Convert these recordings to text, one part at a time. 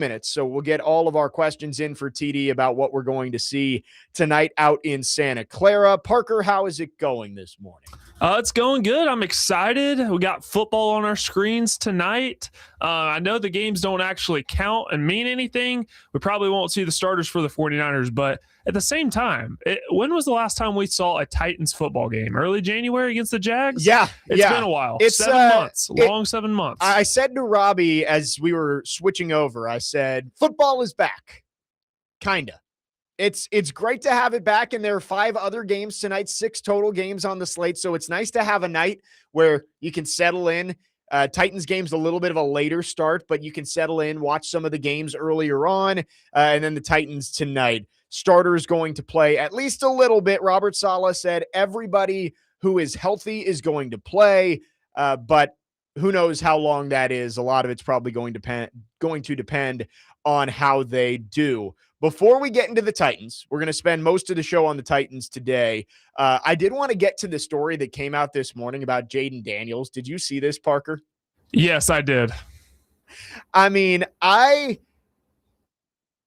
minutes. So we'll get all of our questions in for TD about what we're going to see tonight out in Santa Clara. Parker, how is it going this morning? It's going good. I'm excited. We got football on our screens tonight. I know the games don't actually count and mean anything. We probably won't see the starters for the 49ers, but at the same time, when was the last time we saw a Titans football game? Early January against the Jags? It's been a while. It's 7 months. Long 7 months. I said to Robbie as we were switching over, I said, football is back. Kinda. It's great to have it back, and there are 5 other games tonight, 6 total games on the slate, so it's nice to have a night where you can settle in. Titans game's a little bit of a later start, but you can settle in, watch some of the games earlier on, and then the Titans tonight. Starters going to play at least a little bit. Robert Saleh said everybody who is healthy is going to play, but who knows how long that is. A lot of it's probably going to depend on how they do. Before we get into the Titans, we're going to spend most of the show on the Titans today. I did want to get to the story that came out this morning about Jayden Daniels. Did you see this, Parker? Yes, I did. I mean, I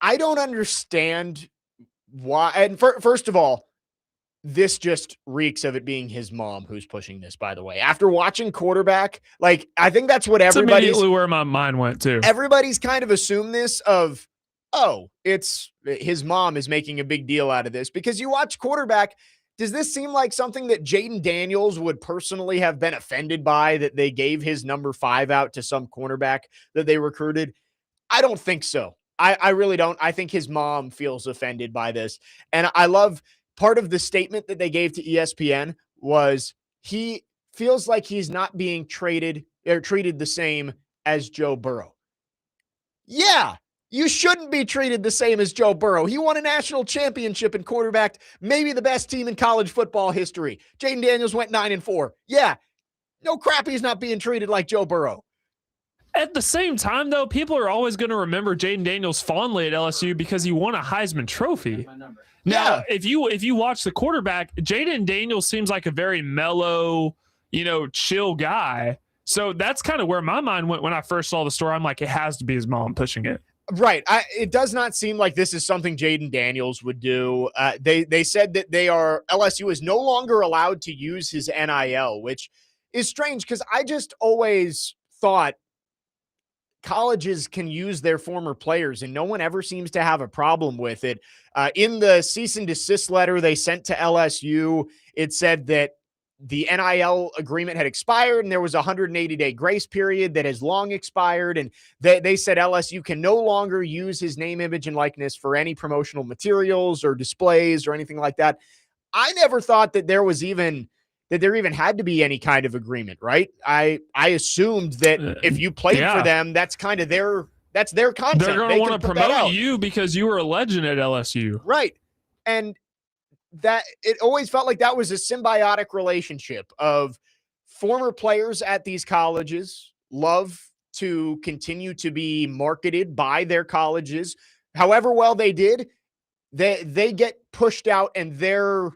don't understand why. And first of all, this just reeks of it being his mom who's pushing this, by the way. After watching quarterback, like, I think that's what everybody's... That's immediately where my mind went, too. Everybody's kind of assumed this of, oh, it's his mom is making a big deal out of this. Because you watch quarterback, does this seem like something that Jayden Daniels would personally have been offended by, that they gave his number 5 out to some cornerback that they recruited? I don't think so. I really don't. I think his mom feels offended by this. And I love part of the statement that they gave to ESPN was he feels like he's not being treated the same as Joe Burrow. Yeah. You shouldn't be treated the same as Joe Burrow. He won a national championship and quarterbacked maybe the best team in college football history. Jayden Daniels went 9-4. Yeah, no crap, he's not being treated like Joe Burrow. At the same time, though, people are always going to remember Jayden Daniels fondly at LSU because he won a Heisman Trophy. Now, if you watch the quarterback, Jayden Daniels seems like a very mellow, chill guy. So that's kind of where my mind went when I first saw the story. I'm like, it has to be his mom pushing it. Right. It does not seem like this is something Jayden Daniels would do. They said that LSU is no longer allowed to use his NIL, which is strange because I just always thought colleges can use their former players and no one ever seems to have a problem with it. In the cease and desist letter they sent to LSU, it said that the NIL agreement had expired and there was a 180-day grace period that has long expired. And they said LSU can no longer use his name, image, and likeness for any promotional materials or displays or anything like that. I never thought that there even had to be any kind of agreement, right? I assumed that if you played for them, that's kind of their content. They're going to want to promote you because you were a legend at LSU. Right. And that it always felt like that was a symbiotic relationship of former players at these colleges love to continue to be marketed by their colleges. However well they did, they get pushed out and their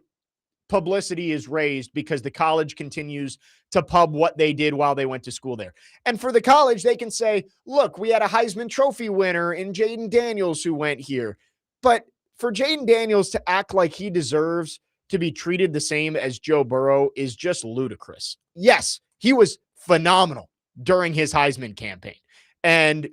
publicity is raised because the college continues to pub what they did while they went to school there. And for the college, they can say, look, we had a Heisman Trophy winner in Jayden Daniels who went here. But for Jayden Daniels to act like he deserves to be treated the same as Joe Burrow is just ludicrous. Yes, he was phenomenal during his Heisman campaign. And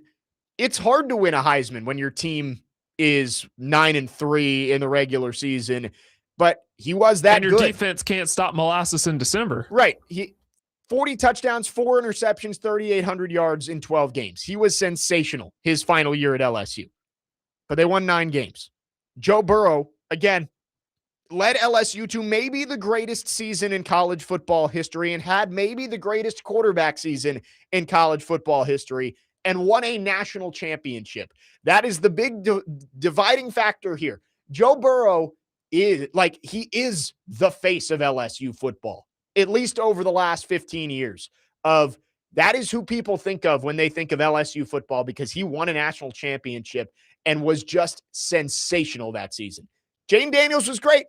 it's hard to win a Heisman when your team is 9-3 in the regular season, but he was that good. And your defense can't stop molasses in December. Right. 40 touchdowns, 4 interceptions, 3,800 yards in 12 games. He was sensational his final year at LSU. But they won 9 games. Joe Burrow, again, led LSU to maybe the greatest season in college football history and had maybe the greatest quarterback season in college football history and won a national championship. That is the big dividing factor here. Joe Burrow is the face of LSU football, at least over the last 15 years. That is who people think of when they think of LSU football because he won a national championship and was just sensational that season. Jayden Daniels was great.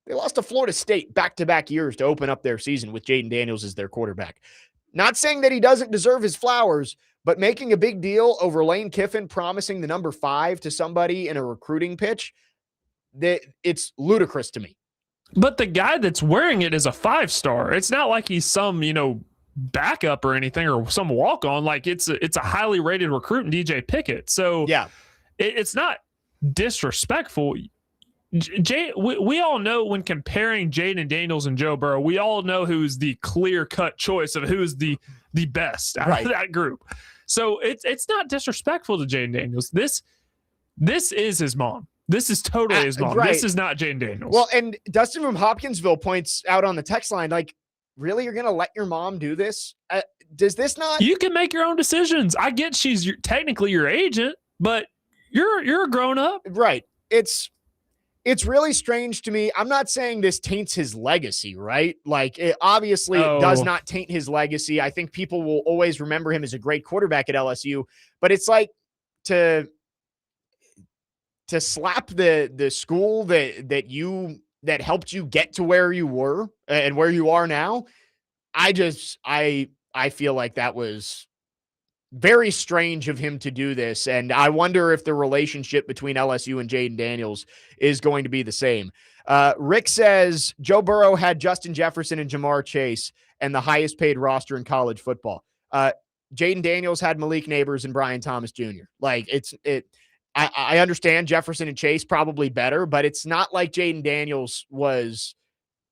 They lost to Florida State back-to-back years to open up their season with Jayden Daniels as their quarterback. Not saying that he doesn't deserve his flowers, but making a big deal over Lane Kiffin promising the number 5 to somebody in a recruiting pitch, it's ludicrous to me. But the guy that's wearing it is a 5-star. It's not like he's some, backup or anything or some walk-on. Like it's a highly rated recruit in DJ Pickett. So yeah, it's not disrespectful. We all know when comparing Jayden Daniels and Joe Burrow, we all know who's the clear-cut choice of who's the best out of that group. So it's not disrespectful to Jayden Daniels. This is his mom. This is totally his mom. Right. This is not Jayden Daniels. Well, and Dustin from Hopkinsville points out on the text line, like, really, you're going to let your mom do this? Does this not? You can make your own decisions. I get she's technically your agent, but you're a grown up, right? It's really strange to me. I'm not saying this taints his legacy, right? Like, it does not taint his legacy. I think people will always remember him as a great quarterback at LSU, but it's like to slap the school that helped you get to where you were and where you are now. I feel like that was very strange of him to do this. And I wonder if the relationship between LSU and Jayden Daniels is going to be the same. Rick says Joe Burrow had Justin Jefferson and Jamar Chase and the highest paid roster in college football. Jayden Daniels had Malik Neighbors and Brian Thomas Jr. Like I understand Jefferson and Chase probably better, but it's not like Jayden Daniels was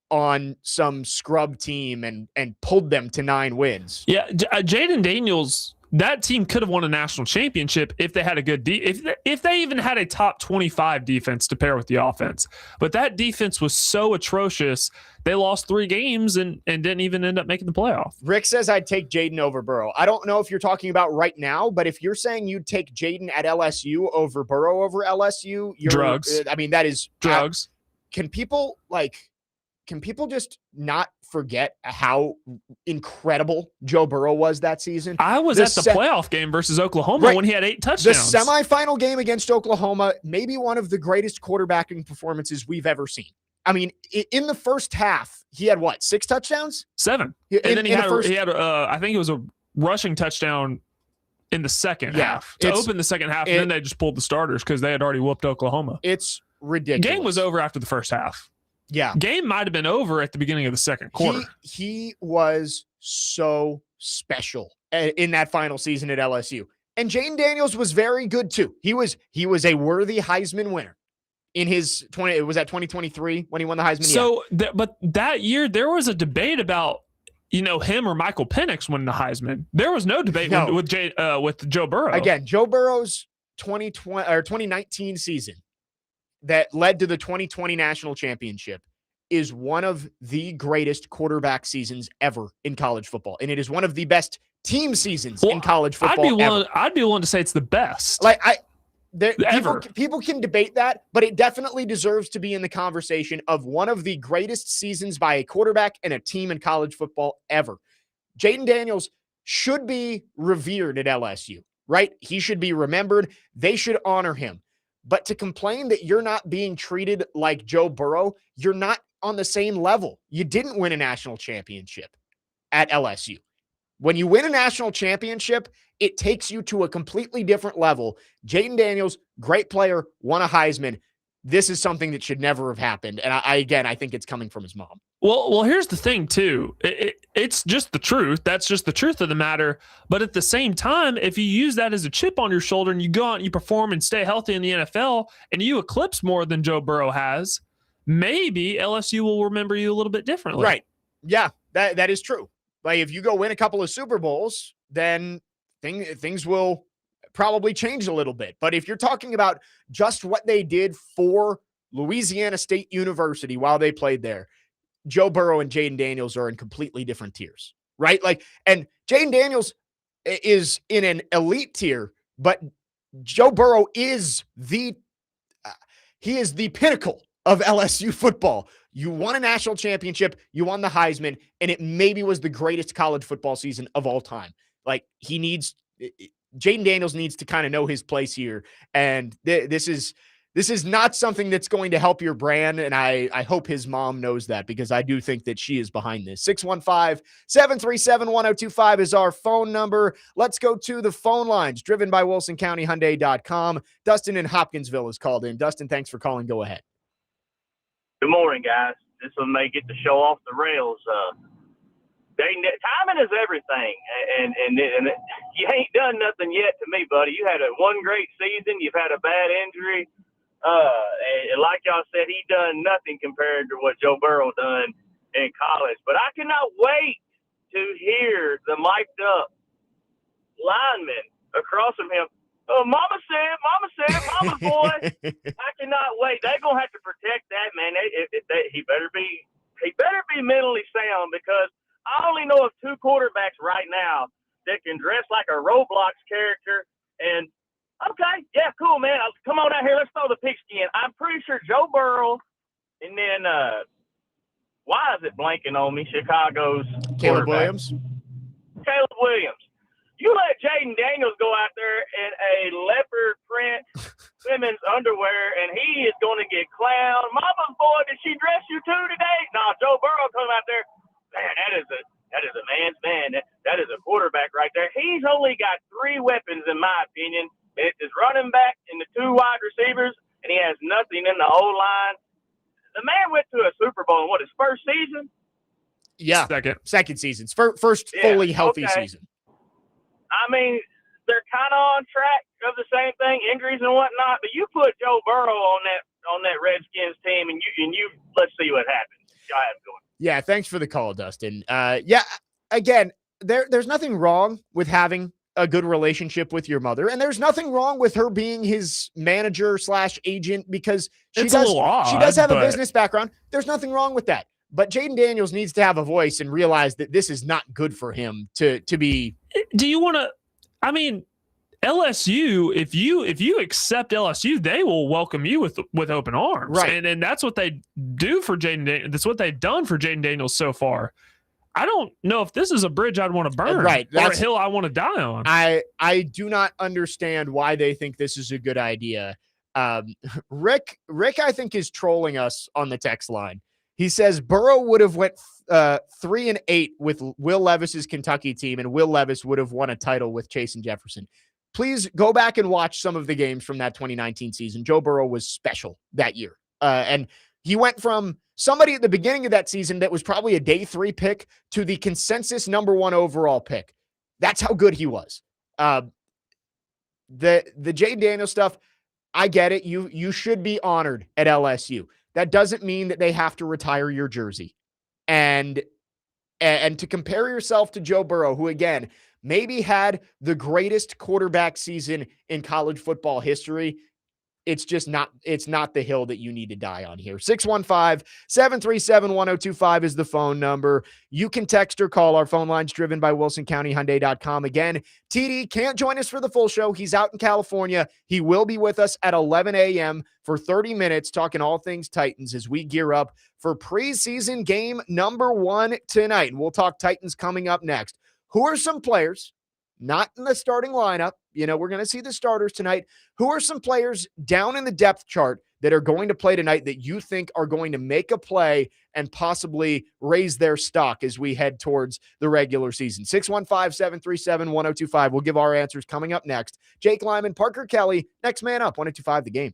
on some scrub team and pulled them to 9 wins. Yeah, Jayden Daniels, that team could have won a national championship if they had a good if they even had a top 25 defense to pair with the offense. But that defense was so atrocious, they lost 3 games and didn't even end up making the playoff. Rick says I'd take Jayden over Burrow. I don't know if you're talking about right now, but if you're saying you'd take Jayden at LSU over Burrow over LSU, drugs. I mean, that is drugs. Can people just not forget how incredible Joe Burrow was that season? I was at the playoff game versus Oklahoma when he had 8 touchdowns. The semifinal game against Oklahoma, maybe one of the greatest quarterbacking performances we've ever seen. I mean, in the first half, he had 6 touchdowns? 7. And then he had I think it was a rushing touchdown in the second half to open the second half, and then they just pulled the starters because they had already whooped Oklahoma. It's ridiculous. Game was over after the first half. Yeah. Game might have been over at the beginning of the second quarter. He was so special in that final season at LSU. And Jayden Daniels was very good too. He was a worthy Heisman winner in his 2023 when he won the Heisman. So, but that year there was a debate about, him or Michael Penix winning the Heisman. There was no debate with Joe Burrow. Again, Joe Burrow's 2019 season that led to the 2020 national championship is one of the greatest quarterback seasons ever in college football. And it is one of the best team seasons in college football. I'd be willing to say it's the best. People can debate that, but it definitely deserves to be in the conversation of one of the greatest seasons by a quarterback and a team in college football ever. Jayden Daniels should be revered at LSU, right? He should be remembered. They should honor him. But to complain that you're not being treated like Joe Burrow, you're not on the same level. You didn't win a national championship at LSU. When you win a national championship, it takes you to a completely different level. Jayden Daniels, great player, won a Heisman. This is something that should never have happened. And I think it's coming from his mom. Well, here's the thing too. It's just the truth. That's just the truth of the matter. But at the same time, if you use that as a chip on your shoulder and you go out and you perform and stay healthy in the NFL and you eclipse more than Joe Burrow has, maybe LSU will remember you a little bit differently. Right. Yeah, that is true. Like if you go win a couple of Super Bowls, then things will probably change a little bit. But if you're talking about just what they did for Louisiana State University while they played there, Joe Burrow and Jayden Daniels are in completely different tiers, right? And Jayden Daniels is in an elite tier, but Joe Burrow is the pinnacle of LSU football. You won a national championship, you won the Heisman, and it maybe was the greatest college football season of all time. Jayden Daniels needs to kind of know his place here. And this is This is not something that's going to help your brand, and I hope his mom knows that, because I do think that she is behind this. 615-737-1025 is our phone number. Let's go to the phone lines, driven by WilsonCountyHyundai.com. Dustin in Hopkinsville is called in. Dustin, thanks for calling. Go ahead. Good morning, guys. This one may get the show off the rails. Timing is everything, and you ain't done nothing yet to me, buddy. You had one great season. You've had a bad injury. And like y'all said, he done nothing compared to what Joe Burrow done in college. But I cannot wait to hear the mic'd up lineman across from him. Oh, mama said, mama's boy. I cannot wait. They're gonna have to protect that man. He better be mentally sound, because I only know of two quarterbacks right now that can dress like a Roblox character and. Okay, yeah, cool, man. Come on out here. Let's throw the pigskin. I'm pretty sure Joe Burrow, and then why is it blanking on me? Chicago's Caleb Williams. Caleb Williams. You let Jayden Daniels go out there in a leopard print women's underwear, and he is going to get clowned. Mama's boy, did she dress you too today? No, Joe Burrow come out there. Man, that is a man's man. That is a quarterback right there. He's only got three weapons, in my opinion. It's his running back and the two wide receivers, and he has nothing in the O-line. The man went to a Super Bowl in his first season? Yeah, second season. First fully healthy season. I mean, they're kind of on track of the same thing, injuries and whatnot. But you put Joe Burrow on that Redskins team, and you let's see what happens. Y'all have going. Yeah, thanks for the call, Dustin. Again, there's nothing wrong with having a good relationship with your mother, and there's nothing wrong with her being his manager / agent, because she does have a business background. There's nothing wrong with that. But Jayden Daniels needs to have a voice and realize that this is not good for him to be. Do you want to? I mean, LSU. If you accept LSU, they will welcome you with open arms, right? And that's what they do for Jayden. That's what they've done for Jayden Daniels so far. I don't know if this is a bridge I'd want to burn, right? Or a hill I want to die on. I do not understand why they think this is a good idea. Rick, I think, is trolling us on the text line. He says Burrow would have went 3-8 with Will Levis's Kentucky team, and Will Levis would have won a title with Chase and Jefferson. Please go back and watch some of the games from that 2019 season. Joe Burrow was special that year, and he went from somebody at the beginning of that season that was probably a day 3 pick to the consensus number 1 overall pick. That's how good he was. The Jayden Daniels stuff, I get it. You should be honored at LSU. That doesn't mean that they have to retire your jersey. And to compare yourself to Joe Burrow, who again maybe had the greatest quarterback season in college football history, it's not the hill that you need to die on here. 615-737-1025 is the phone number. You can text or call. Our phone line's driven by WilsonCountyHyundai.com. Again, TD can't join us for the full show. He's out in California. He will be with us at 11 a.m. for 30 minutes talking all things Titans as we gear up for preseason game number 1 tonight. And we'll talk Titans coming up next. Who are some players, not in the starting lineup? We're going to see the starters tonight. Who are some players down in the depth chart that are going to play tonight that you think are going to make a play and possibly raise their stock as we head towards the regular season? 615-737-1025. We'll give our answers coming up next. Jake Lyman, Parker Kelley, next man up, 1025 The Game.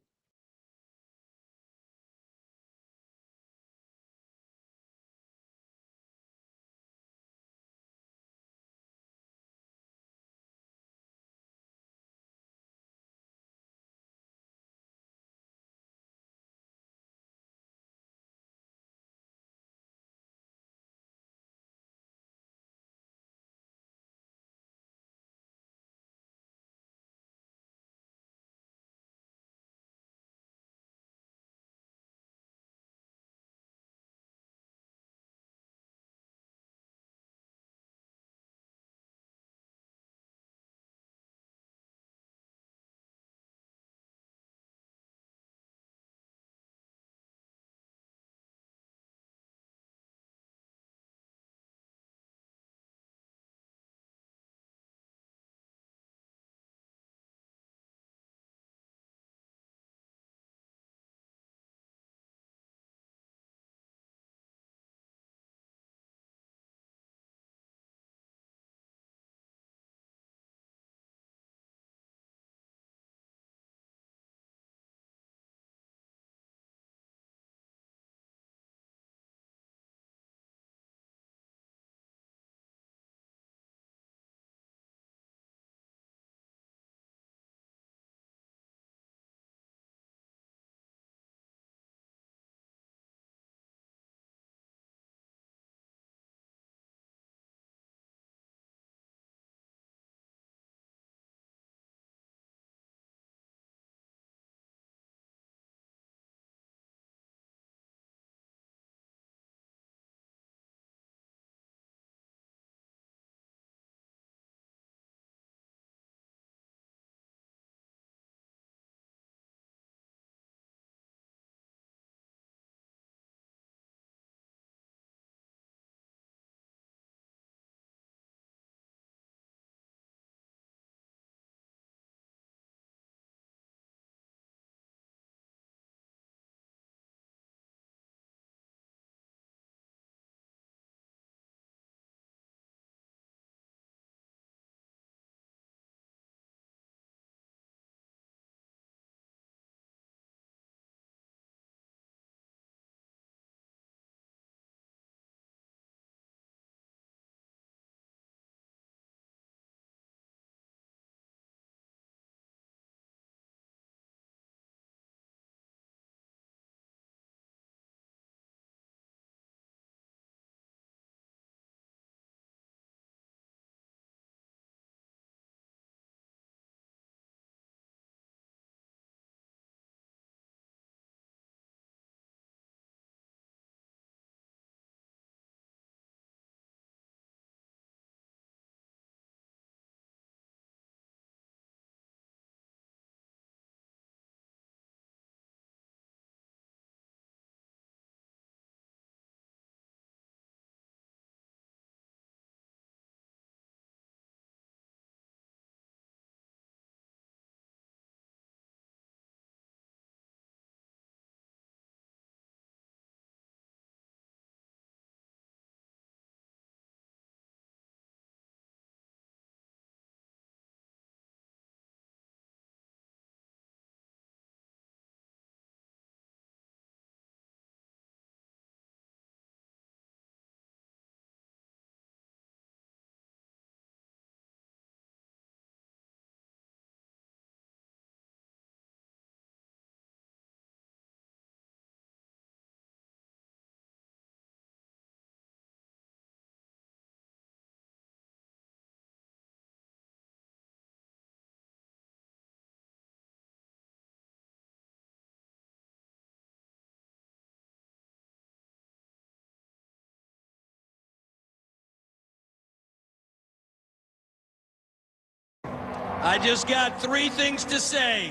I just got three things to say.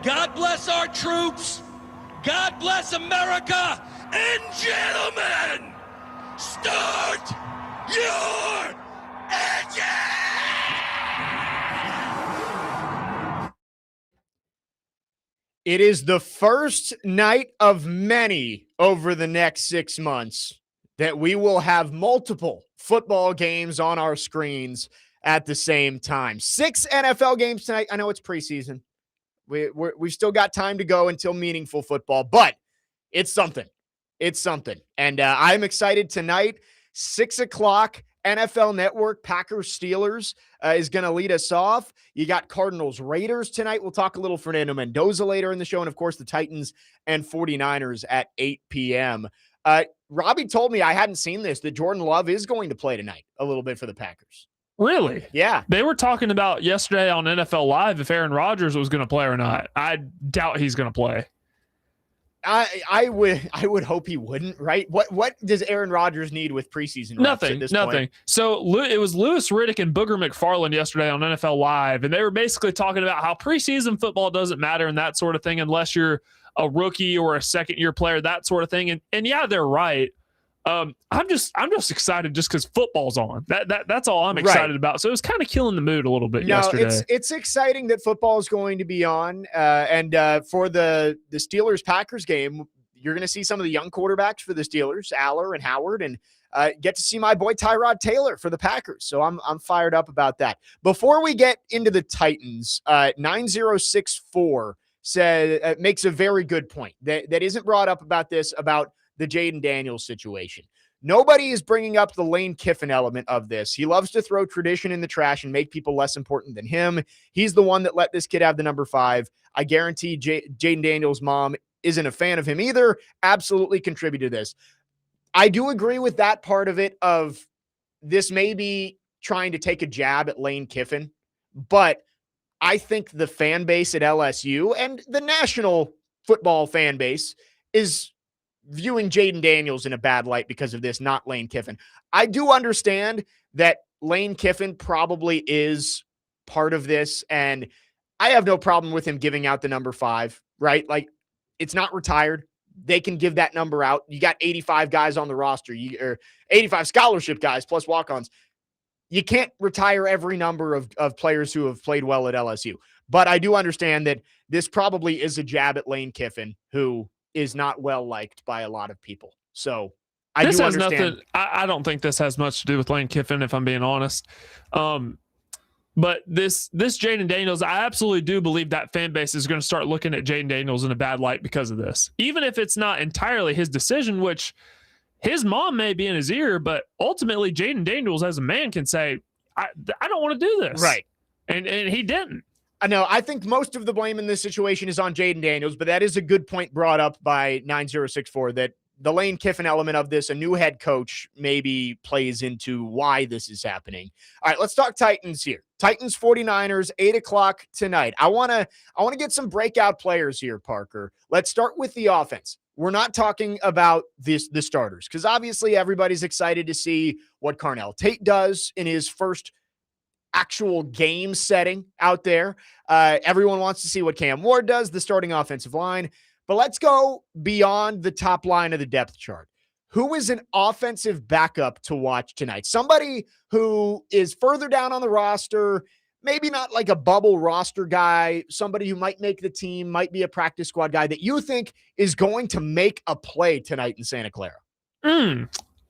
God bless our troops. God bless America. And gentlemen, start your engine! It is the first night of many over the next 6 months that we will have multiple football games on our screens at the same time. 6 NFL games tonight. I know it's preseason. We've still got time to go until meaningful football, but it's something. It's something. And I'm excited tonight. 6 o'clock, NFL Network, Packers Steelers is going to lead us off. You got Cardinals Raiders tonight. We'll talk a little Fernando Mendoza later in the show. And of course, the Titans and 49ers at 8 p.m. Robbie told me, I hadn't seen this, that Jordan Love is going to play tonight a little bit for the Packers. Really? Yeah. They were talking about yesterday on NFL Live if Aaron Rodgers was going to play or not. I doubt he's going to play. I would hope he wouldn't, right? What does Aaron Rodgers need with preseason reps at this Nothing. point? So it was Louis Riddick and Booger McFarland yesterday on NFL Live, and they were basically talking about how preseason football doesn't matter and that sort of thing unless you're a rookie or a second-year player, that sort of thing. And yeah, they're right. I'm just excited just because football's on. That's all I'm excited about. So it was kind of killing the mood a little bit yesterday. It's exciting that football is going to be on. And for the Steelers-Packers game, you're going to see some of the young quarterbacks for the Steelers, Aller and Howard, and get to see my boy Tyrod Taylor for the Packers. So I'm fired up about that. Before we get into the Titans, 9064 said makes a very good point that isn't brought up about the Jayden Daniels situation. Nobody is bringing up the Lane Kiffin element of this. He loves to throw tradition in the trash and make people less important than him. He's the one that let this kid have the number 5. I guarantee Jayden Daniels' mom isn't a fan of him either. Absolutely contributed to this. I do agree with that part of it of this may be trying to take a jab at Lane Kiffin, but I think the fan base at LSU and the national football fan base is viewing Jayden Daniels in a bad light because of this, not Lane Kiffin. I do understand that Lane Kiffin probably is part of this, and I have no problem with him giving out the number 5, right? Like, it's not retired. They can give that number out. You got 85 guys on the roster, or 85 scholarship guys plus walk-ons. You can't retire every number of players who have played well at LSU. But I do understand that this probably is a jab at Lane Kiffin, who is not well liked by a lot of people. So I do understand. I don't think this has much to do with Lane Kiffin, if I'm being honest. But this Jayden Daniels, I absolutely do believe that fan base is going to start looking at Jayden Daniels in a bad light because of this. Even if it's not entirely his decision, which his mom may be in his ear, but ultimately Jayden Daniels as a man can say, I don't want to do this. Right. And he didn't. No, I think most of the blame in this situation is on Jayden Daniels, but that is a good point brought up by 9064 that the Lane Kiffin element of this, a new head coach, maybe plays into why this is happening. All right, let's talk Titans here. Titans 49ers, 8 o'clock tonight. I want to get some breakout players here, Parker. Let's start with the offense. We're not talking about the starters because obviously everybody's excited to see what Carnell Tate does in his first actual game setting out there. Everyone wants to see what Cam Ward does, the starting offensive line. But let's go beyond the top line of the depth chart. Who is an offensive backup to watch tonight? Somebody who is further down on the roster, maybe not like a bubble roster guy, somebody who might make the team, might be a practice squad guy that you think is going to make a play tonight in Santa Clara.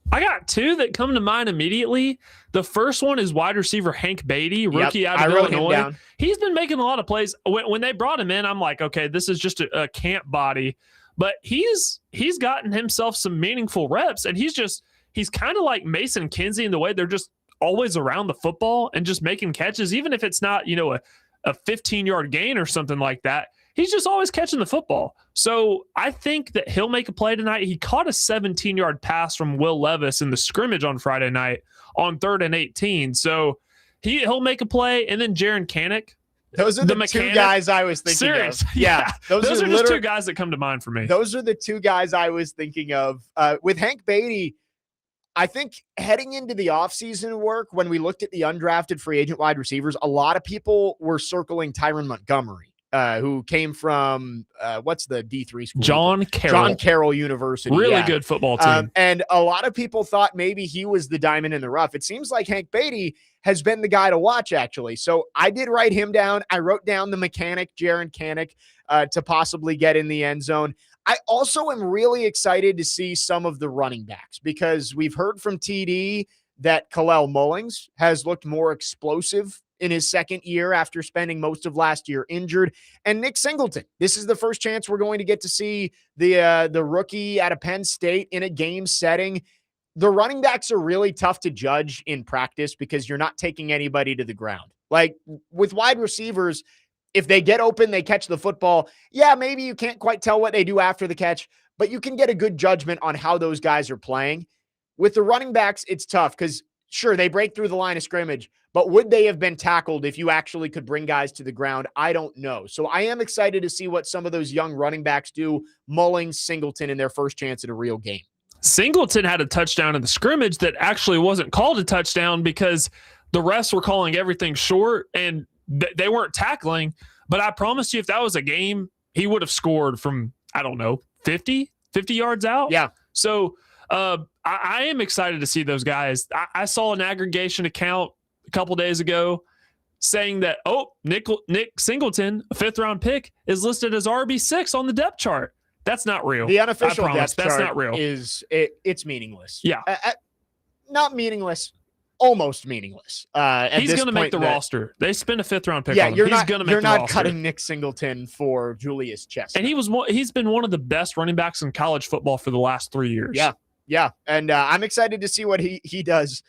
I got 2 that come to mind immediately. The first one is wide receiver Hank Beatty, rookie out of Illinois. He's been making a lot of plays. When they brought him in, I'm like, okay, this is just a camp body. But he's gotten himself some meaningful reps, and he's kind of like Mason Kinsey in the way they're just always around the football and just making catches, even if it's not, a 15-yard gain or something like that. He's just always catching the football. So I think that he'll make a play tonight. He caught a 17-yard pass from Will Levis in the scrimmage on Friday night on 3rd and 18. So he'll make a play. And then Jaron Kanak. Those are the two guys I was thinking of. Yeah. Those are just 2 guys that come to mind for me. Those are the 2 guys I was thinking of. With Hank Beatty, I think heading into the offseason work, when we looked at the undrafted free agent wide receivers, a lot of people were circling Tyron Montgomery, who came from, what's the D3 school? John Carroll University. Really good football team. And a lot of people thought maybe he was the diamond in the rough. It seems like Hank Beatty has been the guy to watch, actually. So I did write him down. I wrote down the mechanic, Jaron Kanik, to possibly get in the end zone. I also am really excited to see some of the running backs because we've heard from TD that Kalel Mullings has looked more explosive in his second year after spending most of last year injured. And Nick Singleton, this is the first chance we're going to get to see the rookie out of Penn State in a game setting. The running backs are really tough to judge in practice because you're not taking anybody to the ground. Like with wide receivers, if they get open, they catch the football. Yeah, maybe you can't quite tell what they do after the catch, but you can get a good judgment on how those guys are playing. With the running backs, it's tough because, sure, they break through the line of scrimmage, but would they have been tackled if you actually could bring guys to the ground? I don't know. So I am excited to see what some of those young running backs do, Mullings, Singleton, in their first chance at a real game. Singleton had a touchdown in the scrimmage that actually wasn't called a touchdown because the refs were calling everything short and they weren't tackling. But I promise you, if that was a game, he would have scored from, I don't know, 50 yards out. Yeah. So I am excited to see those guys. I saw an aggregation account a couple days ago saying that, Nick Singleton, a 5th-round pick, is listed as RB6 on the depth chart. That's not real. The unofficial depth that's chart not real. It's meaningless. Yeah. Not meaningless, almost meaningless. He's going to make the roster. They spent a 5th-round pick on him. You're he's going to make the roster. You're not cutting Nick Singleton for Julius Chestnut. And he's been one of the best running backs in college football for the last 3 years. Yeah. And I'm excited to see what he does.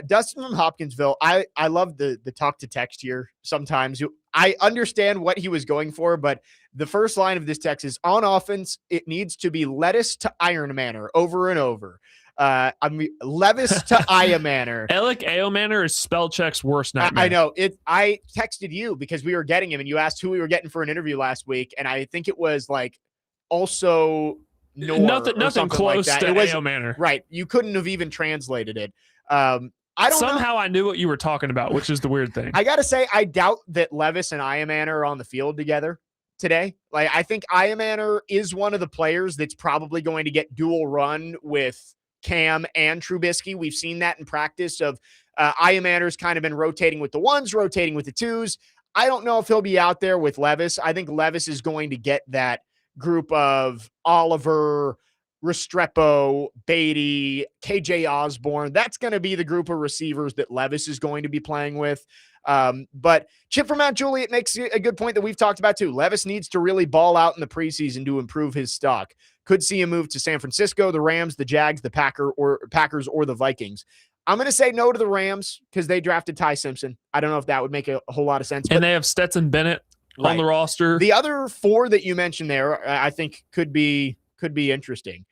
Dustin from Hopkinsville, I love the talk to text here sometimes. I understand what he was going for, but the first line of this text is, on offense, it needs to be lettuce to Iron Manor over and over. Levis to Iomanor. Alec Aomanor is spell check's worst nightmare. I know it. I texted you because we were getting him and you asked who we were getting for an interview last week. And I think it was like also nothing close like to Aomanor. Manor. Right. You couldn't have even translated it. I don't Somehow I knew what you were talking about, which is the weird thing. I got to say, I doubt that Levis and Iomanor are on the field together today. Like, I think Iomanor is one of the players that's probably going to get dual run with Cam and Trubisky. We've seen that in practice of Iomanor's kind of been rotating with the ones, rotating with the twos. I don't know if he'll be out there with Levis. I think Levis is going to get that group of Oliver, Restrepo, Beatty, KJ Osborne. That's going to be the group of receivers that Levis is going to be playing with. But Chip from Mount Juliet makes a good point that we've talked about too. Levis needs to really ball out in the preseason to improve his stock. Could see him move to San Francisco, the Rams, the Jags, the Packers, or the Vikings. I'm going to say no to the Rams because they drafted Ty Simpson. I don't know if that would make a whole lot of sense. And they have Stetson Bennett on the roster. The other 4 that you mentioned there, I think could be interesting.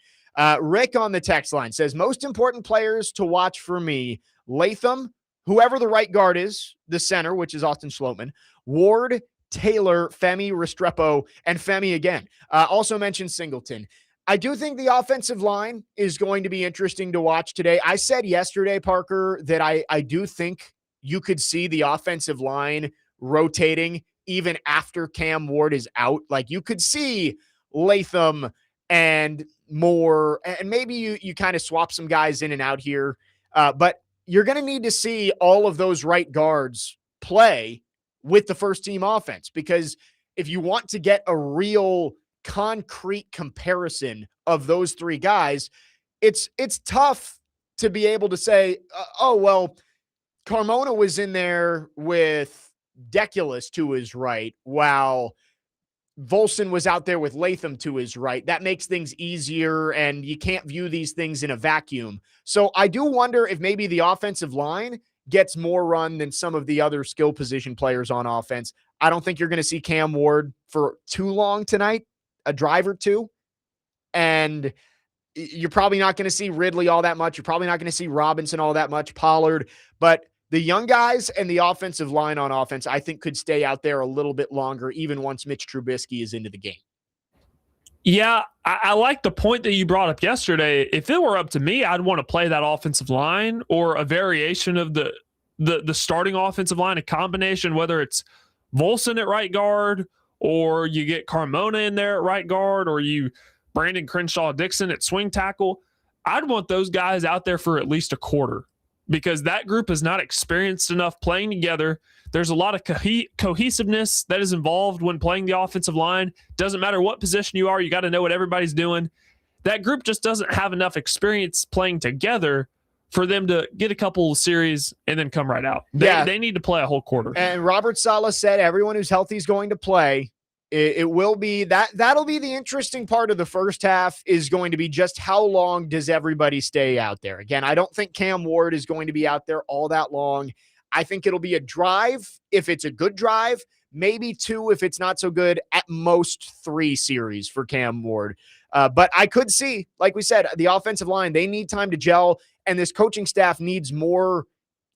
Rick on the text line says, most important players to watch for me, Latham, whoever the right guard is, the center, which is Austin Schlottman, Ward, Taylor, Femi, Restrepo, and Femi again. Also mentioned Singleton. I do think the offensive line is going to be interesting to watch today. I said yesterday, Parker, that I do think you could see the offensive line rotating even after Cam Ward is out. Like you could see Latham and Moore, and maybe you kind of swap some guys in and out here. But you're going to need to see all of those right guards play with the first team offense, because if you want to get a real concrete comparison of those 3 guys, it's tough to be able to say, Carmona was in there with Deculus to his right, while Volson was out there with Latham to his right. That makes things easier, and you can't view these things in a vacuum. So I do wonder if maybe the offensive line gets more run than some of the other skill position players on offense. I don't think you're going to see Cam Ward for too long tonight, a drive or two. And you're probably not going to see Ridley all that much. You're probably not going to see Robinson all that much, Pollard. But the young guys and the offensive line on offense, I think, could stay out there a little bit longer, even once Mitch Trubisky is into the game. Yeah, I like the point that you brought up yesterday. If it were up to me, I'd want to play that offensive line or a variation of the starting offensive line, a combination, whether it's Volson at right guard or you get Carmona in there at right guard or you Brandon Crenshaw Dixon at swing tackle. I'd want those guys out there for at least a quarter because that group is not experienced enough playing together. There's a lot of cohesiveness that is involved when playing the offensive line. Doesn't matter what position you are, you got to know what everybody's doing. That group just doesn't have enough experience playing together for them to get a couple of series and then come right out. They need to play a whole quarter. And Robert Saleh said everyone who's healthy is going to play. It will be that'll be the interesting part of the first half is going to be just how long does everybody stay out there. Again, I don't think Cam Ward is going to be out there all that long. I think it'll be a drive if it's a good drive, maybe 2 if it's not so good, at most 3 series for Cam Ward. But I could see, like we said, the offensive line, they need time to gel, and this coaching staff needs more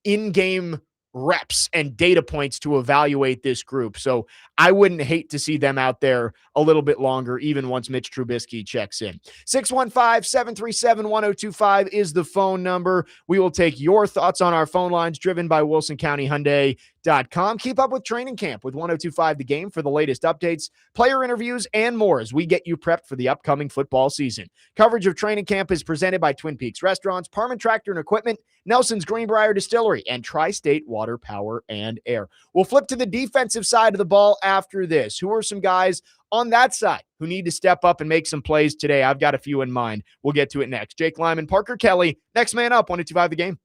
in-game reps and data points to evaluate this group. So I wouldn't hate to see them out there a little bit longer, even once Mitch Trubisky checks in. 615-737-1025 is the phone number. We will take your thoughts on our phone lines driven by Wilson County Hyundai.com. Keep up with training camp with 1025 The Game for the latest updates, player interviews, and more as we get you prepped for the upcoming football season. Coverage of training camp is presented by Twin Peaks Restaurants, Parman Tractor and Equipment, Nelson's Greenbrier Distillery, and Tri-State Water, Power, and Air. We'll flip to the defensive side of the ball after this. Who are some guys on that side who need to step up and make some plays today? I've got a few in mind. We'll get to it next. Jake Lyman, Parker Kelley, next man up, 1025 The Game.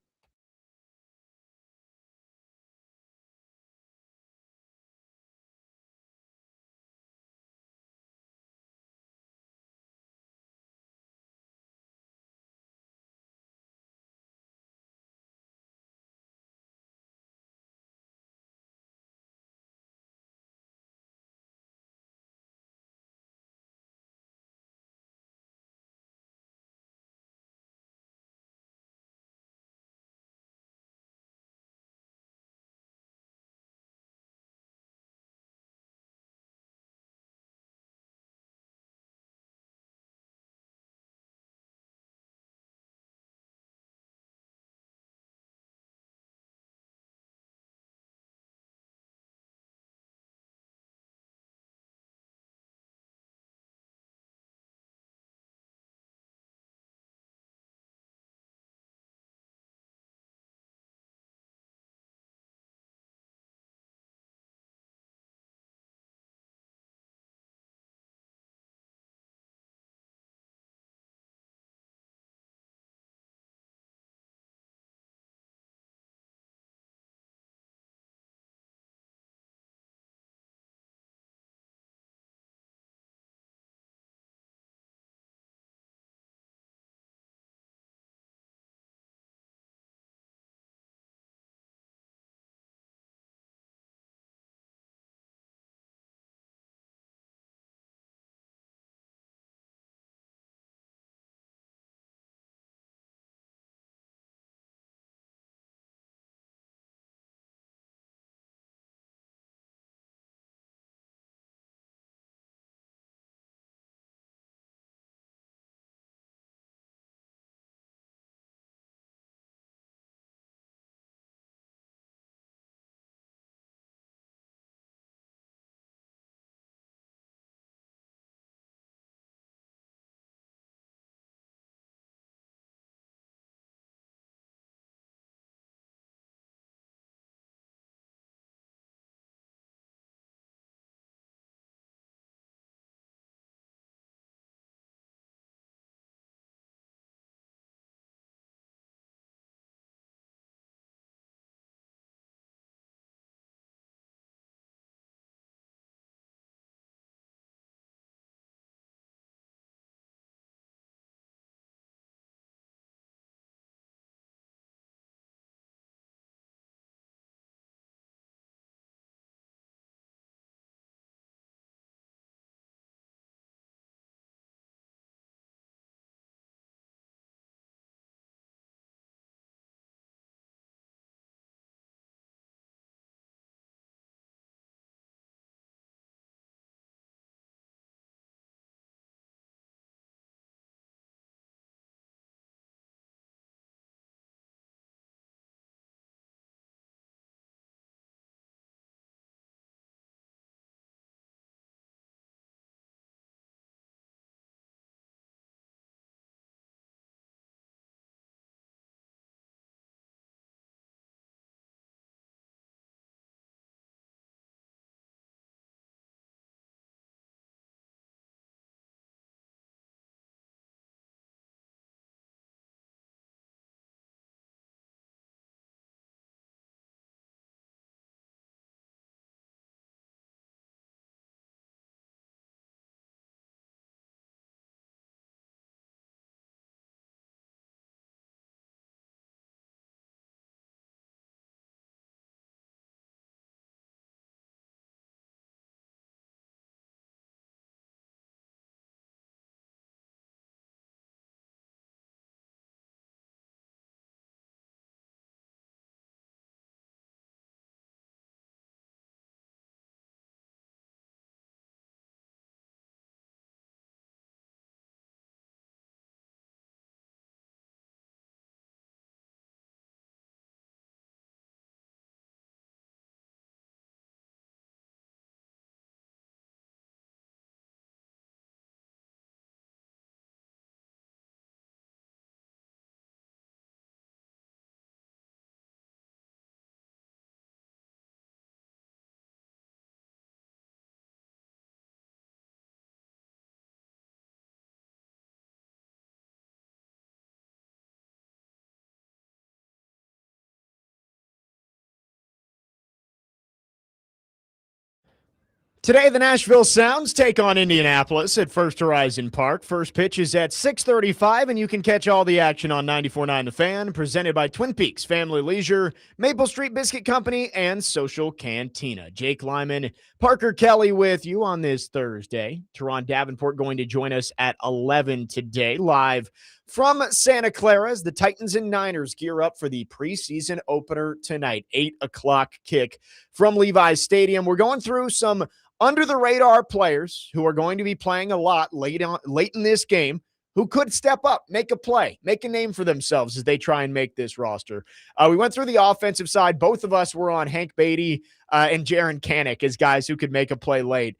Today, the Nashville Sounds take on Indianapolis at First Horizon Park. First pitch is at 6:35, and you can catch all the action on 94.9 The Fan, presented by Twin Peaks Family Leisure, Maple Street Biscuit Company, and Social Cantina. Jake Lyman, Parker Kelley with you on this Thursday. Turron Davenport going to join us at 11 today, live from Santa Clara as the Titans and Niners gear up for the preseason opener tonight, 8 o'clock kick from Levi's Stadium. We're going through some under-the-radar players who are going to be playing a lot late in this game, who could step up, make a play, make a name for themselves as they try and make this roster. We went through the offensive side. Both of us were on Hank Beatty and Jaron Kanak as guys who could make a play late.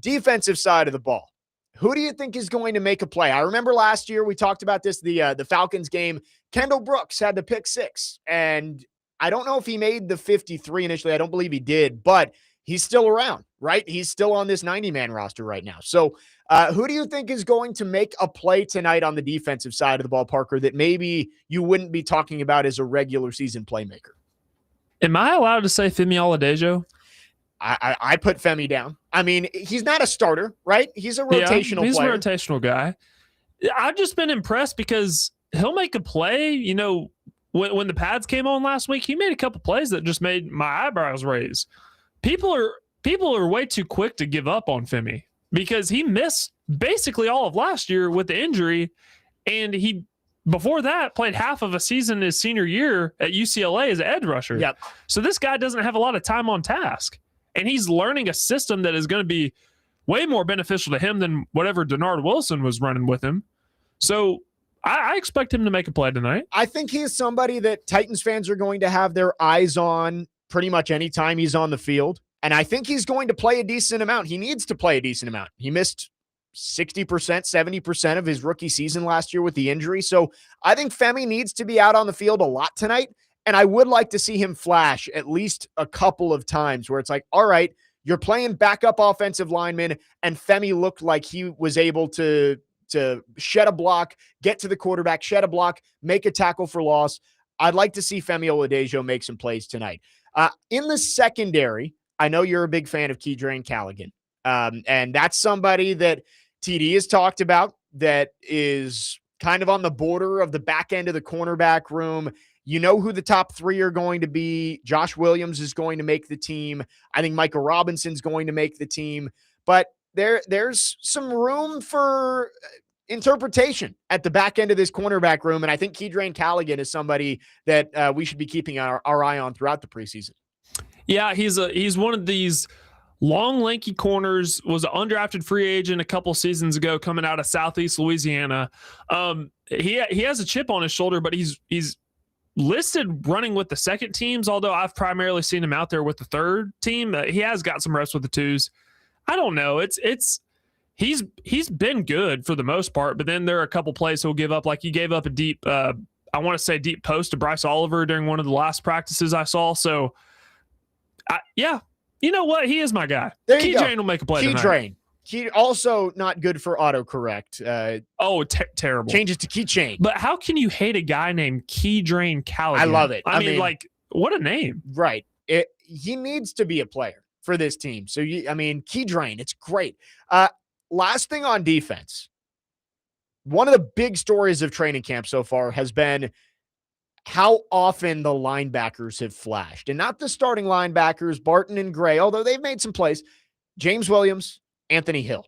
Defensive side of the ball, who do you think is going to make a play? I remember last year we talked about this, the Falcons game. Kendall Brooks had the pick 6, and I don't know if he made the 53 initially. I don't believe he did, but he's still around, right? He's still on this 90-man roster right now. So who do you think is going to make a play tonight on the defensive side of the ball, Parker, that maybe you wouldn't be talking about as a regular season playmaker? Am I allowed to say Femi Oladejo? I put Femi down. I mean, he's not a starter, right? He's a rotational player. He's a rotational guy. I've just been impressed because he'll make a play. You know, when the pads came on last week, he made a couple plays that just made my eyebrows raise. People are way too quick to give up on Femi because he missed basically all of last year with the injury, and he before that played half of a season his senior year at UCLA as an edge rusher. Yep. So this guy doesn't have a lot of time on task, and he's learning a system that is going to be way more beneficial to him than whatever Denard Wilson was running with him. So I expect him to make a play tonight. I think he's somebody that Titans fans are going to have their eyes on pretty much any time he's on the field. And I think he's going to play a decent amount. He needs to play a decent amount. He missed 60%, 70% of his rookie season last year with the injury. So I think Femi needs to be out on the field a lot tonight. And I would like to see him flash at least a couple of times where it's like, all right, you're playing backup offensive lineman, and Femi looked like he was able to shed a block, get to the quarterback, shed a block, make a tackle for loss. I'd like to see Femi Oladejo make some plays tonight. In the secondary, I know you're a big fan of Keydrain Callaghan. And that's somebody that TD has talked about that is kind of on the border of the back end of the cornerback room. You know who the top 3 are going to be. Josh Williams is going to make the team. I think Michael Robinson's going to make the team. But there's some room for interpretation at the back end of this cornerback room. And I think Keydrain Callaghan is somebody that we should be keeping our eye on throughout the preseason. Yeah, he's one of these long, lanky corners, was an undrafted free agent a couple seasons ago coming out of Southeast Louisiana. He has a chip on his shoulder, but he's listed running with the second teams, although I've primarily seen him out there with the third team. He has got some reps with the twos. I don't know. He's been good for the most part, but then there are a couple plays he'll give up. Like he gave up a deep, I want to say deep post to Bryce Oliver during one of the last practices I saw. So, yeah, you know what? He is my guy. Keydrain will make a play tonight. Key also not good for autocorrect. Terrible. Changes to keychain. But how can you hate a guy named Keydrain Callaghan? I love it. I mean, like, what a name. Right. He needs to be a player for this team. So, Keydrain, it's great. Last thing on defense. One of the big stories of training camp so far has been how often the linebackers have flashed. And not the starting linebackers, Barton and Gray, although they've made some plays. James Williams, Anthony Hill.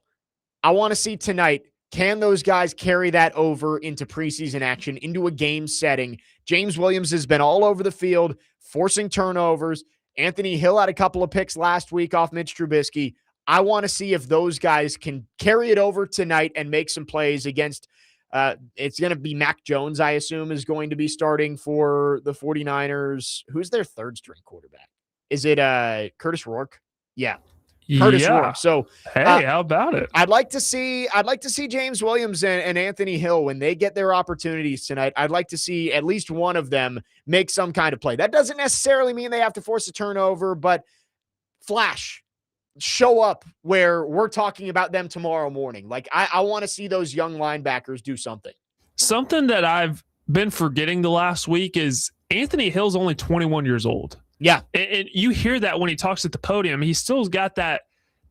I want to see tonight, can those guys carry that over into preseason action, into a game setting? James Williams has been all over the field, forcing turnovers. Anthony Hill had a couple of picks last week off Mitch Trubisky. I want to see if those guys can carry it over tonight and make some plays against it's going to be Mac Jones, I assume, is going to be starting for the 49ers. Who's their third string quarterback? Is it Curtis Rourke? Yeah. Curtis Rourke. So hey, how about it? I'd like to see James Williams and Anthony Hill when they get their opportunities tonight. I'd like to see at least one of them make some kind of play. That doesn't necessarily mean they have to force a turnover, but flash, show up where we're talking about them tomorrow morning. Like I want to see those young linebackers do something. Something that I've been forgetting the last week is Anthony Hill's only 21 years old. Yeah. And you hear that when he talks at the podium. He still's got that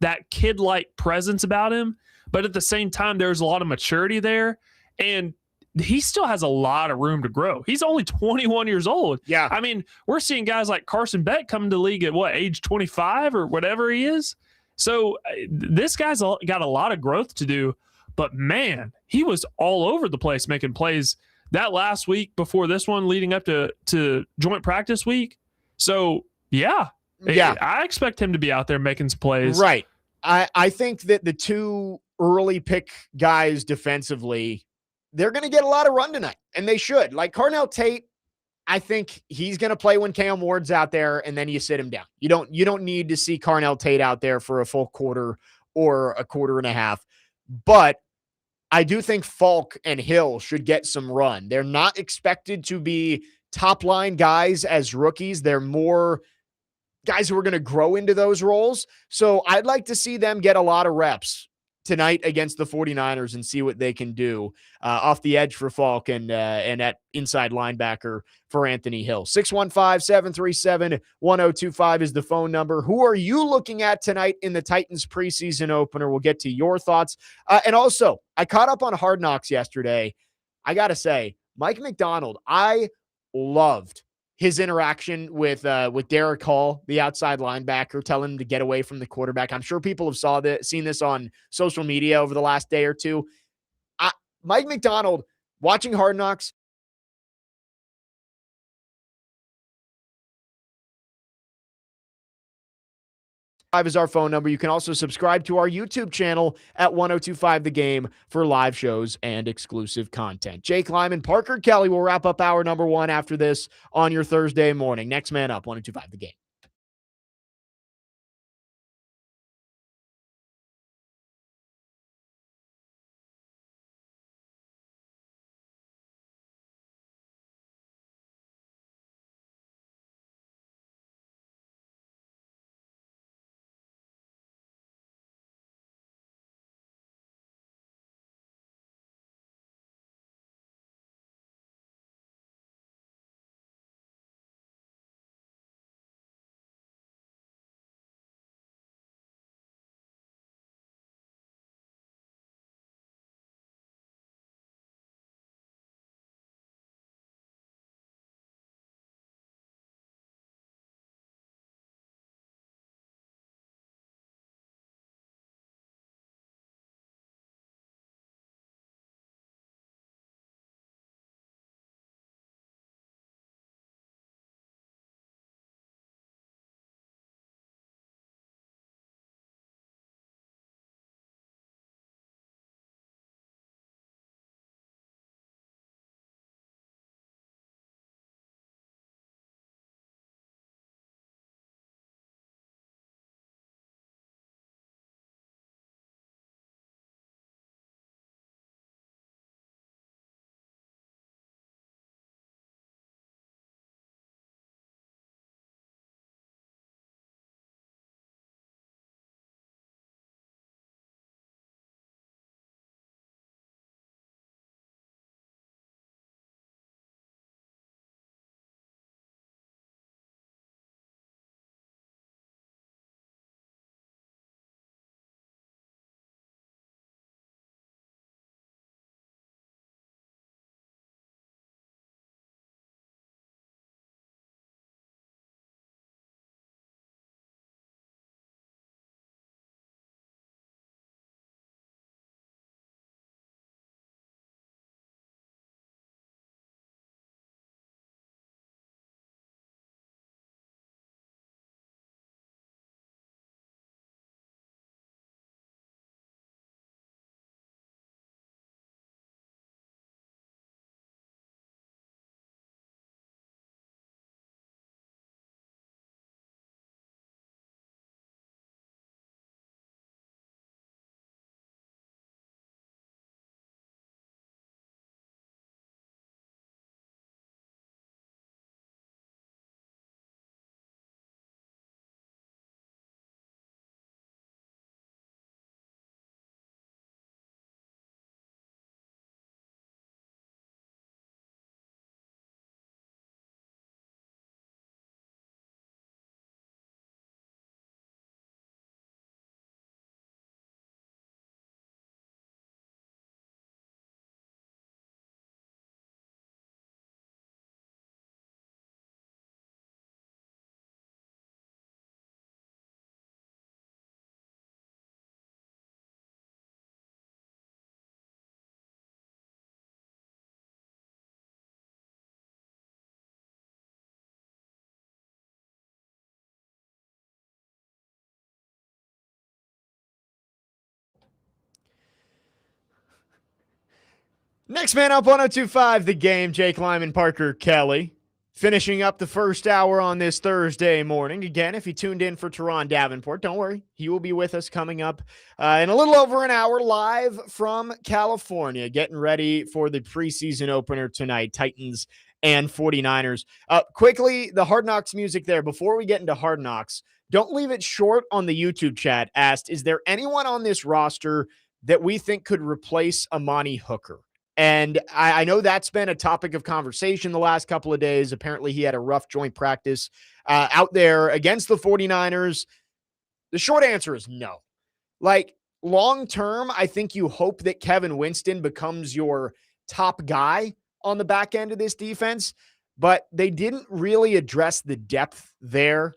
that kid-like presence about him, but at the same time, there's a lot of maturity there, and he still has a lot of room to grow. He's only 21 years old. Yeah. I mean, we're seeing guys like Carson Beck come to the league at age 25 or whatever he is. So this guy's got a lot of growth to do, but man, he was all over the place making plays that last week before this one leading up to joint practice week. So yeah, I expect him to be out there making some plays. Right. I think that the two early pick guys defensively, they're going to get a lot of run tonight, and they should. Like Carnell Tate, I think he's going to play when Cam Ward's out there, and then you sit him down. You don't need to see Carnell Tate out there for a full quarter or a quarter and a half. But I do think Falk and Hill should get some run. They're not expected to be top-line guys as rookies. They're more guys who are going to grow into those roles. So I'd like to see them get a lot of reps tonight against the 49ers and see what they can do off the edge for Falk and at inside linebacker for Anthony Hill. 615-737-1025 is the phone number. Who are you looking at tonight in the Titans preseason opener? We'll get to your thoughts. And also, I caught up on Hard Knocks yesterday. I got to say, Mike McDonald, I loved his interaction with Derek Hall, the outside linebacker, telling him to get away from the quarterback. I'm sure people have seen this on social media over the last day or two. Mike McDonald, watching Hard Knocks, is our phone number. You can also subscribe to our YouTube channel at 1025 The Game for live shows and exclusive content. Jake Lyman, Parker Kelley will wrap up hour number 1 after this on your Thursday morning. Next man up, 1025 The Game. Next man up, 102.5 The Game, Jake Lyman, Parker Kelley. Finishing up the first hour on this Thursday morning. Again, if you tuned in for Turron Davenport, don't worry. He will be with us coming up in a little over an hour live from California, getting ready for the preseason opener tonight, Titans and 49ers. Quickly, the Hard Knocks music there. Before we get into Hard Knocks, don't leave it short on the YouTube chat. Asked, is there anyone on this roster that we think could replace Amani Hooker? And I know that's been a topic of conversation the last couple of days. Apparently, he had a rough joint practice out there against the 49ers. The short answer is no. Like, long term, I think you hope that Kevin Winston becomes your top guy on the back end of this defense, but they didn't really address the depth there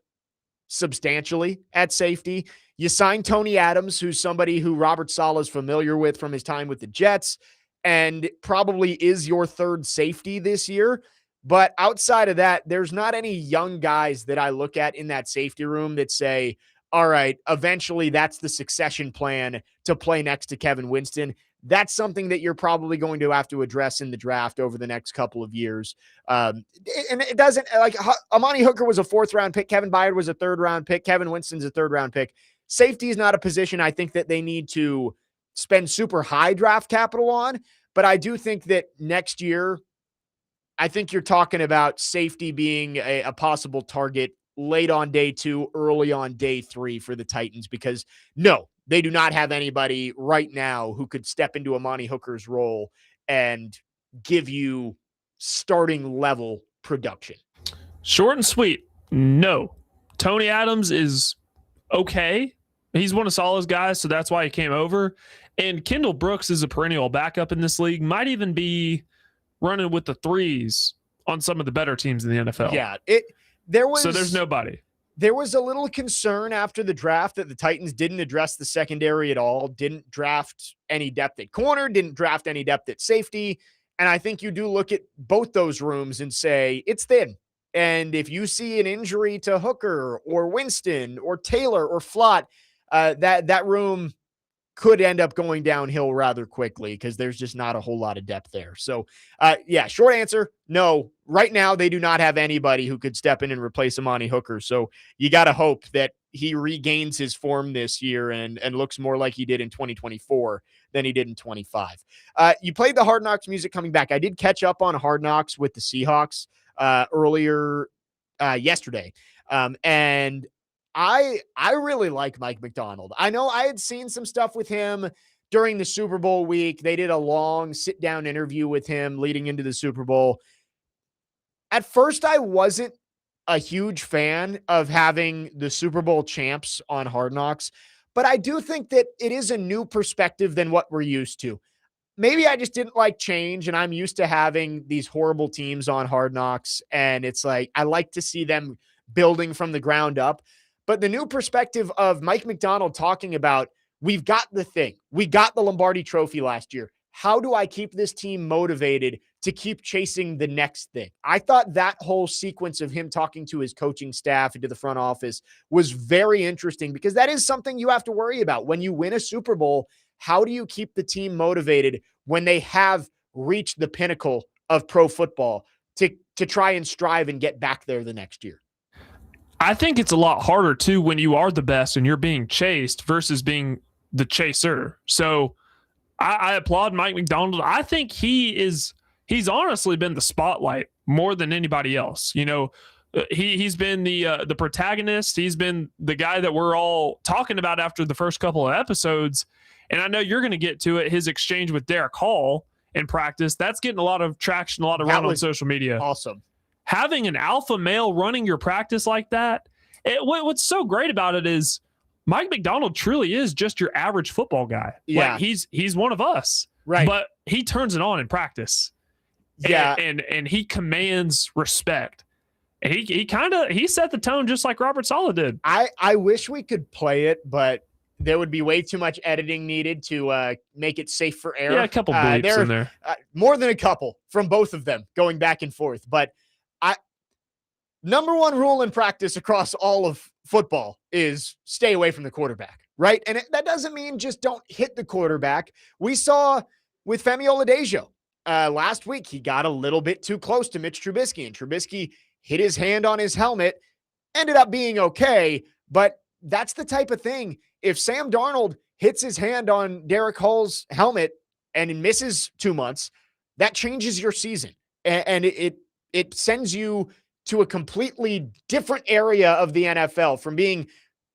substantially at safety. You signed Tony Adams, who's somebody who Robert Saleh is familiar with from his time with the Jets, and probably is your third safety this year. But outside of that, there's not any young guys that I look at in that safety room that say, all right, eventually that's the succession plan to play next to Kevin Winston. That's something that you're probably going to have to address in the draft over the next couple of years. And it doesn't, like, Amani Hooker was a 4th-round pick. Kevin Byard was a 3rd-round pick. Kevin Winston's a 3rd-round pick. Safety is not a position I think that they need to spend super high draft capital on, but I do think that next year, I think you're talking about safety being a possible target late on day 2, early on day 3 for the Titans, because no, they do not have anybody right now who could step into Amani Hooker's role and give you starting level production. Short and sweet. No. Tony Adams is okay. He's one of Saleh's guys, so that's why he came over. And Kendall Brooks is a perennial backup in this league, might even be running with the 3s on some of the better teams in the NFL. Yeah, so there's nobody. There was a little concern after the draft that the Titans didn't address the secondary at all, didn't draft any depth at corner, didn't draft any depth at safety. And I think you do look at both those rooms and say, it's thin. And if you see an injury to Hooker or Winston or Taylor or Flott, that room could end up going downhill rather quickly because there's just not a whole lot of depth there. So, short answer, no. Right now, they do not have anybody who could step in and replace Amani Hooker. So you got to hope that he regains his form this year and looks more like he did in 2024 than he did in 25. You played the Hard Knocks music coming back. I did catch up on Hard Knocks with the Seahawks earlier yesterday. And I really like Mike Macdonald. I know I had seen some stuff with him during the Super Bowl week. They did a long sit-down interview with him leading into the Super Bowl. At first, I wasn't a huge fan of having the Super Bowl champs on Hard Knocks, but I do think that it is a new perspective than what we're used to. Maybe I just didn't like change, and I'm used to having these horrible teams on Hard Knocks, and it's like I like to see them building from the ground up. But the new perspective of Mike Macdonald talking about, we've got the thing. We got the Lombardi Trophy last year. How do I keep this team motivated to keep chasing the next thing? I thought that whole sequence of him talking to his coaching staff and to the front office was very interesting, because that is something you have to worry about. When you win a Super Bowl, how do you keep the team motivated when they have reached the pinnacle of pro football to try and strive and get back there the next year? I think it's a lot harder, too, when you are the best and you're being chased versus being the chaser. So I applaud Mike Macdonald. I think he's honestly been the spotlight more than anybody else. You know, he's been the protagonist. He's been the guy that we're all talking about after the first couple of episodes. And I know you're going to get to it. His exchange with Derek Hall in practice, that's getting a lot of traction, a lot of run on social media. Awesome. Having an alpha male running your practice like that, what's so great about it is Mike Macdonald truly is just your average football guy. Yeah. Like he's one of us. Right. But he turns it on in practice. Yeah. And he commands respect. And he set the tone just like Robert Saleh did. I wish we could play it, but there would be way too much editing needed to make it safe for air. Yeah, a couple bleeps in there. More than a couple from both of them going back and forth. But number one rule in practice across all of football is stay away from the quarterback, right? And that doesn't mean just don't hit the quarterback. We saw with Femi Oladejo last week he got a little bit too close to Mitch Trubisky, and Trubisky hit his hand on his helmet, ended up being okay, but that's the type of thing. If Sam Darnold hits his hand on Derek Hall's helmet and misses 2 months, that changes your season. And it sends you to a completely different area of the NFL, from being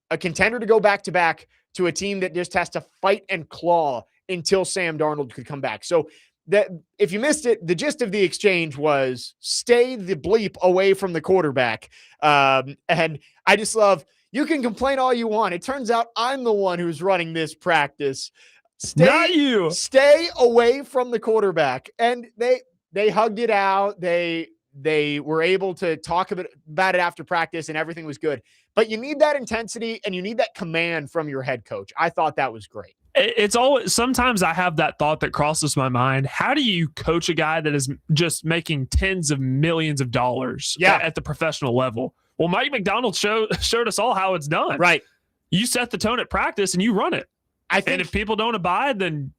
a contender to go back-to-back to a team that just has to fight and claw until Sam Darnold could come back. So that, if you missed it, the gist of the exchange was stay the bleep away from the quarterback. And I just love, you can complain all you want. It turns out I'm the one who's running this practice. Not you. Stay away from the quarterback. And they hugged it out. They were able to talk about it after practice, and everything was good. But you need that intensity and you need that command from your head coach. I thought that was great. It's always, sometimes I have that thought that crosses my mind. How do you coach a guy that is just making tens of millions of dollars at the professional level? Well, Mike McDonald showed us all how it's done. Right. You set the tone at practice and you run it. And if people don't abide, then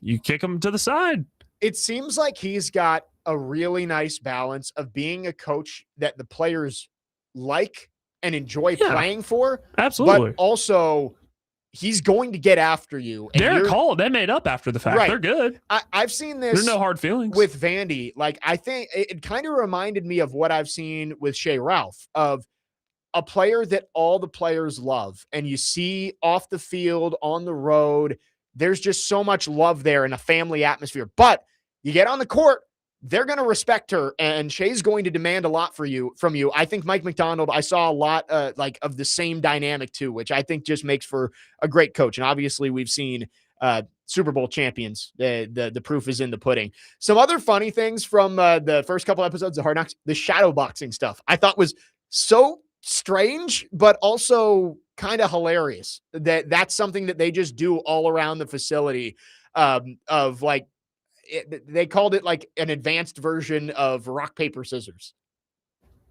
you kick them to the side. It seems like he's got a really nice balance of being a coach that the players like and enjoy playing for. Absolutely. But also, he's going to get after you. And Derek Hall, they made up after the fact. Right. They're good. I've seen this. There's no hard feelings with Vandy. Like, I think it kind of reminded me of what I've seen with Shea Ralph, of a player that all the players love. And you see off the field, on the road, there's just so much love there in a family atmosphere. But you get on the court, they're going to respect her, and Shea's going to demand a lot from you. I think Mike McDonald, I saw a lot of the same dynamic too, which I think just makes for a great coach. And obviously we've seen Super Bowl champions. The proof is in the pudding. Some other funny things from the first couple episodes of Hard Knocks, the shadow boxing stuff, I thought was so strange, but also kind of hilarious. That's something that they just do all around the facility, of like, they called it like an advanced version of rock, paper, scissors.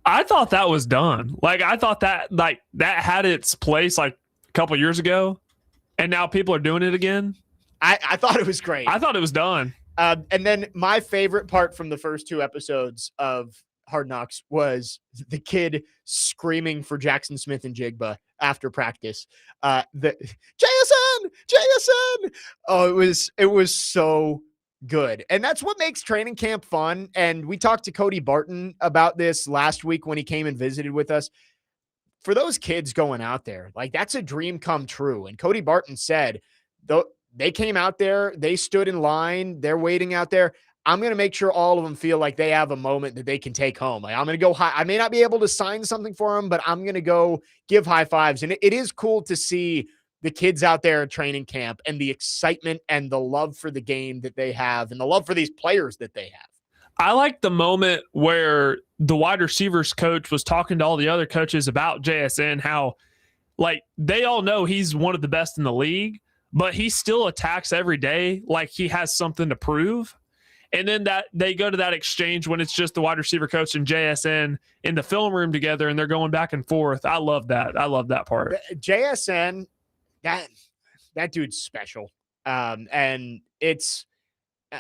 I thought that was done. Like, I thought that had its place like a couple years ago, and now people are doing it again. I thought it was great. I thought it was done. And then my favorite part from the first 2 episodes of Hard Knocks was the kid screaming for Jackson Smith and Jigba after practice. The JSN. Oh, it was so good. And that's what makes training camp fun. And we talked to Cody Barton about this last week when he came and visited with us. For those kids going out there, like, that's a dream come true. And Cody Barton said, though, they came out there, they stood in line, they're waiting out there. I'm going to make sure all of them feel like they have a moment that they can take home. Like, I'm going to go high. I may not be able to sign something for them, but I'm going to go give high fives. And it is cool to see the kids out there at training camp and the excitement and the love for the game that they have, and the love for these players that they have. I like the moment where the wide receivers coach was talking to all the other coaches about JSN, how, like, they all know he's one of the best in the league, but he still attacks every day like he has something to prove. And then that they go to that exchange when it's just the wide receiver coach and JSN in the film room together, and they're going back and forth. I love that. I love that part. JSN, that dude's special. And it's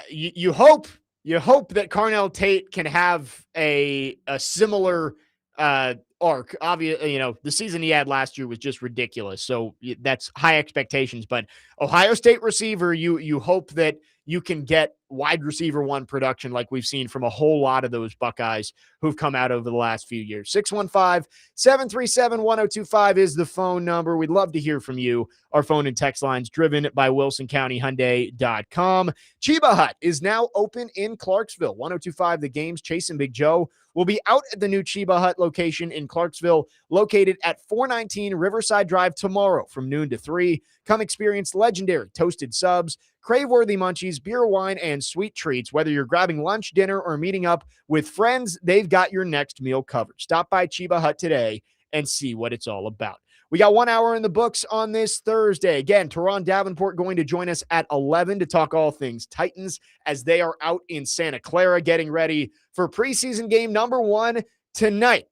you hope that Carnell Tate can have a similar arc. Obviously, the season he had last year was just ridiculous. So that's high expectations. But Ohio State receiver, you hope that you can get wide receiver 1 production like we've seen from a whole lot of those Buckeyes who've come out over the last few years. 615-737-1025 is the phone number. We'd love to hear from you. Our phone and text lines driven by WilsonCountyHyundai.com. Chiba Hut is now open in Clarksville. 1025 The Game's Chase and Big Joe will be out at the new Chiba Hut location in Clarksville, located at 419 Riverside Drive tomorrow from noon to 3. Come experience legendary toasted subs, crave-worthy munchies, beer, wine, and sweet treats. Whether you're grabbing lunch, dinner, or meeting up with friends, they've got your next meal covered. Stop by Chiba Hut today and see what it's all about. We got 1 hour in the books on this Thursday. Again, Turron Davenport going to join us at 11 to talk all things Titans as they are out in Santa Clara getting ready for preseason game number 1 tonight.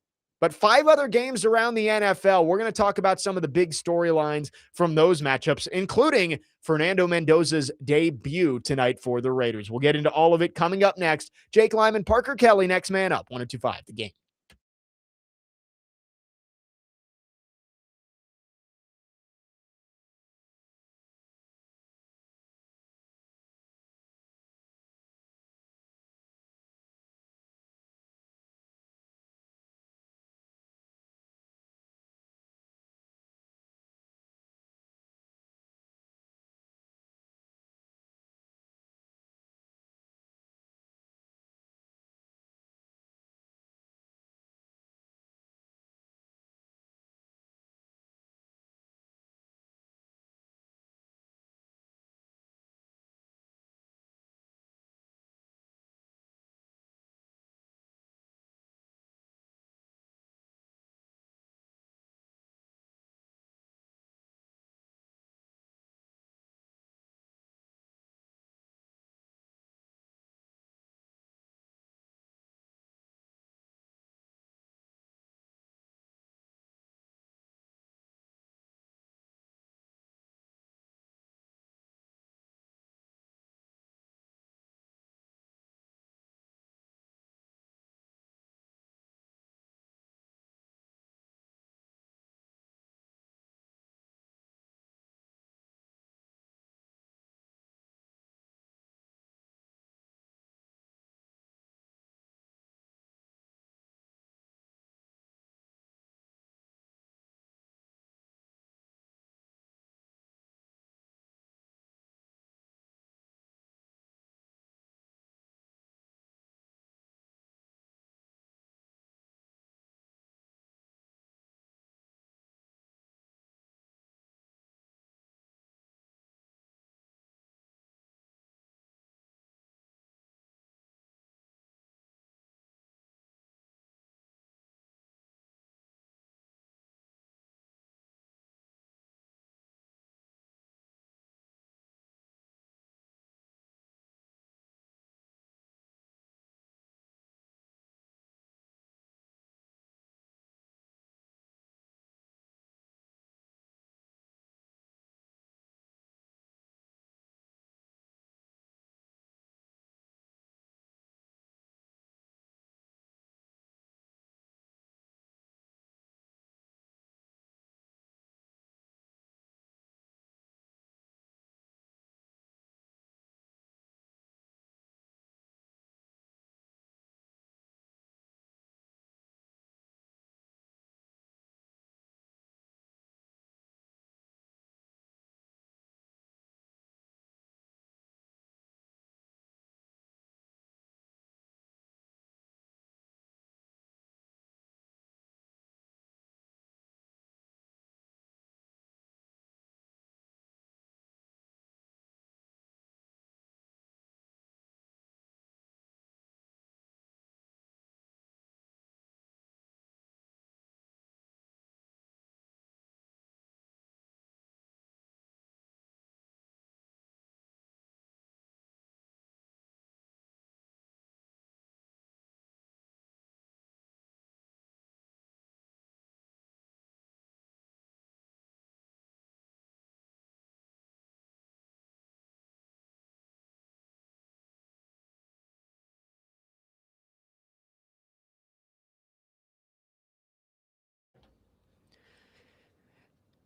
But 5 other games around the NFL. We're going to talk about some of the big storylines from those matchups, including Fernando Mendoza's debut tonight for the Raiders. We'll get into all of it coming up next. Jake Lyman, Parker Kelley, next man up, 102.5 The Game.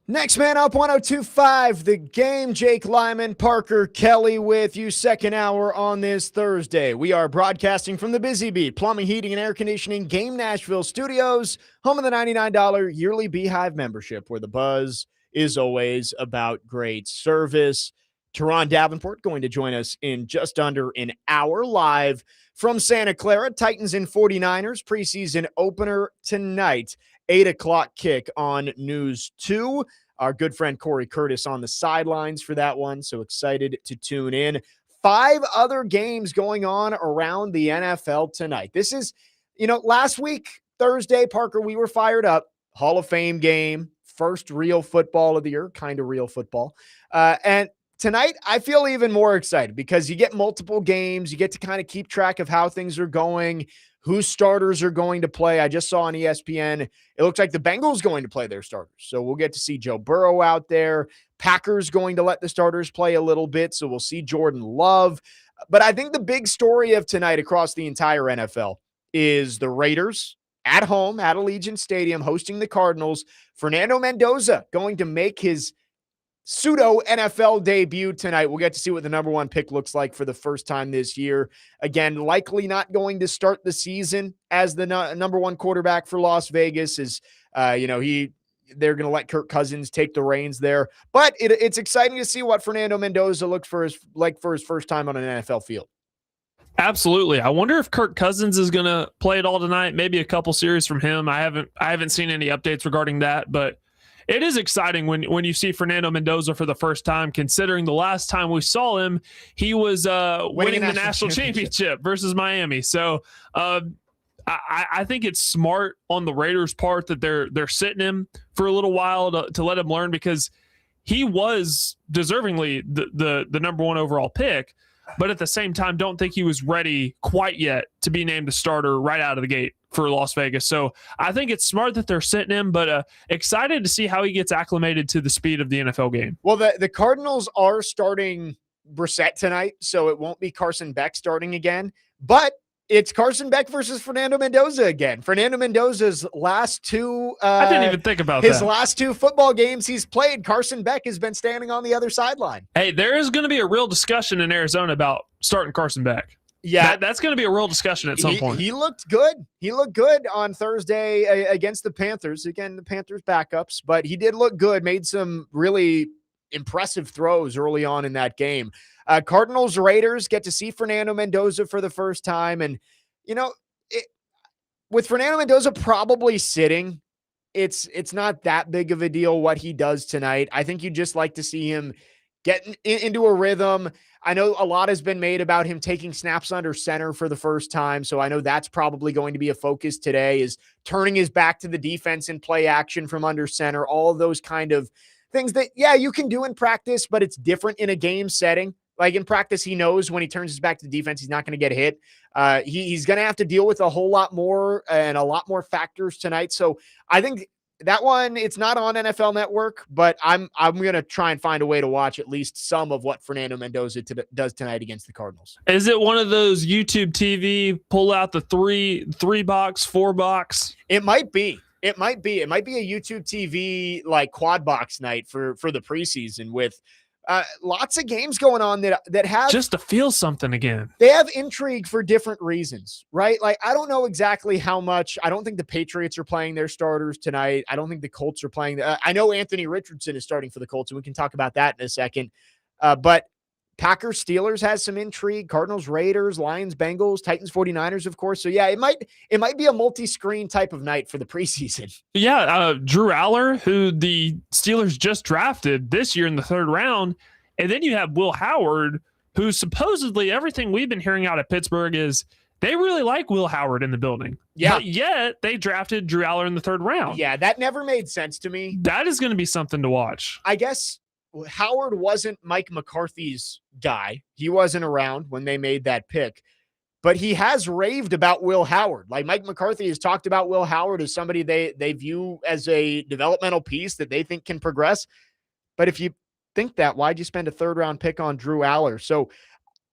Next man up, 102.5 The Game. Jake Lyman, Parker Kelley with you. Second hour on this Thursday. We are broadcasting from the Busy Beat Plumbing, Heating, and Air Conditioning Game Nashville Studios, home of the $99 yearly Beehive membership, where the buzz is always about great service. Turron Davenport going to join us in just under an hour live from Santa Clara. Titans and 49ers preseason opener tonight. 8 o'clock kick on News 2. Our good friend Corey Curtis on the sidelines for that one, so excited to tune in. 5 other games going on around the NFL tonight. This is, last week, Thursday, Parker, we were fired up. Hall of Fame game, first real football of the year, kind of real football. And tonight, I feel even more excited because you get multiple games. You get to kind of keep track of how things are going, whose starters are going to play. I just saw on ESPN, it looks like the Bengals going to play their starters. So we'll get to see Joe Burrow out there. Packers going to let the starters play a little bit. So we'll see Jordan Love. But I think the big story of tonight across the entire NFL is the Raiders at home at Allegiant Stadium hosting the Cardinals. Fernando Mendoza going to make his pseudo NFL debut tonight. We'll get to see what the number one pick looks like for the first time this year. Again, likely not going to start the season as the number one quarterback for Las Vegas. They're going to let Kirk Cousins take the reins there. But it's exciting to see what Fernando Mendoza looks for his first time on an NFL field. Absolutely. I wonder if Kirk Cousins is going to play it all tonight. Maybe a couple series from him. I haven't seen any updates regarding that, but it is exciting when you see Fernando Mendoza for the first time, considering the last time we saw him, he was winning the national championship versus Miami. So I think it's smart on the Raiders' part that they're sitting him for a little while to let him learn, because he was deservingly the number one overall pick. But at the same time, don't think he was ready quite yet to be named the starter right out of the gate for Las Vegas. So I think it's smart that they're sitting him, but excited to see how he gets acclimated to the speed of the NFL game. Well, the Cardinals are starting Brissett tonight, so it won't be Carson Beck starting again. But it's Carson Beck versus Fernando Mendoza again. Fernando Mendoza's last two I didn't even think about his that. last two football games he's played, Carson Beck has been standing on the other sideline. Hey, there is going to be a real discussion in Arizona about starting Carson Beck. Yeah, that's going to be a real discussion at some point. He looked good. He looked good on Thursday against the Panthers. Again, the Panthers backups, but he did look good, made some really impressive throws early on in that game. Cardinals Raiders get to see Fernando Mendoza for the first time. And, with Fernando Mendoza probably sitting, it's not that big of a deal what he does tonight. I think you just like to see him get into a rhythm. I know a lot has been made about him taking snaps under center for the first time. So I know that's probably going to be a focus today, is turning his back to the defense and play action from under center, all of those kind of things that, you can do in practice, but it's different in a game setting. Like in practice, he knows when he turns his back to the defense, he's not going to get hit. He's going to have to deal with a whole lot more and a lot more factors tonight. So I think that one, it's not on NFL Network, but I'm going to try and find a way to watch at least some of what Fernando Mendoza does tonight against the Cardinals. Is it one of those YouTube TV, pull out the three box, 4 box? It might be. It might be a YouTube TV like quad box night for the preseason with lots of games going on that have just to feel something again. They have intrigue for different reasons, right? Like, I don't know exactly how much. I don't think the Patriots are playing their starters tonight. I don't think the Colts are playing. I know Anthony Richardson is starting for the Colts, and we can talk about that in a second. But Packers Steelers has some intrigue. Cardinals Raiders, Lions Bengals, Titans 49ers, of course. So yeah, it might be a multi-screen type of night for the preseason. Yeah, Drew Aller, who the Steelers just drafted this year in the 3rd round, and then you have Will Howard, who supposedly everything we've been hearing out of Pittsburgh is they really like Will Howard in the building. Yeah, but yet they drafted Drew Aller in the 3rd round. Yeah, that never made sense to me. That is going to be something to watch. I guess Howard wasn't Mike McCarthy's guy. He wasn't around when they made that pick, but he has raved about Will Howard. Like, Mike McCarthy has talked about Will Howard as somebody they view as a developmental piece that they think can progress. But if you think that, why'd you spend a 3rd round pick on Drew Aller? So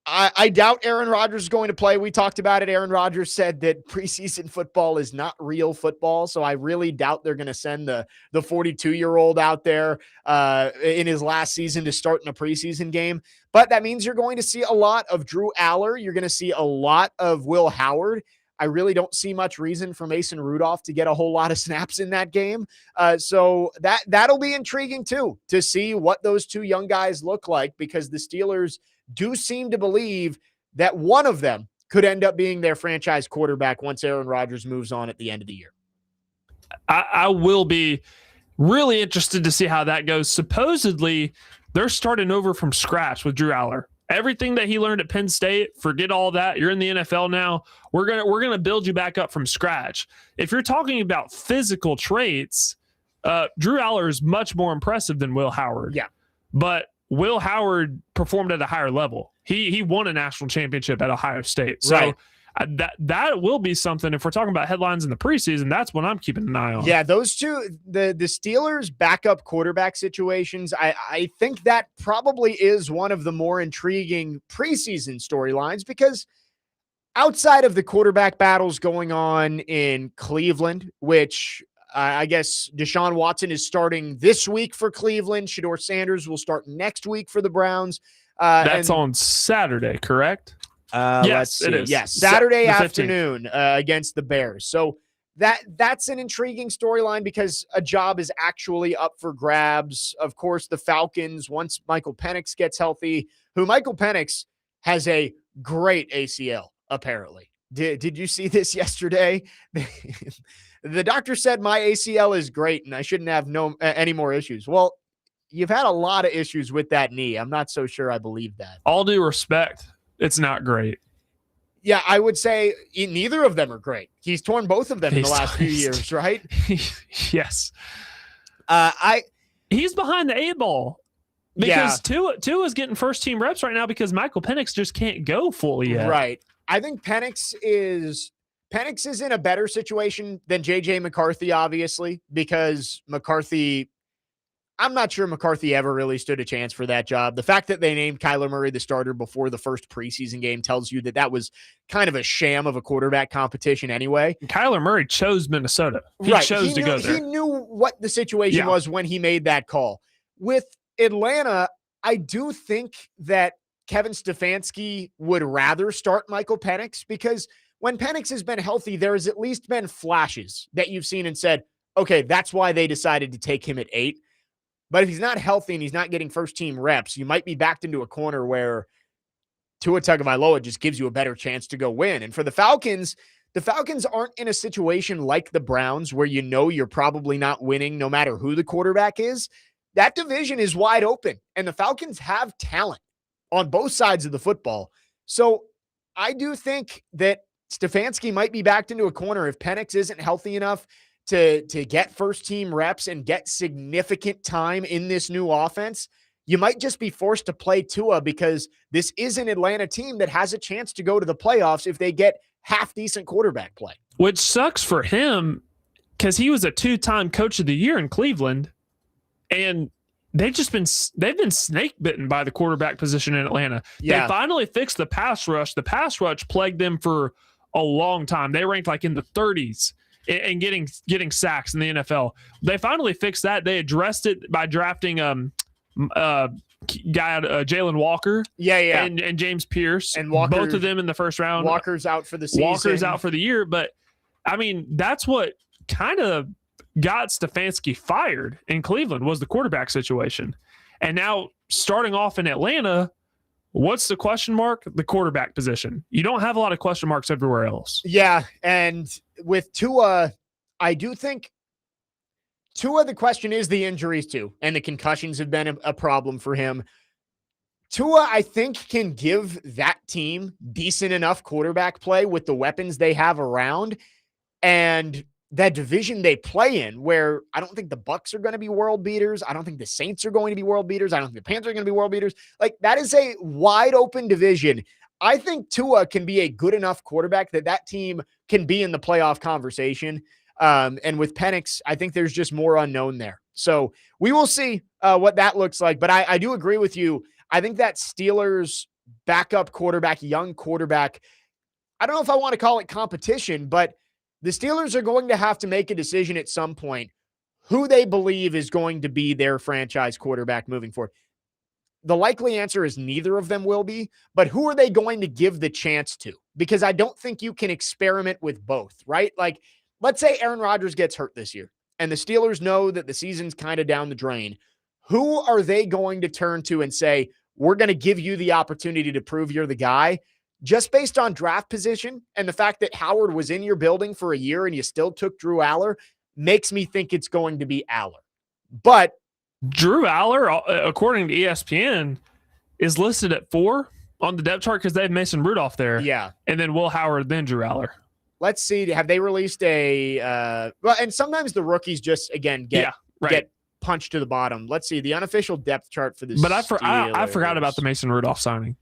I doubt Aaron Rodgers is going to play. We talked about it. Aaron Rodgers said that preseason football is not real football. So I really doubt they're going to send the 42-year-old out there in his last season to start in a preseason game. But that means you're going to see a lot of Drew Aller. You're going to see a lot of Will Howard. I really don't see much reason for Mason Rudolph to get a whole lot of snaps in that game. So that'll be intriguing too, to see what those two young guys look like, because the Steelers do seem to believe that one of them could end up being their franchise quarterback once Aaron Rodgers moves on at the end of the year. I will be really interested to see how that goes. Supposedly, they're starting over from scratch with Drew Aller. Everything that he learned at Penn State, forget all that. You're in the NFL now. We're gonna build you back up from scratch. If you're talking about physical traits, Drew Aller is much more impressive than Will Howard. Yeah. But Will Howard performed at a higher level. He won a national championship at Ohio State. So right. That will be something. If we're talking about headlines in the preseason, that's what I'm keeping an eye on. Yeah, those two, the Steelers' backup quarterback situations, I think that probably is one of the more intriguing preseason storylines, because outside of the quarterback battles going on in Cleveland, which I guess Deshaun Watson is starting this week for Cleveland. Shedeur Sanders will start next week for the Browns. That's on Saturday, correct? Yes, it is. Yes, Saturday afternoon against the Bears. So that's an intriguing storyline because a job is actually up for grabs. Of course, the Falcons, once Michael Penix gets healthy, who Michael Penix has a great ACL, apparently. Did you see this yesterday? The doctor said my ACL is great and I shouldn't have any more issues. Well, you've had a lot of issues with that knee. I'm not so sure I believe that. All due respect, it's not great. Yeah, I would say neither of them are great. He's torn both of them in the last few years, right? Yes. He's behind the 8 ball because Tua's getting first team reps right now because Michael Penix just can't go fully yet. Right. I think Penix is in a better situation than JJ McCarthy, obviously, because McCarthy, I'm not sure McCarthy ever really stood a chance for that job. The fact that they named Kyler Murray the starter before the first preseason game tells you that was kind of a sham of a quarterback competition anyway. Kyler Murray chose Minnesota. He chose to go there. He knew what the situation was when he made that call. With Atlanta, I do think that Kevin Stefanski would rather start Michael Penix, because when Penix has been healthy, there has at least been flashes that you've seen and said, okay, that's why they decided to take him at 8. But if he's not healthy and he's not getting first-team reps, you might be backed into a corner where Tua Tagovailoa just gives you a better chance to go win. And for the Falcons aren't in a situation like the Browns where you know you're probably not winning no matter who the quarterback is. That division is wide open, and the Falcons have talent on both sides of the football. So I do think that Stefanski might be backed into a corner if Penix isn't healthy enough to get first-team reps and get significant time in this new offense. You might just be forced to play Tua because this is an Atlanta team that has a chance to go to the playoffs if they get half-decent quarterback play. Which sucks for him because he was a 2-time coach of the year in Cleveland, and they've been snake bitten by the quarterback position in Atlanta. Yeah. They finally fixed the pass rush. The pass rush plagued them for a long time. They ranked like in the 30s. And getting sacks in the NFL. They finally fixed that. They addressed it by drafting Jalen Walker, and James Pierce, and Walker, both of them in the first round. Walker's out for the season. Walker's out for the year. But I mean, that's what kind of got Stefanski fired in Cleveland was the quarterback situation. And now starting off in Atlanta, what's the question mark? The quarterback position. You don't have a lot of question marks everywhere else. Yeah, and with Tua, I do think Tua, the question is the injuries too, and the concussions have been a problem for him. Tua, I think, can give that team decent enough quarterback play with the weapons they have around, and that division they play in, where I don't think the Bucs are going to be world beaters. I don't think the Saints are going to be world beaters. I don't think the Panthers are going to be world beaters. Like, that is a wide open division. I think Tua can be a good enough quarterback that team can be in the playoff conversation. And with Penix, I think there's just more unknown there. So we will see what that looks like. But I do agree with you. I think that Steelers backup quarterback, young quarterback, I don't know if I want to call it competition, but the Steelers are going to have to make a decision at some point who they believe is going to be their franchise quarterback moving forward. The likely answer is neither of them will be, but who are they going to give the chance to? Because I don't think you can experiment with both, right? Like, let's say Aaron Rodgers gets hurt this year and the Steelers know that the season's kind of down the drain. Who are they going to turn to and say, we're going to give you the opportunity to prove you're the guy? Just based on draft position and the fact that Howard was in your building for a year and you still took Drew Aller makes me think it's going to be Aller. But Drew Aller, according to ESPN, is listed at 4 on the depth chart because they have Mason Rudolph there. Yeah. And then Will Howard, then Drew Aller. Let's see. Have they released a well, and sometimes the rookies just, again, get punch to the bottom. Let's see the unofficial depth chart for this. But I forgot about the Mason Rudolph signing.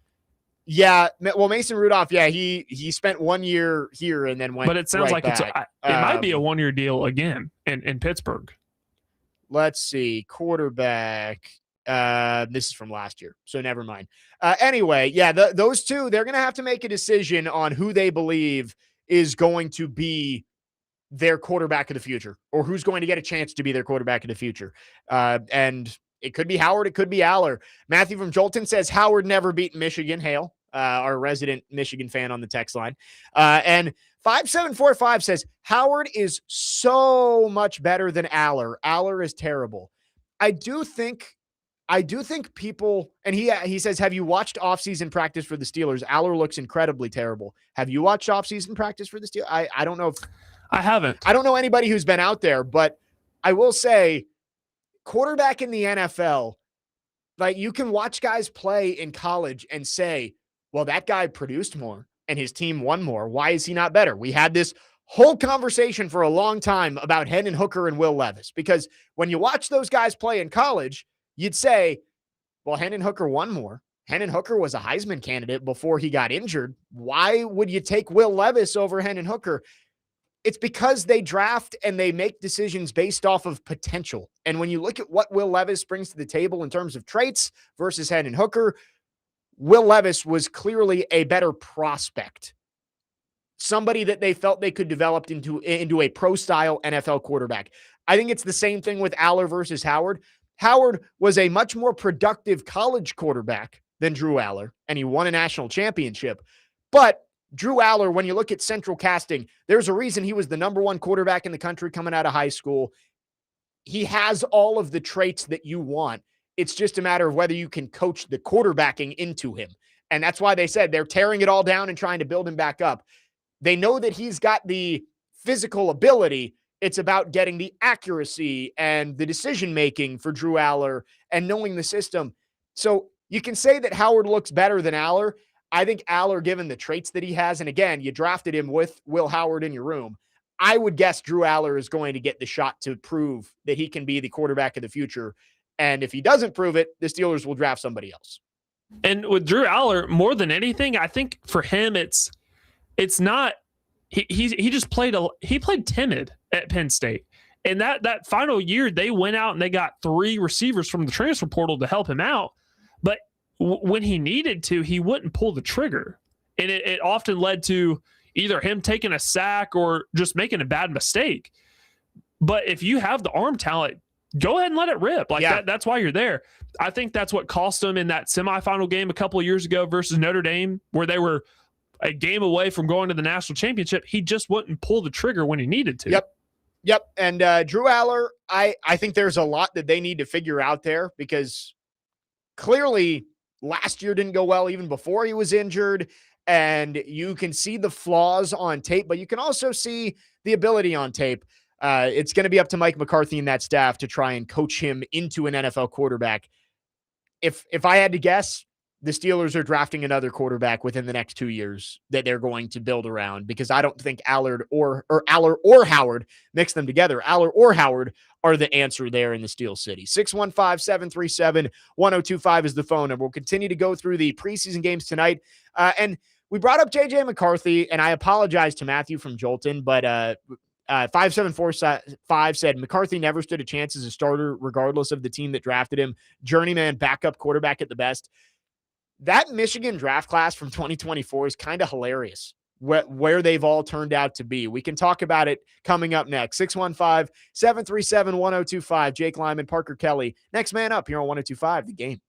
Yeah, well, Mason Rudolph, yeah, he spent 1 year here and then went. But it sounds right like back. it might be a 1 year deal again in Pittsburgh. Let's see, quarterback. This is from last year, so never mind. Anyway, yeah, those two, they're going to have to make a decision on who they believe is going to be their quarterback of the future, or who's going to get a chance to be their quarterback of the future. And it could be Howard, it could be Aller. Matthew from Jolton says Howard never beat Michigan. Hail, our resident Michigan fan on the text line. And 5745 says Howard is so much better than Aller. Aller is terrible. I do think people, and he says, have you watched offseason practice for the Steelers? Aller looks incredibly terrible. Have you watched offseason practice for the Steelers? I don't know if I haven't. I don't know anybody who's been out there, but I will say quarterback in the NFL, like you can watch guys play in college and say, well, that guy produced more and his team won more. Why is he not better? We had this whole conversation for a long time about Hendon Hooker and Will Levis, because when you watch those guys play in college, you'd say, well, Hendon Hooker won more. Hendon Hooker was a Heisman candidate before he got injured. Why would you take Will Levis over Hendon Hooker? It's because they draft and they make decisions based off of potential. And when you look at what Will Levis brings to the table in terms of traits versus Hendon Hooker, Will Levis was clearly a better prospect. Somebody that they felt they could develop into a pro-style NFL quarterback. I think it's the same thing with Aller versus Howard. Howard was a much more productive college quarterback than Drew Aller, and he won a national championship. But Drew Aller, when you look at central casting, there's a reason he was the number one quarterback in the country coming out of high school. He has all of the traits that you want. It's just a matter of whether you can coach the quarterbacking into him. And that's why they said they're tearing it all down and trying to build him back up. They know that he's got the physical ability. It's about getting the accuracy and the decision-making for Drew Aller and knowing the system. So you can say that Howard looks better than Aller. I think Aller, given the traits that he has, and again, you drafted him with Will Howard in your room, I would guess Drew Aller is going to get the shot to prove that he can be the quarterback of the future. And if he doesn't prove it, the Steelers will draft somebody else. And with Drew Aller, more than anything, I think for him, it's not he just played timid at Penn State. And that final year, they went out and they got 3 receivers from the transfer portal to help him out. But when he needed to, he wouldn't pull the trigger. And it often led to either him taking a sack or just making a bad mistake. But if you have the arm talent, go ahead and let it rip. That's why you're there. I think that's what cost him in that semifinal game a couple of years ago versus Notre Dame, where they were a game away from going to the national championship. He just wouldn't pull the trigger when he needed to. Yep. And Drew Aller, I think there's a lot that they need to figure out there, because clearly last year didn't go well even before he was injured. And you can see the flaws on tape, but you can also see the ability on tape. It's going to be up to Mike McCarthy and that staff to try and coach him into an NFL quarterback. If I had to guess, the Steelers are drafting another quarterback within the next 2 years that they're going to build around, because I don't think Aller or Howard, mix them together, Aller or Howard are the answer there in the Steel City. 615-737-1025 is the phone, and we'll continue to go through the preseason games tonight. And we brought up J.J. McCarthy, and I apologize to Matthew from Jolton, but 5745 said McCarthy never stood a chance as a starter regardless of the team that drafted him. Journeyman backup quarterback at the best. That Michigan draft class from 2024 is kind of hilarious, where they've all turned out to be. We can talk about it coming up next. 615-737-1025. Jake Lyman, Parker Kelley. Next man up here on 1025, The Game.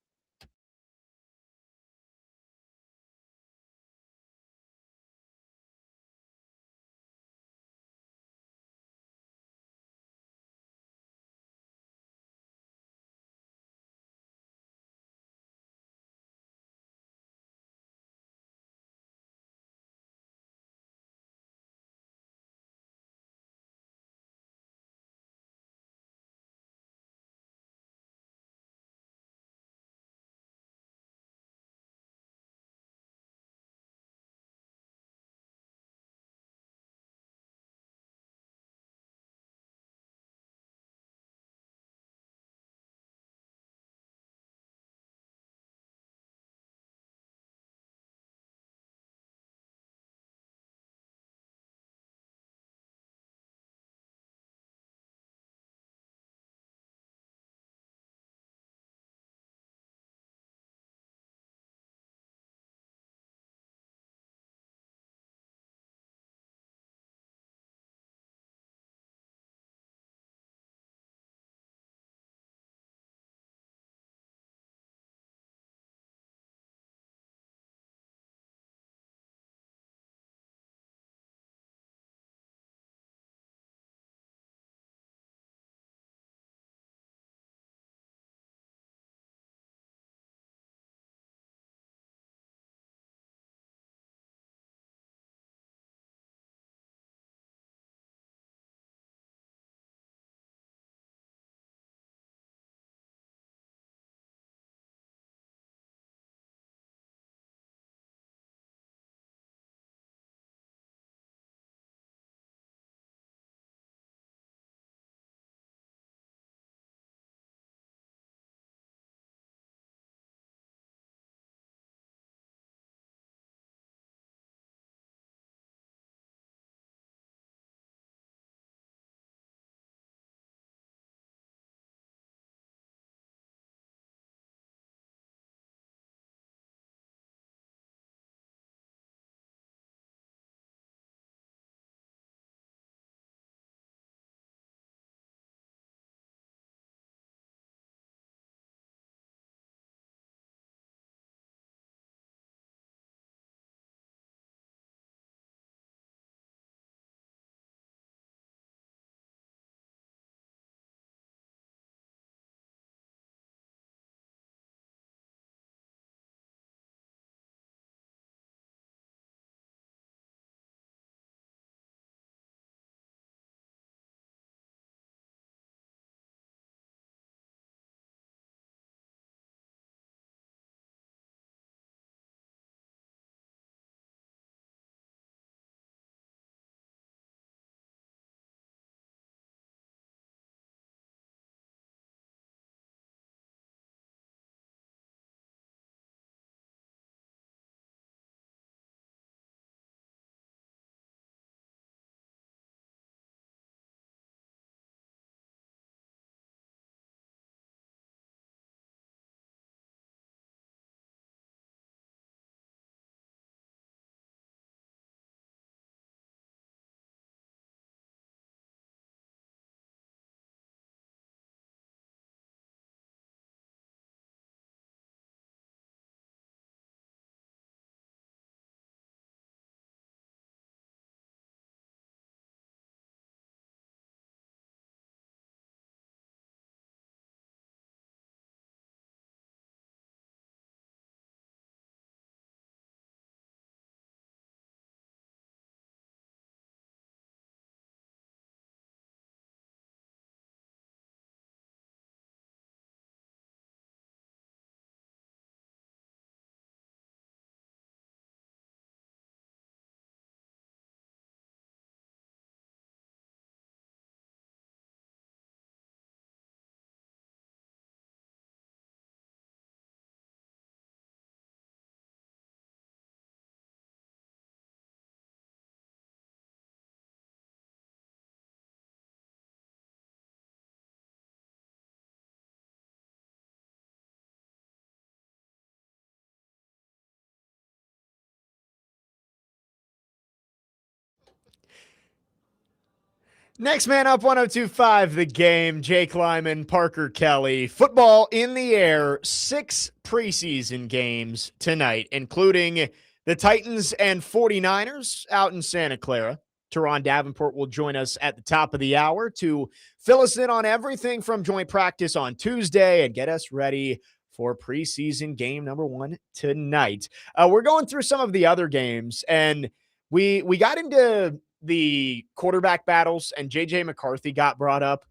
Next man up, 102.5 The Game, Jake Lyman, Parker Kelley. Football in the air, 6 preseason games tonight, including the Titans and 49ers out in Santa Clara. Turron Davenport will join us at the top of the hour to fill us in on everything from joint practice on Tuesday and get us ready for preseason game number 1 tonight. We're going through some of the other games, and we got into the quarterback battles, and JJ McCarthy got brought up.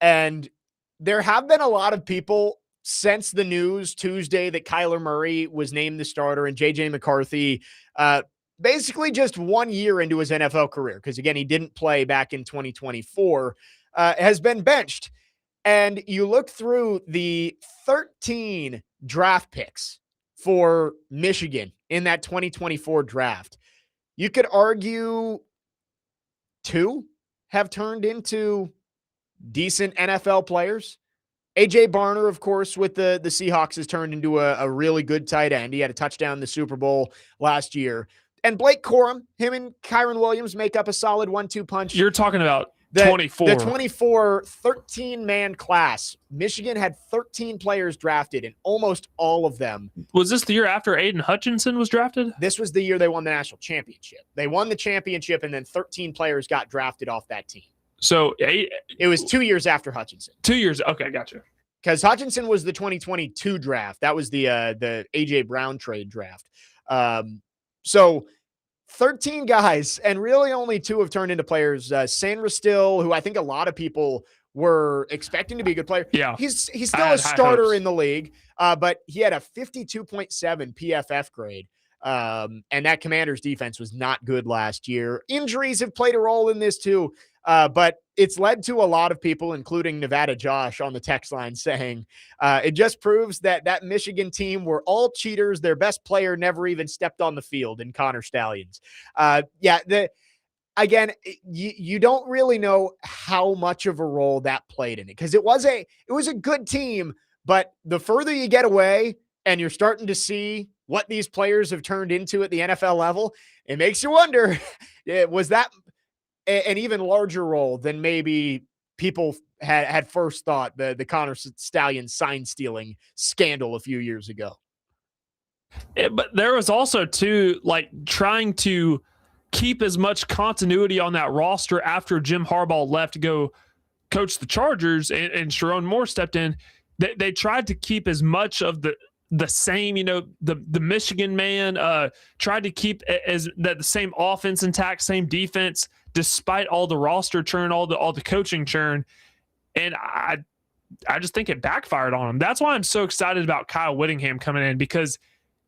And there have been a lot of people since the news Tuesday that Kyler Murray was named the starter and JJ McCarthy, basically just 1 year into his NFL career, because again, he didn't play back in 2024, has been benched. And you look through the 13 draft picks for Michigan in that 2024 draft. You could argue 2 have turned into decent NFL players. A.J. Barner, of course, with the Seahawks has turned into a really good tight end. He had a touchdown in the Super Bowl last year. And Blake Corum, him and Kyron Williams make up a solid 1-2 punch. You're talking about 24. The 24 13-man class. Michigan had 13 players drafted, and almost all of them. Was this the year after Aiden Hutchinson was drafted? This was the year they won the national championship. They won the championship, and then 13 players got drafted off that team. So it was 2 years after Hutchinson. 2 years. Okay, gotcha. Because Hutchinson was the 2022 draft. That was the A.J. Brown trade draft. So 13 guys, and really only 2 have turned into players. Sandra Still, who I think a lot of people were expecting to be a good player. Yeah. He's still a starter in the league, but he had a 52.7 PFF grade. And that Commanders defense was not good last year. Injuries have played a role in this too. But it's led to a lot of people, including Nevada Josh on the text line, saying it just proves that Michigan team were all cheaters. Their best player never even stepped on the field in Connor Stallions. Again, you don't really know how much of a role that played in it, because it was a good team, but the further you get away and you're starting to see what these players have turned into at the NFL level, it makes you wonder, was that an even larger role than maybe people had first thought, the Connor Stallions sign stealing scandal a few years ago? But there was also too, like, trying to keep as much continuity on that roster after Jim Harbaugh left to go coach the Chargers and Sharon Moore stepped in. They tried to keep as much of the same, the Michigan man tried to keep the same offense intact, same defense, despite all the roster churn, all the coaching churn. And I just think it backfired on him. That's why I'm so excited about Kyle Whittingham coming in, because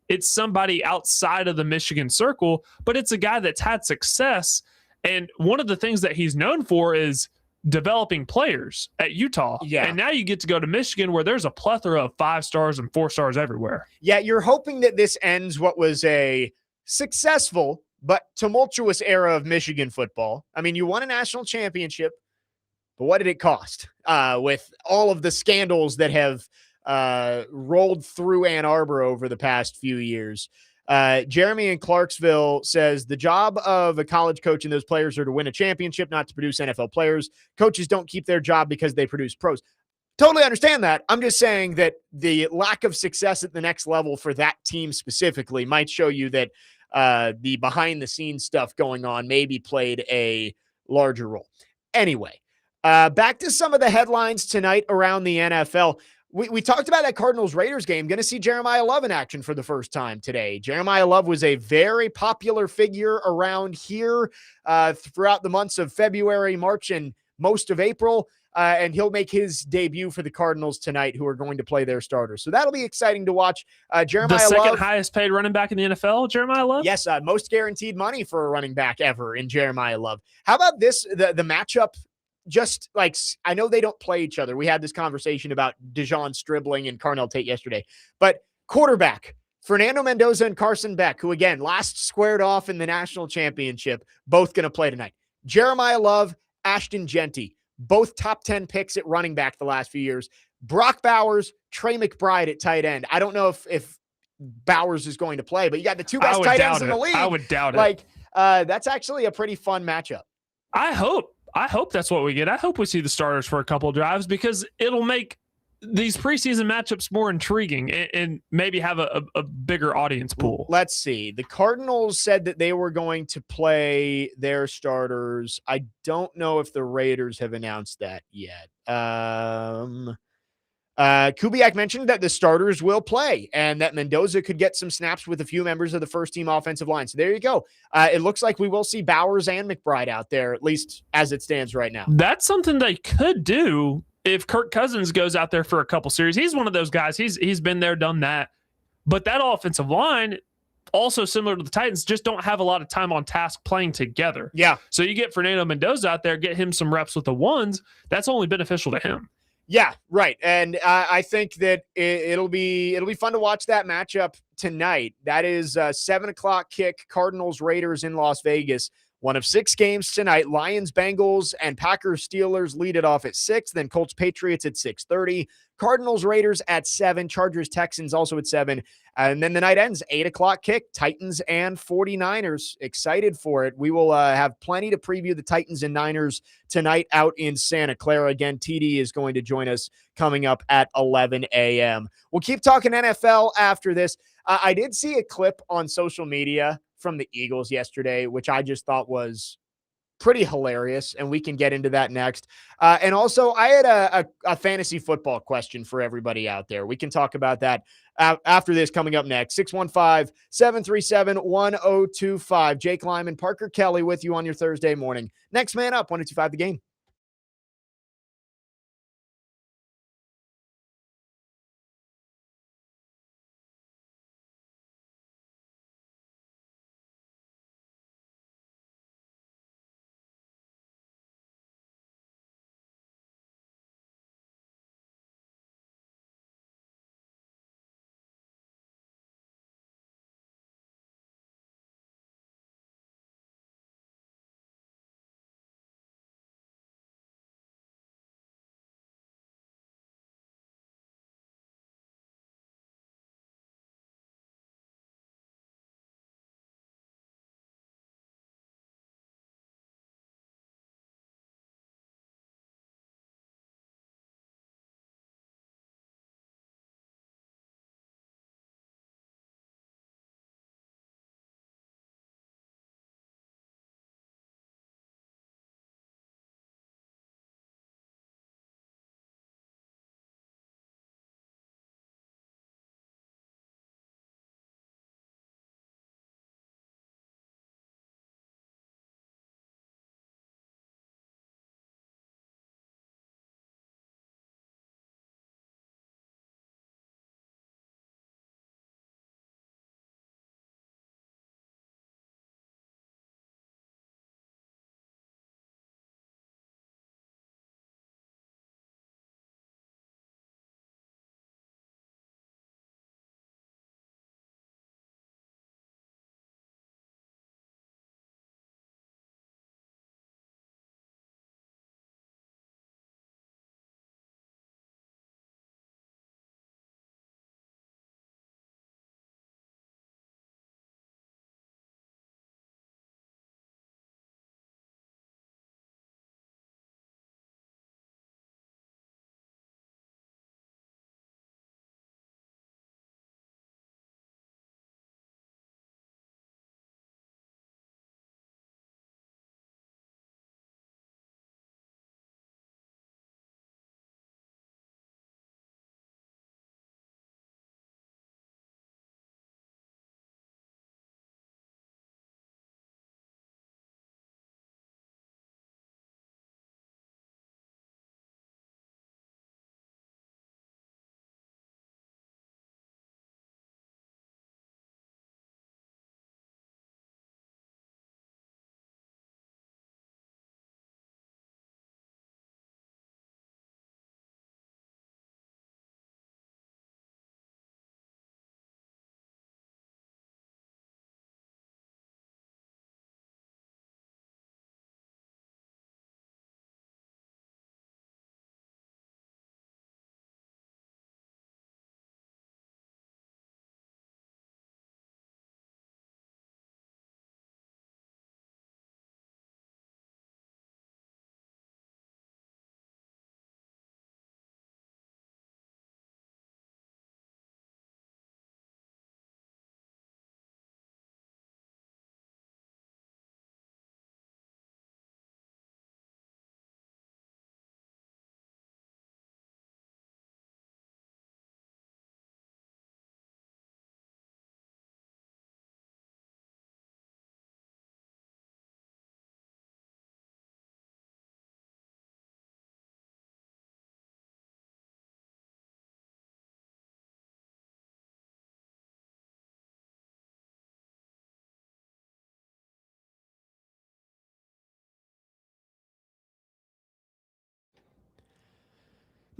it's somebody outside of the Michigan circle, but it's a guy that's had success. And one of the things that he's known for is developing players at Utah. Yeah. And now you get to go to Michigan, where there's a plethora of 5 stars and 4 stars everywhere. Yeah, you're hoping that this ends what was a successful but tumultuous era of Michigan football. I mean, you won a national championship, but what did it cost? With all of the scandals that have rolled through Ann Arbor over the past few years. Jeremy in Clarksville says the job of a college coach and those players are to win a championship, not to produce NFL players. Coaches don't keep their job because they produce pros. Totally understand that. I'm just saying that the lack of success at the next level for that team specifically might show you that the behind the scenes stuff going on maybe played a larger role. Anyway, back to some of the headlines tonight around the NFL. We talked about that Cardinals-Raiders game. Going to see Jeremiah Love in action for the first time today. Jeremiah Love was a very popular figure around here throughout the months of February, March, and most of April. And he'll make his debut for the Cardinals tonight, who are going to play their starters. So that'll be exciting to watch. Jeremiah Love, the second highest paid running back in the NFL, Jeremiah Love? Yes, most guaranteed money for a running back ever in Jeremiah Love. How about this, the matchup? Just like, I know they don't play each other. We had this conversation about Dejon Stribling and Carnell Tate yesterday, but quarterback Fernando Mendoza and Carson Beck, who again, last squared off in the national championship, both going to play tonight. Jeremiah Love, Ashton Genty, both top 10 picks at running back the last few years. Brock Bowers, Trey McBride at tight end. I don't know if Bowers is going to play, but you got the 2 best tight ends in the league. I would doubt it. Like, that's actually a pretty fun matchup. I hope I hope that's what we get. I hope we see the starters for a couple of drives because it'll make these preseason matchups more intriguing and maybe have a bigger audience pool. Let's see. The Cardinals said that they were going to play their starters. I don't know if the Raiders have announced that yet. Kubiak mentioned that the starters will play and that Mendoza could get some snaps with a few members of the first team offensive line. So there you go. It looks like we will see Bowers and McBride out there, at least as it stands right now. That's something they could do if Kirk Cousins goes out there for a couple series. He's one of those guys. He's been there, done that. But that offensive line, also similar to the Titans, just don't have a lot of time on task playing together. Yeah. So you get Fernando Mendoza out there, get him some reps with the ones. That's only beneficial to him. Yeah, right. And I think that it'll be fun to watch that matchup tonight. That is 7:00 kick, Cardinals Raiders in Las Vegas. One of 6 games tonight. Lions, Bengals, and Packers, Steelers lead it off at 6. Then Colts, Patriots at 6:30. Cardinals, Raiders at 7. Chargers, Texans also at 7. And then the night ends, 8:00 kick, Titans and 49ers. Excited for it. We will have plenty to preview the Titans and Niners tonight out in Santa Clara. Again, TD is going to join us coming up at 11 a.m. We'll keep talking NFL after this. I did see a clip on social media from the Eagles yesterday, which I just thought was pretty hilarious, and we can get into that next. And also, I had a fantasy football question for everybody out there. We can talk about that after this coming up next. 615-737-1025. Jake Lyman, Parker Kelley with you on your Thursday morning. Next man up, 102.5 The Game.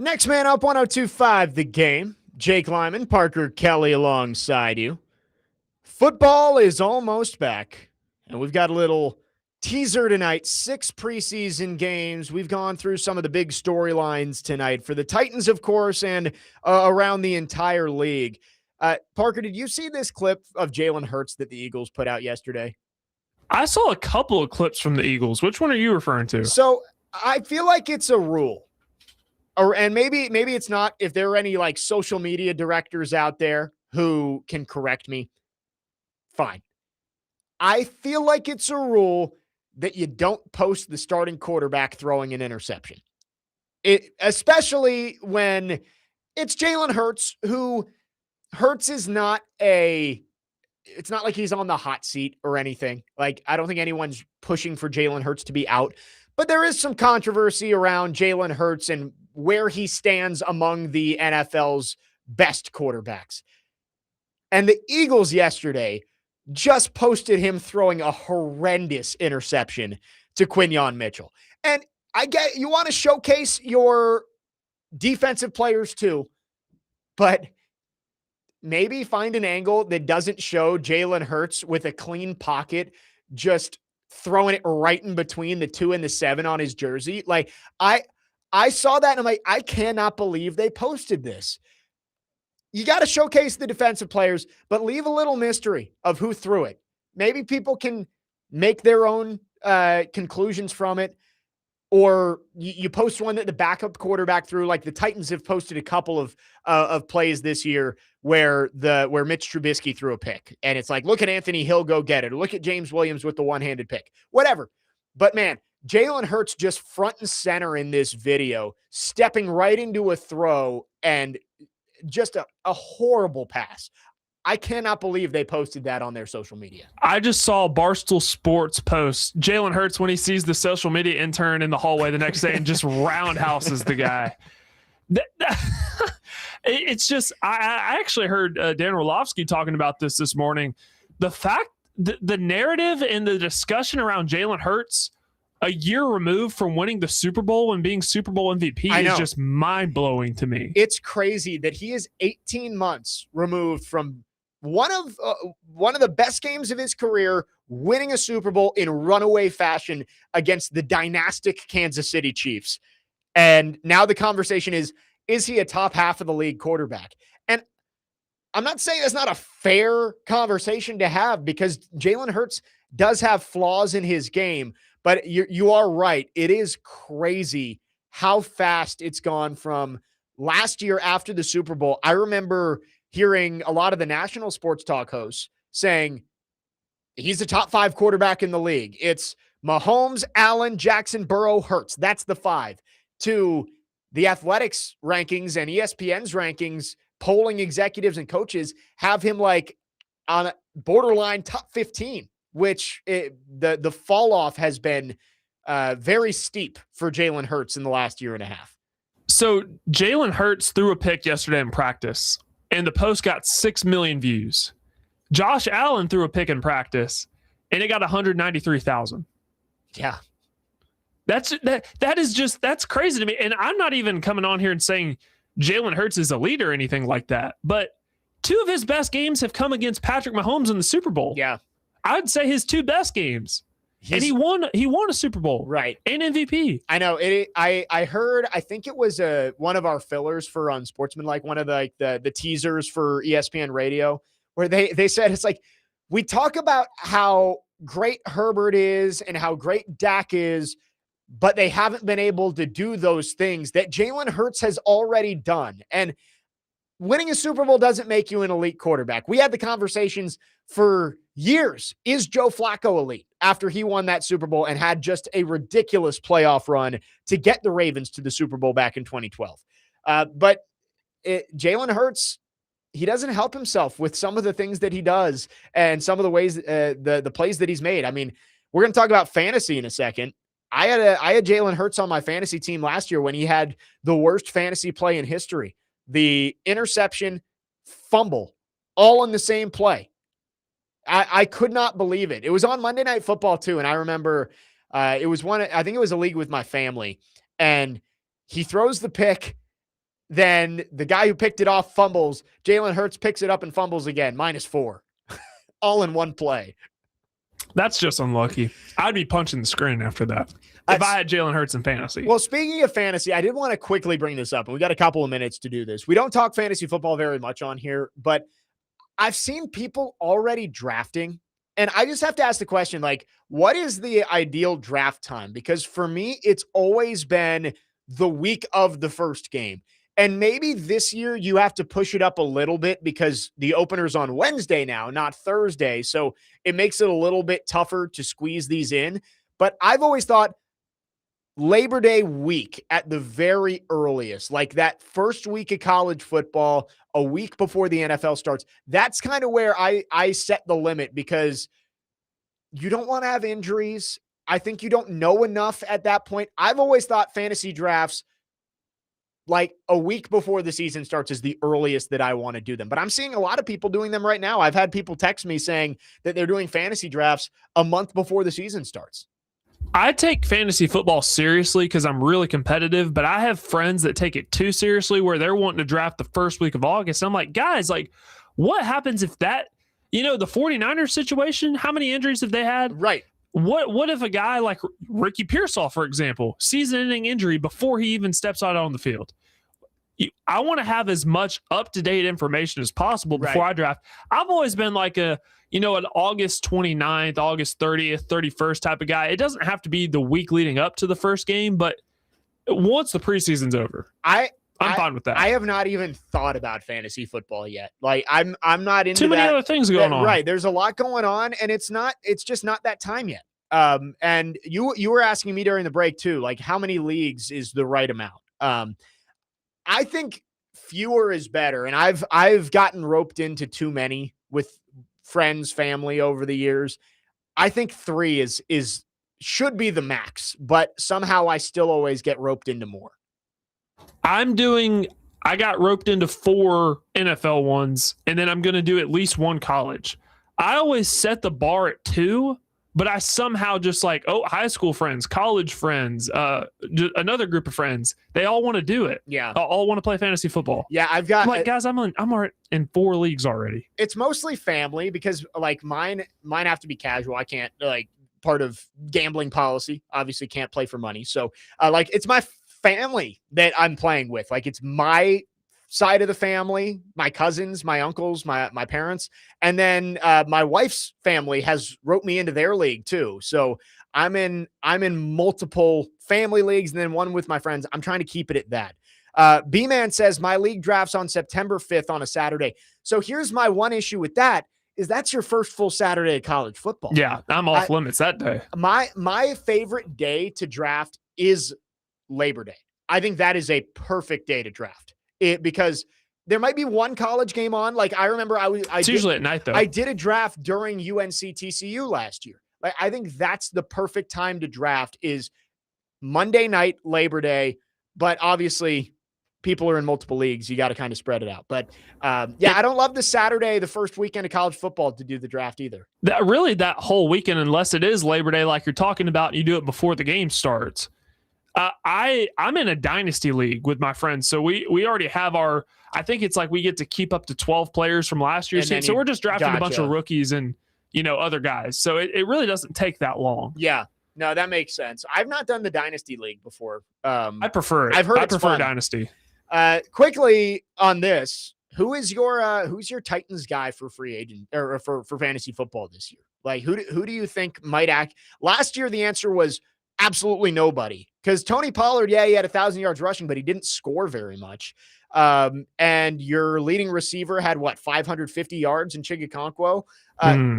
Next man up, 102.5 The Game. Jake Lyman, Parker Kelley alongside you. Football is almost back, and we've got a little teaser tonight. 6 preseason games. We've gone through some of the big storylines tonight for the Titans, of course, and around the entire league. Parker, did you see this clip of Jalen Hurts that the Eagles put out yesterday? I saw a couple of clips from the Eagles. Which one are you referring to? So I feel like it's a rule. And maybe it's not. If there are any like social media directors out there who can correct me, fine. I feel like it's a rule that you don't post the starting quarterback throwing an interception. Especially when it's Jalen Hurts, who Hurts is not it's not like he's on the hot seat or anything. Like, I don't think anyone's pushing for Jalen Hurts to be out, but there is some controversy around Jalen Hurts and where he stands among the NFL's best quarterbacks. And the Eagles yesterday just posted him throwing a horrendous interception to Quinyon Mitchell. And I get you want to showcase your defensive players too, but maybe find an angle that doesn't show Jalen Hurts with a clean pocket, just throwing it right in between the 2 and the 7 on his jersey. Like, I saw that and I'm like, I cannot believe they posted this. You got to showcase the defensive players, but leave a little mystery of who threw it. Maybe people can make their own conclusions from it, or you post one that the backup quarterback threw. Like the Titans have posted a couple of plays this year where Mitch Trubisky threw a pick, and it's like, look at Anthony Hill go get it, or look at James Williams with the one-handed pick, whatever. But man, Jalen Hurts just front and center in this video, stepping right into a throw and just a horrible pass. I cannot believe they posted that on their social media. I just saw Barstool Sports post Jalen Hurts when he sees the social media intern in the hallway the next day and just roundhouses the guy. It's just, I actually heard Dan Orlovsky talking about this morning. The fact, the narrative and the discussion around Jalen Hurts a year removed from winning the Super Bowl and being Super Bowl MVP is just mind-blowing to me. It's crazy that he is 18 months removed from one of the best games of his career, winning a Super Bowl in runaway fashion against the dynastic Kansas City Chiefs. And now the conversation is he a top half of the league quarterback? And I'm not saying that's not a fair conversation to have, because Jalen Hurts does have flaws in his game, but you are right. It is crazy how fast it's gone from last year after the Super Bowl. I remember hearing a lot of the national sports talk hosts saying he's the top 5 quarterback in the league. It's Mahomes, Allen, Jackson, Burrow, Hurts. That's the 5. To the Athletics rankings and ESPN's rankings, polling executives and coaches have him like on a borderline top 15. Which the fall off has been very steep for Jalen Hurts in the last year and a half. So Jalen Hurts threw a pick yesterday in practice, and the post got 6 million views. Josh Allen threw a pick in practice, and it got 193,000. Yeah. That's crazy to me. And I'm not even coming on here and saying Jalen Hurts is a leader or anything like that, but 2 of his best games have come against Patrick Mahomes in the Super Bowl. Yeah. I'd say his 2 best games. And he won a Super Bowl. Right. And MVP. I know. I heard, I think it was one of our fillers for Unsportsmanlike, one of the teasers for ESPN Radio, where they said, it's like, we talk about how great Herbert is and how great Dak is, but they haven't been able to do those things that Jalen Hurts has already done. And winning a Super Bowl doesn't make you an elite quarterback. We had the conversations for years. Is Joe Flacco elite after he won that Super Bowl and had just a ridiculous playoff run to get the Ravens to the Super Bowl back in 2012? But Jalen Hurts, he doesn't help himself with some of the things that he does and some of the ways, the plays that he's made. I mean, we're going to talk about fantasy in a second. I had Jalen Hurts on my fantasy team last year when he had the worst fantasy play in history. The interception, fumble, all in the same play. I could not believe it. It was on Monday Night Football too. And I remember I think it was a league with my family, and he throws the pick then the guy who picked it off fumbles. Jalen Hurts picks it up and fumbles again, -4. All in one play. That's just unlucky. I'd be punching the screen after that if I had Jalen Hurts in fantasy. Well, speaking of fantasy, I did want to quickly bring this up, and we got a couple of minutes to do this. We don't talk fantasy football very much on here, but I've seen people already drafting, and I just have to ask the question, like, what is the ideal draft time? Because for me, it's always been the week of the first game. And maybe this year you have to push it up a little bit because the opener's on Wednesday now, not Thursday. So it makes it a little bit tougher to squeeze these in. But I've always thought Labor Day week at the very earliest, like that first week of college football, a week before the NFL starts, that's kind of where I set the limit because you don't want to have injuries. I think you don't know enough at that point. I've always thought fantasy drafts like a week before the season starts is the earliest that I want to do them. But I'm seeing a lot of people doing them right now. I've had people text me saying that they're doing fantasy drafts a month before the season starts. I take fantasy football seriously because I'm really competitive, but I have friends that take it too seriously where they're wanting to draft the first week of August. And I'm like, guys, like, what happens if that, the 49ers situation, how many injuries have they had? Right. What if a guy like Ricky Pearsall, for example, season-ending injury before he even steps out on the field? I want to have as much up-to-date information as possible before I draft. I've always been like an August 29th, August 30th, 31st type of guy. It doesn't have to be the week leading up to the first game, but once the preseason's over, I'm fine with that. I have not even thought about fantasy football yet. Like I'm not into too many other things going on. Right. There's a lot going on and it's just not that time yet. And you were asking me during the break too, like how many leagues is the right amount? I think fewer is better. And I've gotten roped into too many with friends, family over the years. I think 3 should be the max, but somehow I still always get roped into more. I got roped into 4 NFL ones, and then I'm going to do at least 1 college. I always set the bar at 2, but I somehow just like, high school friends, college friends, another group of friends, they all want to do it. Yeah. All want to play fantasy football. Yeah. I'm like, guys, I'm in 4 leagues already. It's mostly family because like mine have to be casual. I can't part of gambling policy, obviously can't play for money. So it's my family that I'm playing with. Like it's my side of the family, my cousins, my uncles, my parents, and then my wife's family has roped me into their league too. So I'm in multiple family leagues and then one with my friends. I'm trying to keep it at that. B-Man says my league drafts on September 5th on a Saturday. So here's my one issue with that is that's your first full Saturday of college football. Yeah, I'm off limits that day. My favorite day to draft is Labor Day. I think that is a perfect day to draft because there might be one college game on. Like I remember it's usually at night though. I did a draft during UNC TCU last year. Like I think that's the perfect time to draft is Monday night, Labor Day. But obviously people are in multiple leagues. You got to kind of spread it out. But I don't love the Saturday, the first weekend of college football to do the draft either. That whole weekend, unless it is Labor Day, like you're talking about, and you do it before the game starts. I'm in a dynasty league with my friends. So we already have I think it's like we get to keep up to 12 players from last year's team. So we're just drafting a bunch of rookies and, other guys. So it really doesn't take that long. Yeah, no, that makes sense. I've not done the dynasty league before. I prefer it. I've heard I it's prefer fun. dynasty. Quickly on this, who's your Titans guy for free agent or for fantasy football this year? Like who do you think might act? Last year, the answer was absolutely nobody because Tony Pollard, he had 1,000 yards rushing, but he didn't score very much. And your leading receiver had 550 yards in Chigakonkwo.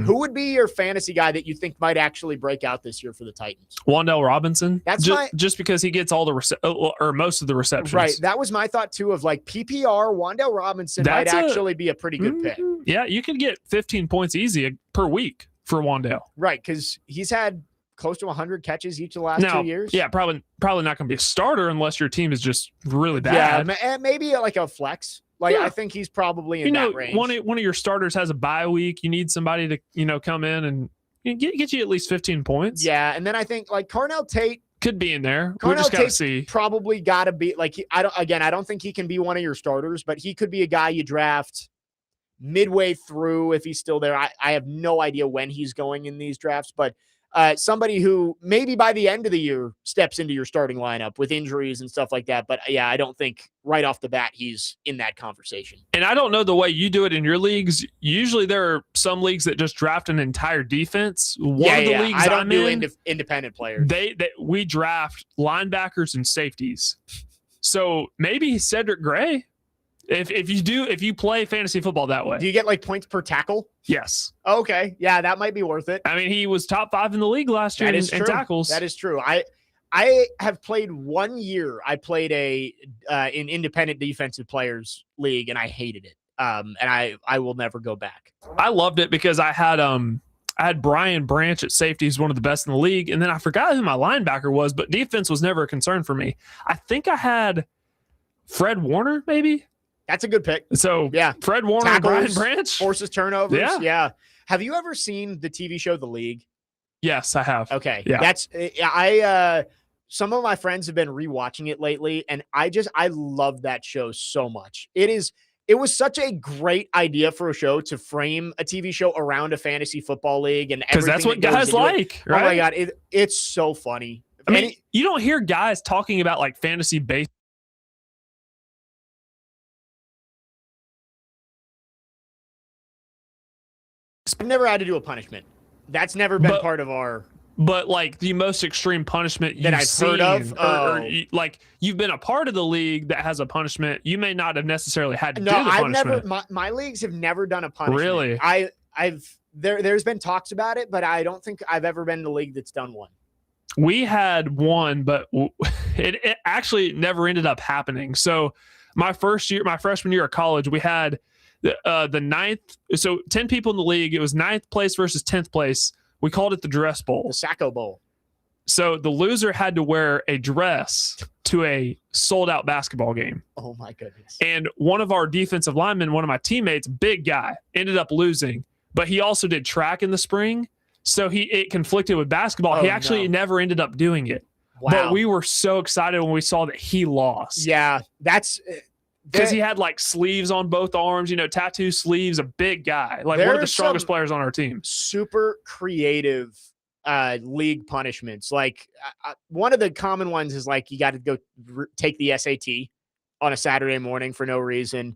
Who would be your fantasy guy that you think might actually break out this year for the Titans? Wandale Robinson. That's just because he gets all the or most of the receptions. Right. That was my thought too of like PPR. Wandale Robinson might actually be a pretty good pick. Yeah, you can get 15 points easy per week for Wandale. Right, because he's had close to 100 catches each of the last 2 years. Yeah, probably not going to be a starter unless your team is just really bad. Yeah, and maybe like a flex. I think he's probably in that range. One of your starters has a bye week. You need somebody to come in and get you at least 15 points. Yeah, and then I think like Carnell Tate Could be in there. We Carnell just got to Tate's see. probably got to be like, I don't think he can be one of your starters, but he could be a guy you draft midway through if he's still there. I have no idea when he's going in these drafts, but somebody who maybe by the end of the year steps into your starting lineup with injuries and stuff like that. But yeah, I don't think right off the bat he's in that conversation. And I don't know the way you do it in your leagues. Usually there are some leagues that just draft an entire defense. One of the leagues I don't I'm do in, independent players. we draft linebackers and safeties. So maybe Cedric Gray. If you play fantasy football that way. Do you get like points per tackle? Yes. Okay. Yeah, that might be worth it. I mean, he was top 5 in the league last year in tackles. That is true. I have played 1 year. I played an independent defensive players league, and I hated it. And I will never go back. I loved it because I had Brian Branch at safety, who's one of the best in the league, and then I forgot who my linebacker was, but defense was never a concern for me. I think I had Fred Warner, maybe. That's a good pick. So yeah, Fred Warner, tackles, and Brian Branch, forces turnovers. Yeah. Have you ever seen the TV show The League? Yes, I have. Okay. Yeah. That's some of my friends have been rewatching it lately, and I love that show so much. It was such a great idea for a show to frame a TV show around a fantasy football league, and because that's what guys like, right? Oh my God, it's so funny. I mean, you don't hear guys talking about like fantasy baseball. I've never had to do a punishment. That's never been part of our. But like the most extreme punishment that I've heard of, or like you've been a part of the league that has a punishment, you may not have necessarily had to do the punishment. My leagues have never done a punishment. Really? There's been talks about it, but I don't think I've ever been in a league that's done one. We had one, but it actually never ended up happening. So my freshman year of college, we had the ninth. So 10 people in the league. It was 9th place versus 10th place. We called it the dress bowl. The Sacco Bowl. So the loser had to wear a dress to a sold-out basketball game. Oh, my goodness. And one of our defensive linemen, one of my teammates, big guy, ended up losing. But he also did track in the spring, so it conflicted with basketball. He actually never ended up doing it. Wow. But we were so excited when we saw that he lost. Yeah, that's... Because he had like sleeves on both arms, tattoo sleeves, a big guy, like one of the strongest players on our team. Super creative league punishments. Like one of the common ones is like you got to go take the SAT on a Saturday morning for no reason.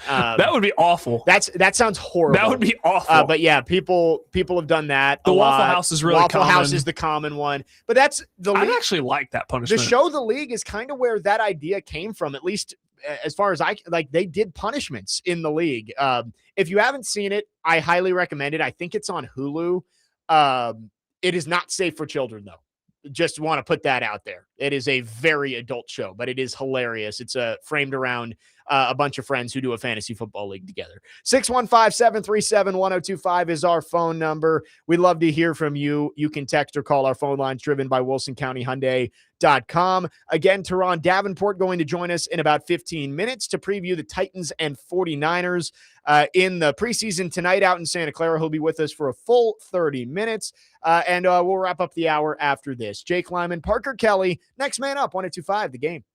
That would be awful. That sounds horrible. That would be awful. But yeah, people have done that. The Waffle House is really common. Waffle House is the common one. But that's the league. I actually like that punishment. The show The League is kind of where that idea came from, at least as far as they did punishments in the league. If you haven't seen it, I highly recommend it. I think it's on Hulu. It is not safe for children, though. Just want to put that out there. It is a very adult show, but it is hilarious. It's framed around a bunch of friends who do a fantasy football league together. 615-737-1025 is our phone number. We'd love to hear from you. You can text or call our phone lines driven by WilsonCountyHyundai.com. Again, Turron Davenport going to join us in about 15 minutes to preview the Titans and 49ers in the preseason tonight out in Santa Clara. He'll be with us for a full 30 minutes, and we'll wrap up the hour after this. Jake Lyman, Parker Kelley, next man up, 102.5 The Game.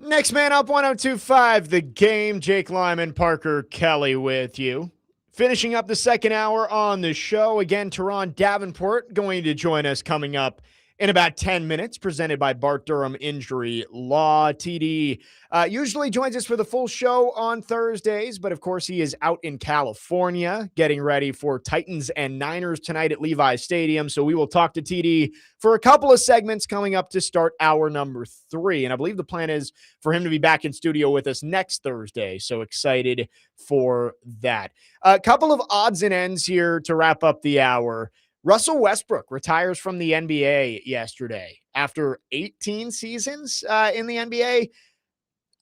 Next man up, 102.5 The Game. Jake Lyman, Parker Kelley with you. Finishing up the second hour on the show. Again, Turron Davenport going to join us coming up in about 10 minutes, presented by Bart Durham Injury Law. TD usually joins us for the full show on Thursdays, but of course he is out in California getting ready for Titans and Niners tonight at Levi's Stadium. So we will talk to TD for a couple of segments coming up to start hour number 3. And I believe the plan is for him to be back in studio with us next Thursday. So excited for that. A couple of odds and ends here to wrap up the hour. Russell Westbrook retires from the NBA yesterday after 18 seasons in the NBA.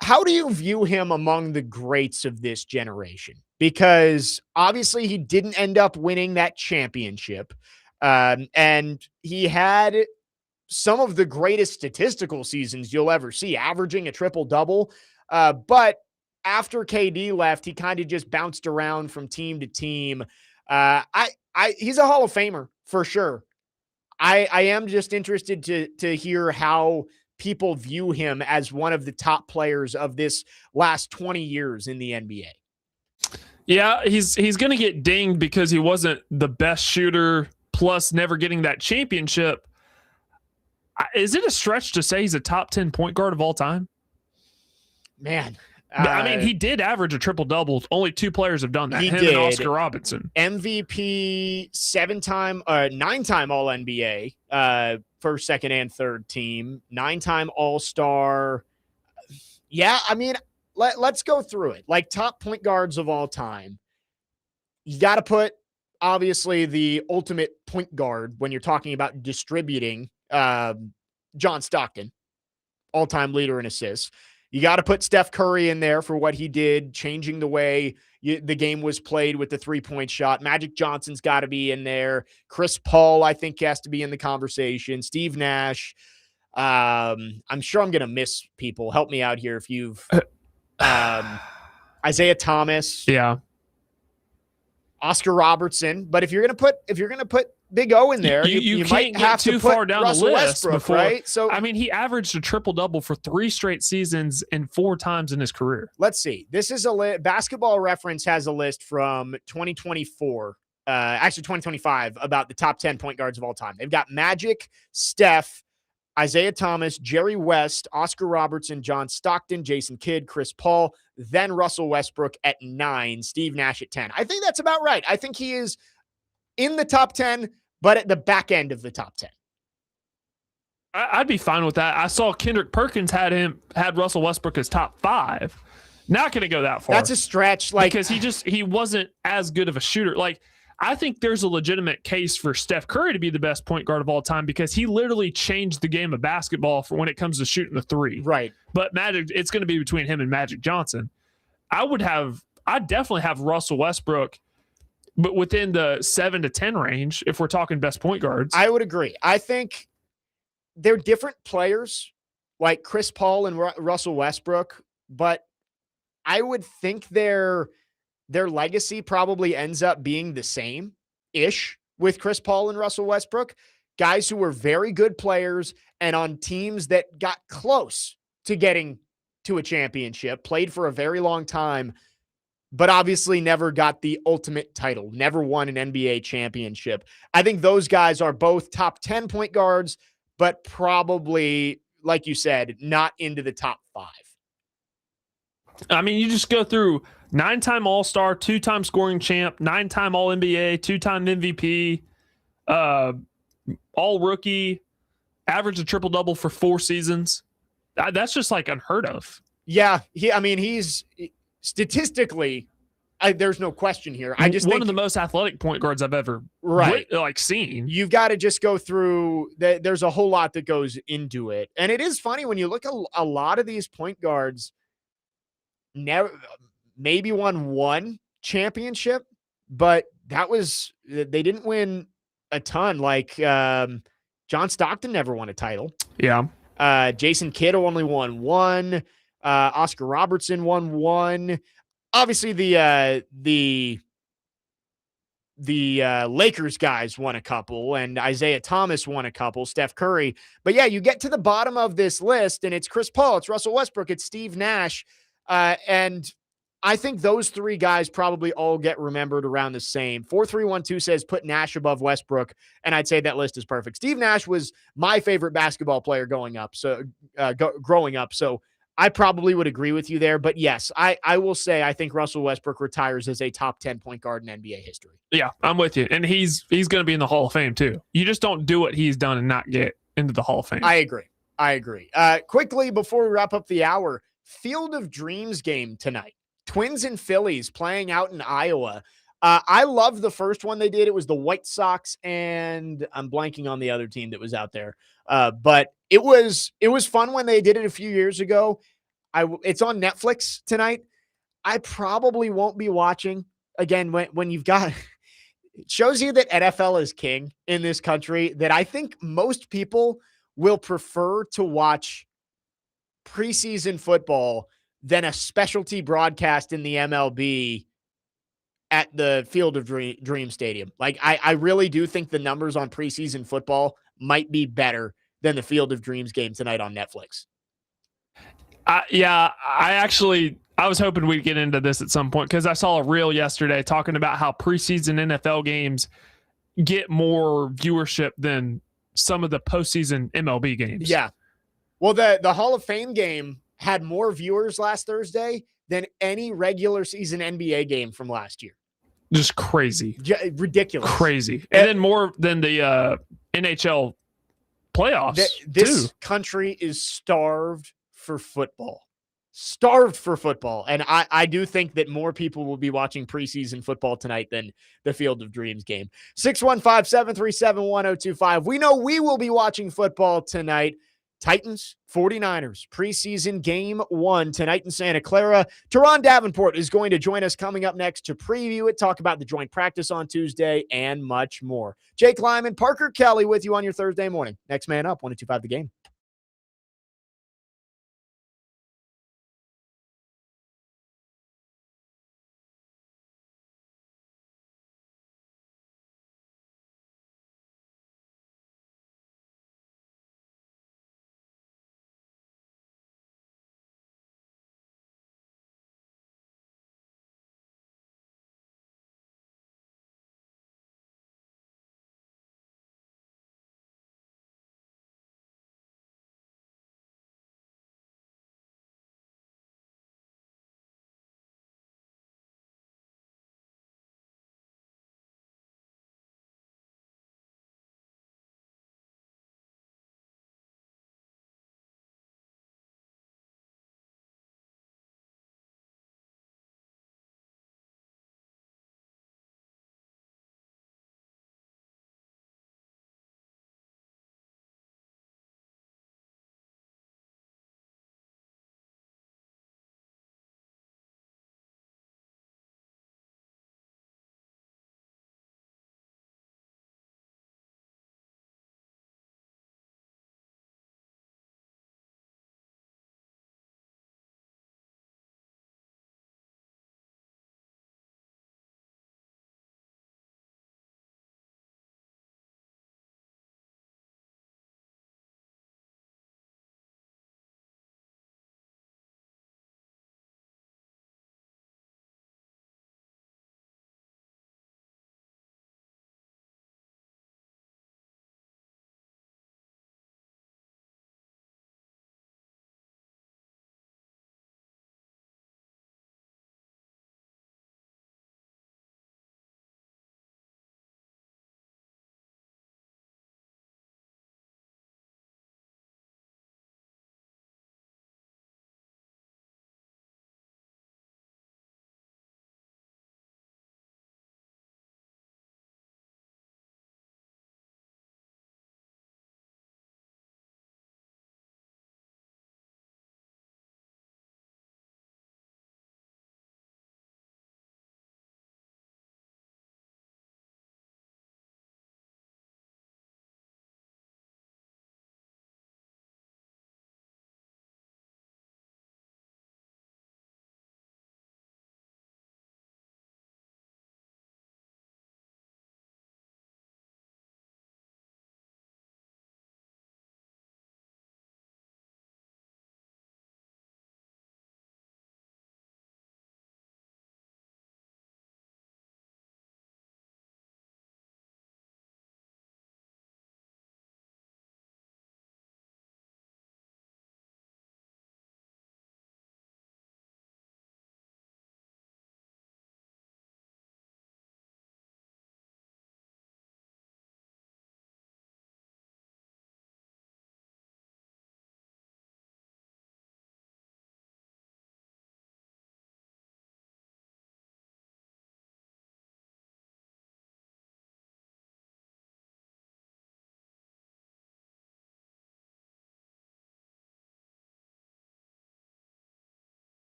How do you view him among the greats of this generation? Because obviously he didn't end up winning that championship. And he had some of the greatest statistical seasons you'll ever see, averaging a triple-double. But after KD left, he kind of just bounced around from team to team. He's a Hall of Famer for sure. I am just interested to hear how people view him as one of the top players of this last 20 years in the NBA. Yeah, he's going to get dinged because he wasn't the best shooter, plus never getting that championship. Is it a stretch to say he's a top 10 point guard of all time? Man. I mean, he did average a triple-double. Only 2 players have done that, him did. and Oscar Robertson. MVP, 9-time All-NBA, first, second, and third team, 9-time All-Star. Yeah, I mean, let's go through it. Like, top point guards of all time. You got to put, obviously, the ultimate point guard when you're talking about distributing, John Stockton, all-time leader in assists. You got to put Steph Curry in there for what he did, changing the way the game was played with the three-point shot. Magic Johnson's got to be in there. Chris Paul, I think, has to be in the conversation. Steve Nash. I'm sure I'm going to miss people. Help me out here if you've Isaiah Thomas. Yeah. Oscar Robertson. But if you're going to put Big O in there, you might have to put Russell Westbrook, right? So I mean, he averaged a triple-double for 3 straight seasons and 4 times in his career. Let's see. This is Basketball Reference has a list from 2024, actually 2025, about the top 10 point guards of all time. They've got Magic, Steph, Isaiah Thomas, Jerry West, Oscar Robertson, John Stockton, Jason Kidd, Chris Paul, then Russell Westbrook at 9, Steve Nash at 10. I think that's about right. I think he is in the top 10, but at the back end of the top 10. I'd be fine with that. I saw Kendrick Perkins had Russell Westbrook as top 5. Not going to go that far. That's a stretch, because he wasn't as good of a shooter. Like, I think there's a legitimate case for Steph Curry to be the best point guard of all time because he literally changed the game of basketball for when it comes to shooting the 3. Right. But Magic, it's going to be between him and Magic Johnson. I'd definitely have Russell Westbrook, but within the 7 to 10 range, if we're talking best point guards. I would agree. I think they're different players, like Chris Paul and Russell Westbrook, but I would think their legacy probably ends up being the same-ish with Chris Paul and Russell Westbrook, guys who were very good players and on teams that got close to getting to a championship, played for a very long time, but obviously never got the ultimate title, never won an NBA championship. I think those guys are both top 10 point guards, but probably, like you said, not into the top 5. I mean, you just go through 9-time All-Star, 2-time scoring champ, 9-time All-NBA, 2-time MVP, All-Rookie, averaged a triple-double for 4 seasons. That's just like unheard of. Yeah, he's statistically, there's no question here. I just one of the most athletic point guards I've ever seen. You've got to just go through. There's a whole lot that goes into it, and it is funny when you look at a lot of these point guards. Maybe won 1 championship, but they didn't win a ton. Like John Stockton never won a title. Yeah. Jason Kidd only won 1. Oscar Robertson won 1. Obviously, the Lakers guys won a couple, and Isaiah Thomas won a couple, Steph Curry. But yeah, you get to the bottom of this list, and it's Chris Paul, it's Russell Westbrook, it's Steve Nash. And I think those three guys probably all get remembered around the same. 4312 says put Nash above Westbrook, and I'd say that list is perfect. Steve Nash was my favorite basketball player growing up. So I probably would agree with you there. But yes, I will say I think Russell Westbrook retires as a top 10 point guard in NBA history. Yeah, I'm with you. And he's going to be in the Hall of Fame too. You just don't do what he's done and not get into the Hall of Fame. I agree. Quickly, before we wrap up the hour, Field of Dreams game tonight. Twins and Phillies playing out in Iowa. I love the first one they did. It was the White Sox, and I'm blanking on the other team that was out there. But it was fun when they did it a few years ago. It's on Netflix tonight. I probably won't be watching again when you've got it shows you that NFL is king in this country, that I think most people will prefer to watch preseason football than a specialty broadcast in the MLB at the Field of Dream Stadium. Like, I really do think the numbers on preseason football might be better than the Field of Dreams game tonight on Netflix. I was hoping we'd get into this at some point because I saw a reel yesterday talking about how preseason NFL games get more viewership than some of the postseason MLB games. Yeah. Well, the Hall of Fame game had more viewers last Thursday than any regular season NBA game from last year. Just crazy. Ridiculous. Crazy. And then more than the NHL playoffs. This country is starved for football. And I do think that more people will be watching preseason football tonight than the Field of Dreams game. 615-737-1025. We know we will be watching football tonight. Titans, 49ers, preseason game 1 tonight in Santa Clara. Turron Davenport is going to join us coming up next to preview it, talk about the joint practice on Tuesday, and much more. Jake Lyman, Parker Kelley with you on your Thursday morning. Next man up, 102.5 The Game.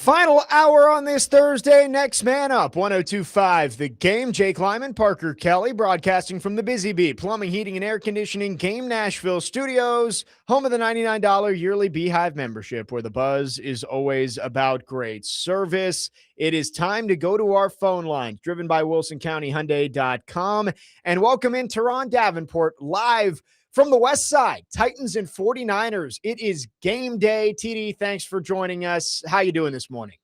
Final hour on this Thursday. Next man up, 102.5 The Game. Jake Lyman, Parker Kelley, broadcasting from the Busy Bee Plumbing, Heating, and Air Conditioning Game Nashville Studios, home of the $99 yearly Beehive membership, where the buzz is always about great service. It is time to go to our phone lines, driven by WilsonCountyHyundai.com, and welcome in Turron Davenport live from the West Side, Titans and 49ers. It is game day. TD, thanks for joining us. How you doing this morning?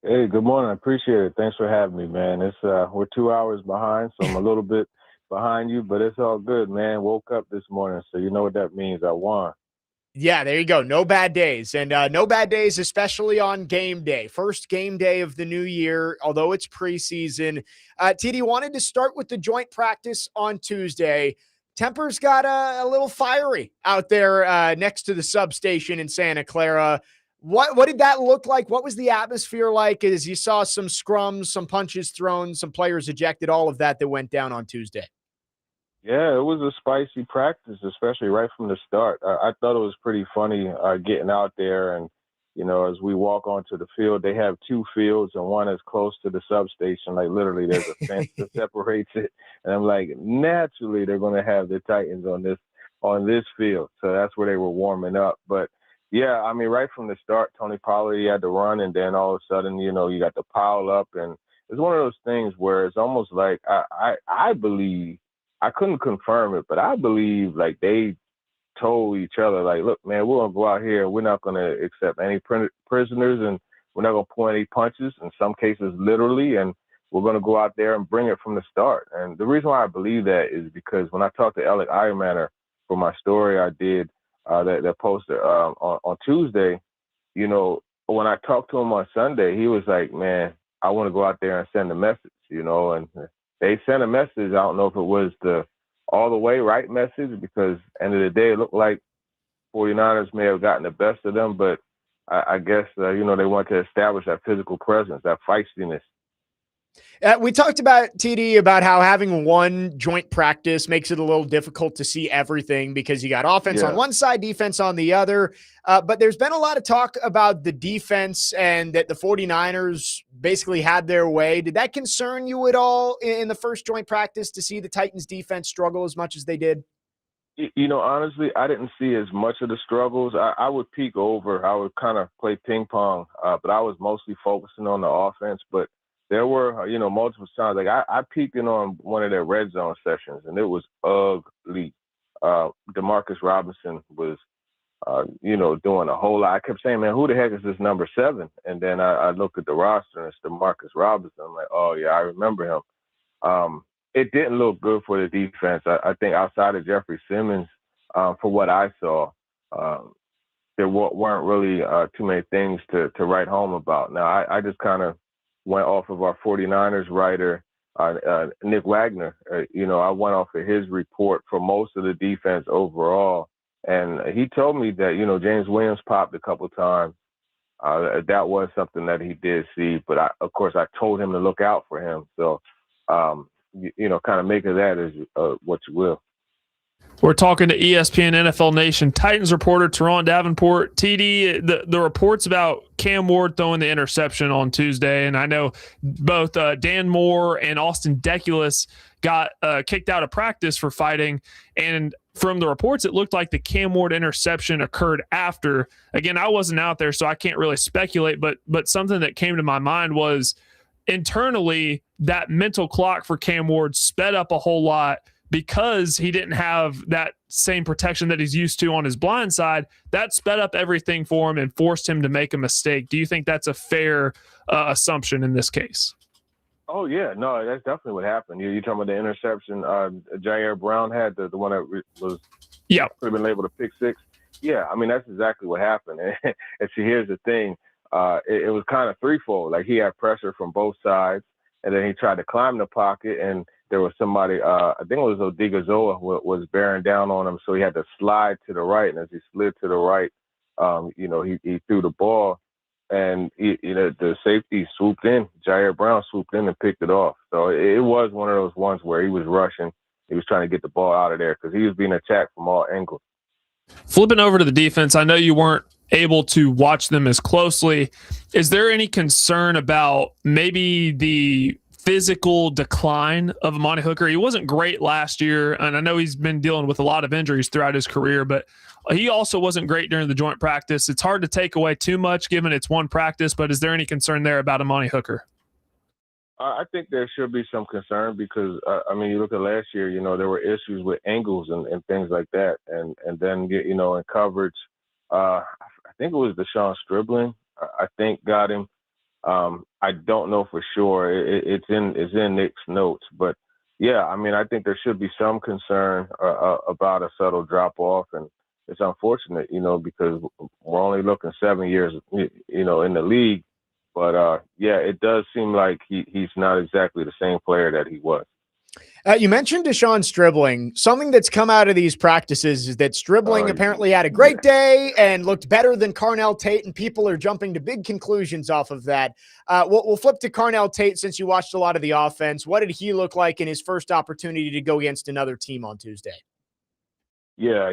Hey, good morning. I appreciate it. Thanks for having me, man. It's we're 2 hours behind, so I'm a little bit behind you, but it's all good, man. Woke up this morning, so you know what that means. I won. Yeah, there you go. No bad days. And no bad days, especially on game day. First game day of the new year, although it's preseason. TD, wanted to start with the joint practice on Tuesday. Tempers got a little fiery out there next to the substation in Santa Clara. What did that look like? What was the atmosphere like as you saw some scrums, some punches thrown, some players ejected, all of that went down on Tuesday? Yeah, it was a spicy practice, especially right from the start. I thought it was pretty funny getting out there, and as we walk onto the field, they have two fields, and one is close to the substation. Like literally, there's a fence that separates it, and I'm like, naturally, they're going to have the Titans on this field, so that's where they were warming up. But yeah, I mean, right from the start, Tony Pollard, he had to run, and then all of a sudden, you got the pile up, and it's one of those things where it's almost like I believe. I couldn't confirm it, but I believe like they told each other, like, look, man, we're going to go out here. We're not going to accept any prisoners, and we're not going to pull any punches, in some cases literally, and we're going to go out there and bring it from the start. And the reason why I believe that is because when I talked to Alec Ironmaner for my story I did that posted on Tuesday, when I talked to him on Sunday, he was like, man, I want to go out there and send a message, and they sent a message. I don't know if it was the all the way right message, because end of the day, it looked like 49ers may have gotten the best of them, but I guess, they want to establish that physical presence, that feistiness. We talked about, TD, about how having one joint practice makes it a little difficult to see everything because you got offense on one side, defense on the other. But there's been a lot of talk about the defense and that the 49ers basically had their way. Did that concern you at all in the first joint practice to see the Titans defense struggle as much as they did? Honestly, I didn't see as much of the struggles. I would peek over. I would kind of play ping pong, but I was mostly focusing on the offense. But there were, multiple times. Like I peeked in on one of their red zone sessions, and it was ugly. DeMarcus Robinson was, doing a whole lot. I kept saying, man, who the heck is this number 7? And then I looked at the roster, and it's DeMarcus Robinson. I'm like, oh, yeah, I remember him. It didn't look good for the defense. I think outside of Jeffrey Simmons, for what I saw, there weren't really too many things to write home about. Now, I just kind of went off of our 49ers writer, Nick Wagner. I went off of his report for most of the defense overall. And he told me that, James Williams popped a couple times. That was something that he did see. But, of course, I told him to look out for him. So, kind of make of that as what you will. We're talking to ESPN NFL Nation Titans reporter Turron Davenport. TD, the reports about Cam Ward throwing the interception on Tuesday, and I know both Dan Moore and Austin Deculus got kicked out of practice for fighting, and from the reports, it looked like the Cam Ward interception occurred after. Again, I wasn't out there, so I can't really speculate, but something that came to my mind was internally that mental clock for Cam Ward sped up a whole lot because he didn't have that same protection that he's used to on his blind side. That sped up everything for him and forced him to make a mistake. Do you think that's a fair assumption in this case? Oh, yeah. No, that's definitely what happened. You're talking about the interception Jair Brown had, the one that was could have been labeled a pick six. Yeah, I mean, that's exactly what happened. And see, here's the thing. It was kind of threefold. Like, he had pressure from both sides, and then he tried to climb the pocket, and there was somebody, I think it was Odigazoa, was bearing down on him, so he had to slide to the right. And as he slid to the right, he threw the ball, and the safety swooped in. Jair Brown swooped in and picked it off. So it was one of those ones where he was rushing. He was trying to get the ball out of there because he was being attacked from all angles. Flipping over to the defense, I know you weren't able to watch them as closely. Is there any concern about maybe the physical decline of Amani Hooker? He wasn't great last year, and I know he's been dealing with a lot of injuries throughout his career, but he also wasn't great during the joint practice. It's hard to take away too much given it's one practice, but is there any concern there about Amani Hooker? I think there should be some concern because, you look at last year, there were issues with angles and things like that. And then, in coverage, I think it was Deshaun Stribling, I think got him. I don't know for sure. It's in Nick's notes, but yeah, I think there should be some concern about a subtle drop off, and it's unfortunate, because we're only looking 7 years, in the league. But yeah, it does seem like he's not exactly the same player that he was. You mentioned Deshaun Stribling. Something that's come out of these practices is that Stribling apparently had a great day and looked better than Carnell Tate, and people are jumping to big conclusions off of that. We'll flip to Carnell Tate since you watched a lot of the offense. What did he look like in his first opportunity to go against another team on Tuesday? Yeah,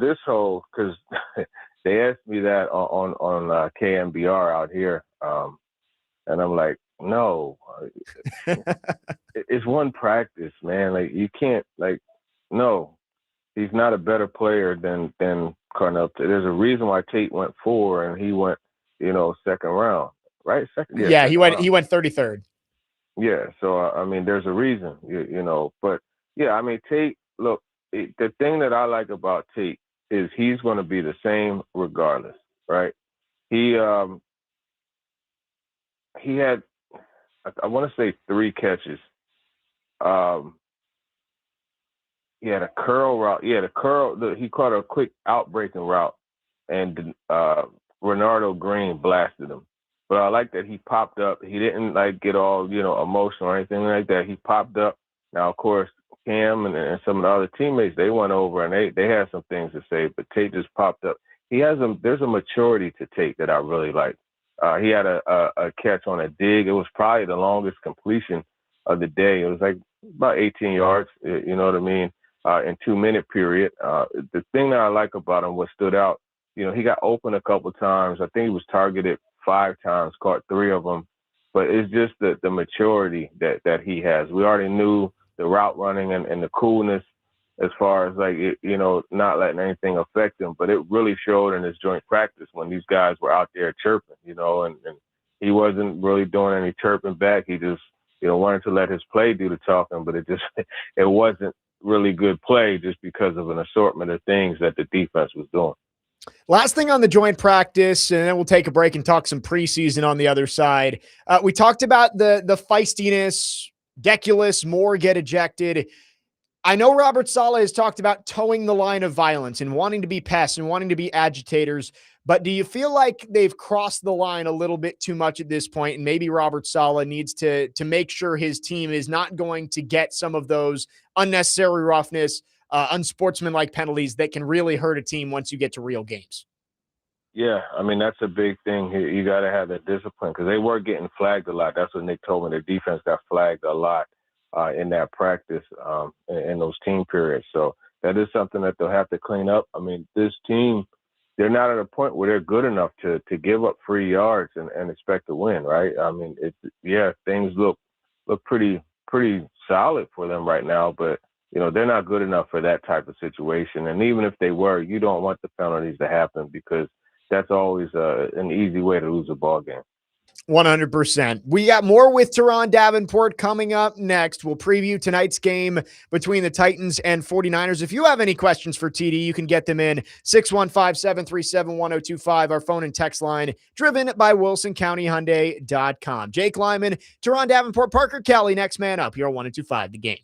this whole – because they asked me that on KMBR out here, and I'm like, no, it's one practice, man. Like, you can't, no, he's not a better player than Carnell. There's a reason why Tate went 4 and he went, second round, right? Yeah, he went 33rd. Yeah, so there's a reason, But yeah, Tate. Look, the thing that I like about Tate is he's going to be the same regardless, right? He had, I want to say 3 catches. He had a curl route. Yeah, he caught a quick outbreaking route, and Renardo Green blasted him. But I like that he popped up. He didn't get all emotional or anything like that. He popped up. Now, of course, Cam and some of the other teammates, they went over and they had some things to say. But Tate just popped up. There's a maturity to Tate that I really like. He had a catch on a dig. It was probably the longest completion of the day. It was about 18 yards. You know what I mean? In 2-minute period. The thing that I like about him, what stood out, he got open a couple times. I think he was targeted 5 times, caught 3 of them. But it's just the maturity that he has. We already knew the route running and the coolness as far as not letting anything affect him. But it really showed in his joint practice when these guys were out there chirping, and he wasn't really doing any chirping back. He just, wanted to let his play do the talking, but it wasn't really good play just because of an assortment of things that the defense was doing. Last thing on the joint practice, and then we'll take a break and talk some preseason on the other side. We talked about the feistiness, Deculus, Moore get ejected. I know Robert Saleh has talked about towing the line of violence and wanting to be pests and wanting to be agitators, but do you feel like they've crossed the line a little bit too much at this point, and maybe Robert Saleh needs to make sure his team is not going to get some of those unnecessary roughness, unsportsmanlike penalties that can really hurt a team once you get to real games? Yeah, that's a big thing. You got to have that discipline because they were getting flagged a lot. That's what Nick told me. Their defense got flagged a lot in that practice in those team periods. So that is something that they'll have to clean up. This team, they're not at a point where they're good enough to give up free yards and expect to win, right? Things look pretty solid for them right now, but they're not good enough for that type of situation. And even if they were, you don't want the penalties to happen because that's always an easy way to lose a ball game. 100%. We got more with Turron Davenport coming up next. We'll preview tonight's game between the Titans and 49ers. If you have any questions for TD, you can get them in 615-737-1025, our phone and text line, driven by WilsonCountyHyundai.com. Jake Lyman, Turron Davenport, Parker Kelley, next man up here on 1025 The Game.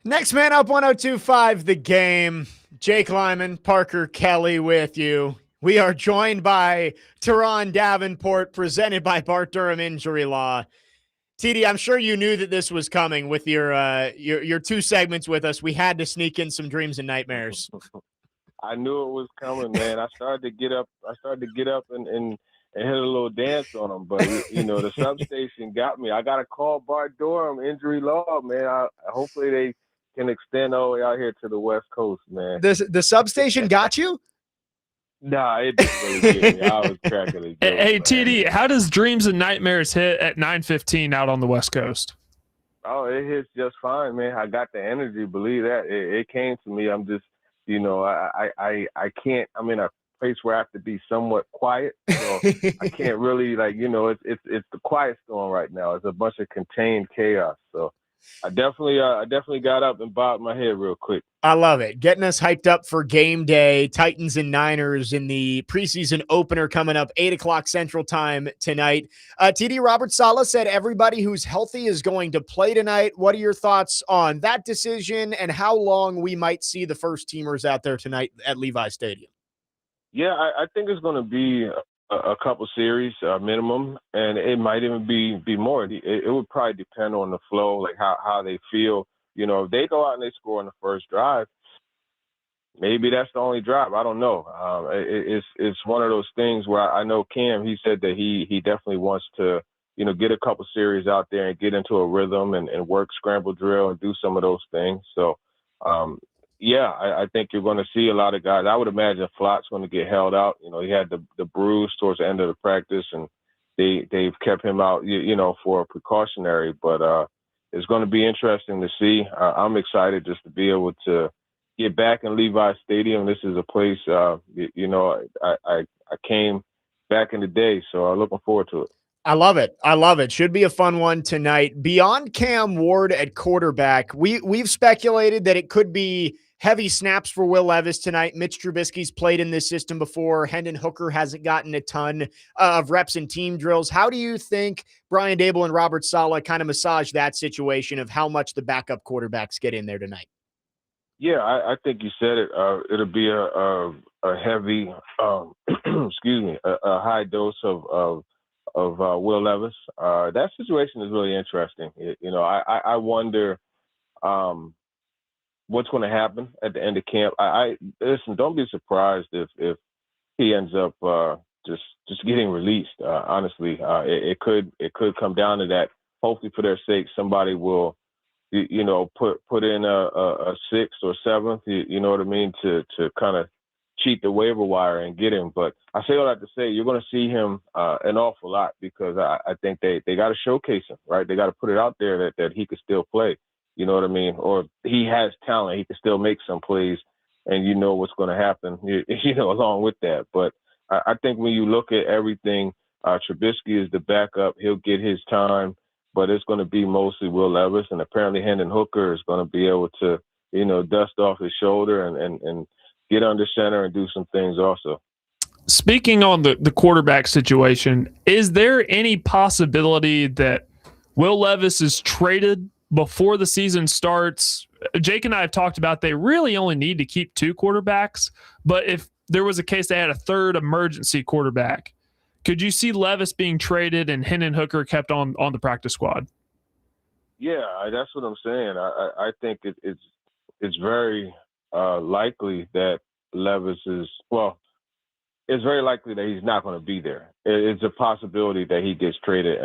Next man up, 102.5 The Game. Jake Lyman, Parker Kelley with you. We are joined by Turron Davenport, presented by Bart Durham Injury Law. TD, I'm sure you knew that this was coming with your two segments with us. We had to sneak in some dreams and nightmares. I knew it was coming, man. I started to get up and hit a little dance on them, but the substation got me. I got to call Bart Durham Injury Law, man. Hopefully they can extend all the way out here to the West Coast, man. The substation got you? Nah, it didn't really get me. I was cracking a joke. Hey, man. TD, how does Dreams and Nightmares hit at 9:15 out on the West Coast? Oh, it hits just fine, man. I got the energy. Believe that. It came to me. I'm just, I can't. I'm in a place where I have to be somewhat quiet, so I can't really it's the quiet storm right now. It's a bunch of contained chaos. So I definitely got up and bobbed my head real quick. I love it. Getting us hyped up for game day. Titans and Niners in the preseason opener coming up 8:00 Central Time tonight. TD Robert Saleh said everybody who's healthy is going to play tonight. What are your thoughts on that decision and how long we might see the first teamers out there tonight at Levi Stadium? Yeah, I think it's going to be a couple series minimum, and it might even be more. It would probably depend on the flow, like how they feel. If they go out and they score on the first drive, maybe that's the only drive. I don't know. It's one of those things where I know Cam, he said that he definitely wants to, get a couple series out there and get into a rhythm and work scramble drill and do some of those things. So, I think you're going to see a lot of guys. I would imagine Flott's going to get held out. He had the bruise towards the end of the practice, and they've kept him out, for a precautionary. But it's going to be interesting to see. I'm excited just to be able to get back in Levi Stadium. This is a place, I came back in the day, so I'm looking forward to it. I love it. Should be a fun one tonight. Beyond Cam Ward at quarterback, we've speculated that it could be heavy snaps for Will Levis tonight. Mitch Trubisky's played in this system before. Hendon Hooker hasn't gotten a ton of reps in team drills. How do you think Brian Dable and Robert Saleh kind of massage that situation of how much the backup quarterbacks get in there tonight? Yeah, I think you said it. It'll be a heavy, a high dose of Will Levis. That situation is really interesting. I wonder what's going to happen at the end of camp. Listen, don't be surprised if he ends up just getting released. Honestly, it could come down to that. Hopefully, for their sake, somebody will, put in a sixth or seventh. You know what I mean, to kind of cheat the waiver wire and get him. But I say all that to say you're going to see him an awful lot because I think they got to showcase him, right? They got to put it out there that he could still play. You know what I mean? Or he has talent. He can still make some plays, and you know what's going to happen, along with that. But I think when you look at everything, Trubisky is the backup. He'll get his time, but it's going to be mostly Will Levis. And apparently Hendon Hooker is going to be able to, dust off his shoulder and get under center and do some things also. Speaking on the quarterback situation, is there any possibility that Will Levis is traded before the season starts? Jake and I have talked about they really only need to keep two quarterbacks, but if there was a case they had a third emergency quarterback, could you see Levis being traded and Hendon Hooker kept on the practice squad? Yeah, that's what I'm saying. I think it's very likely that Levis is, it's very likely that he's not going to be there. It's a possibility that he gets traded.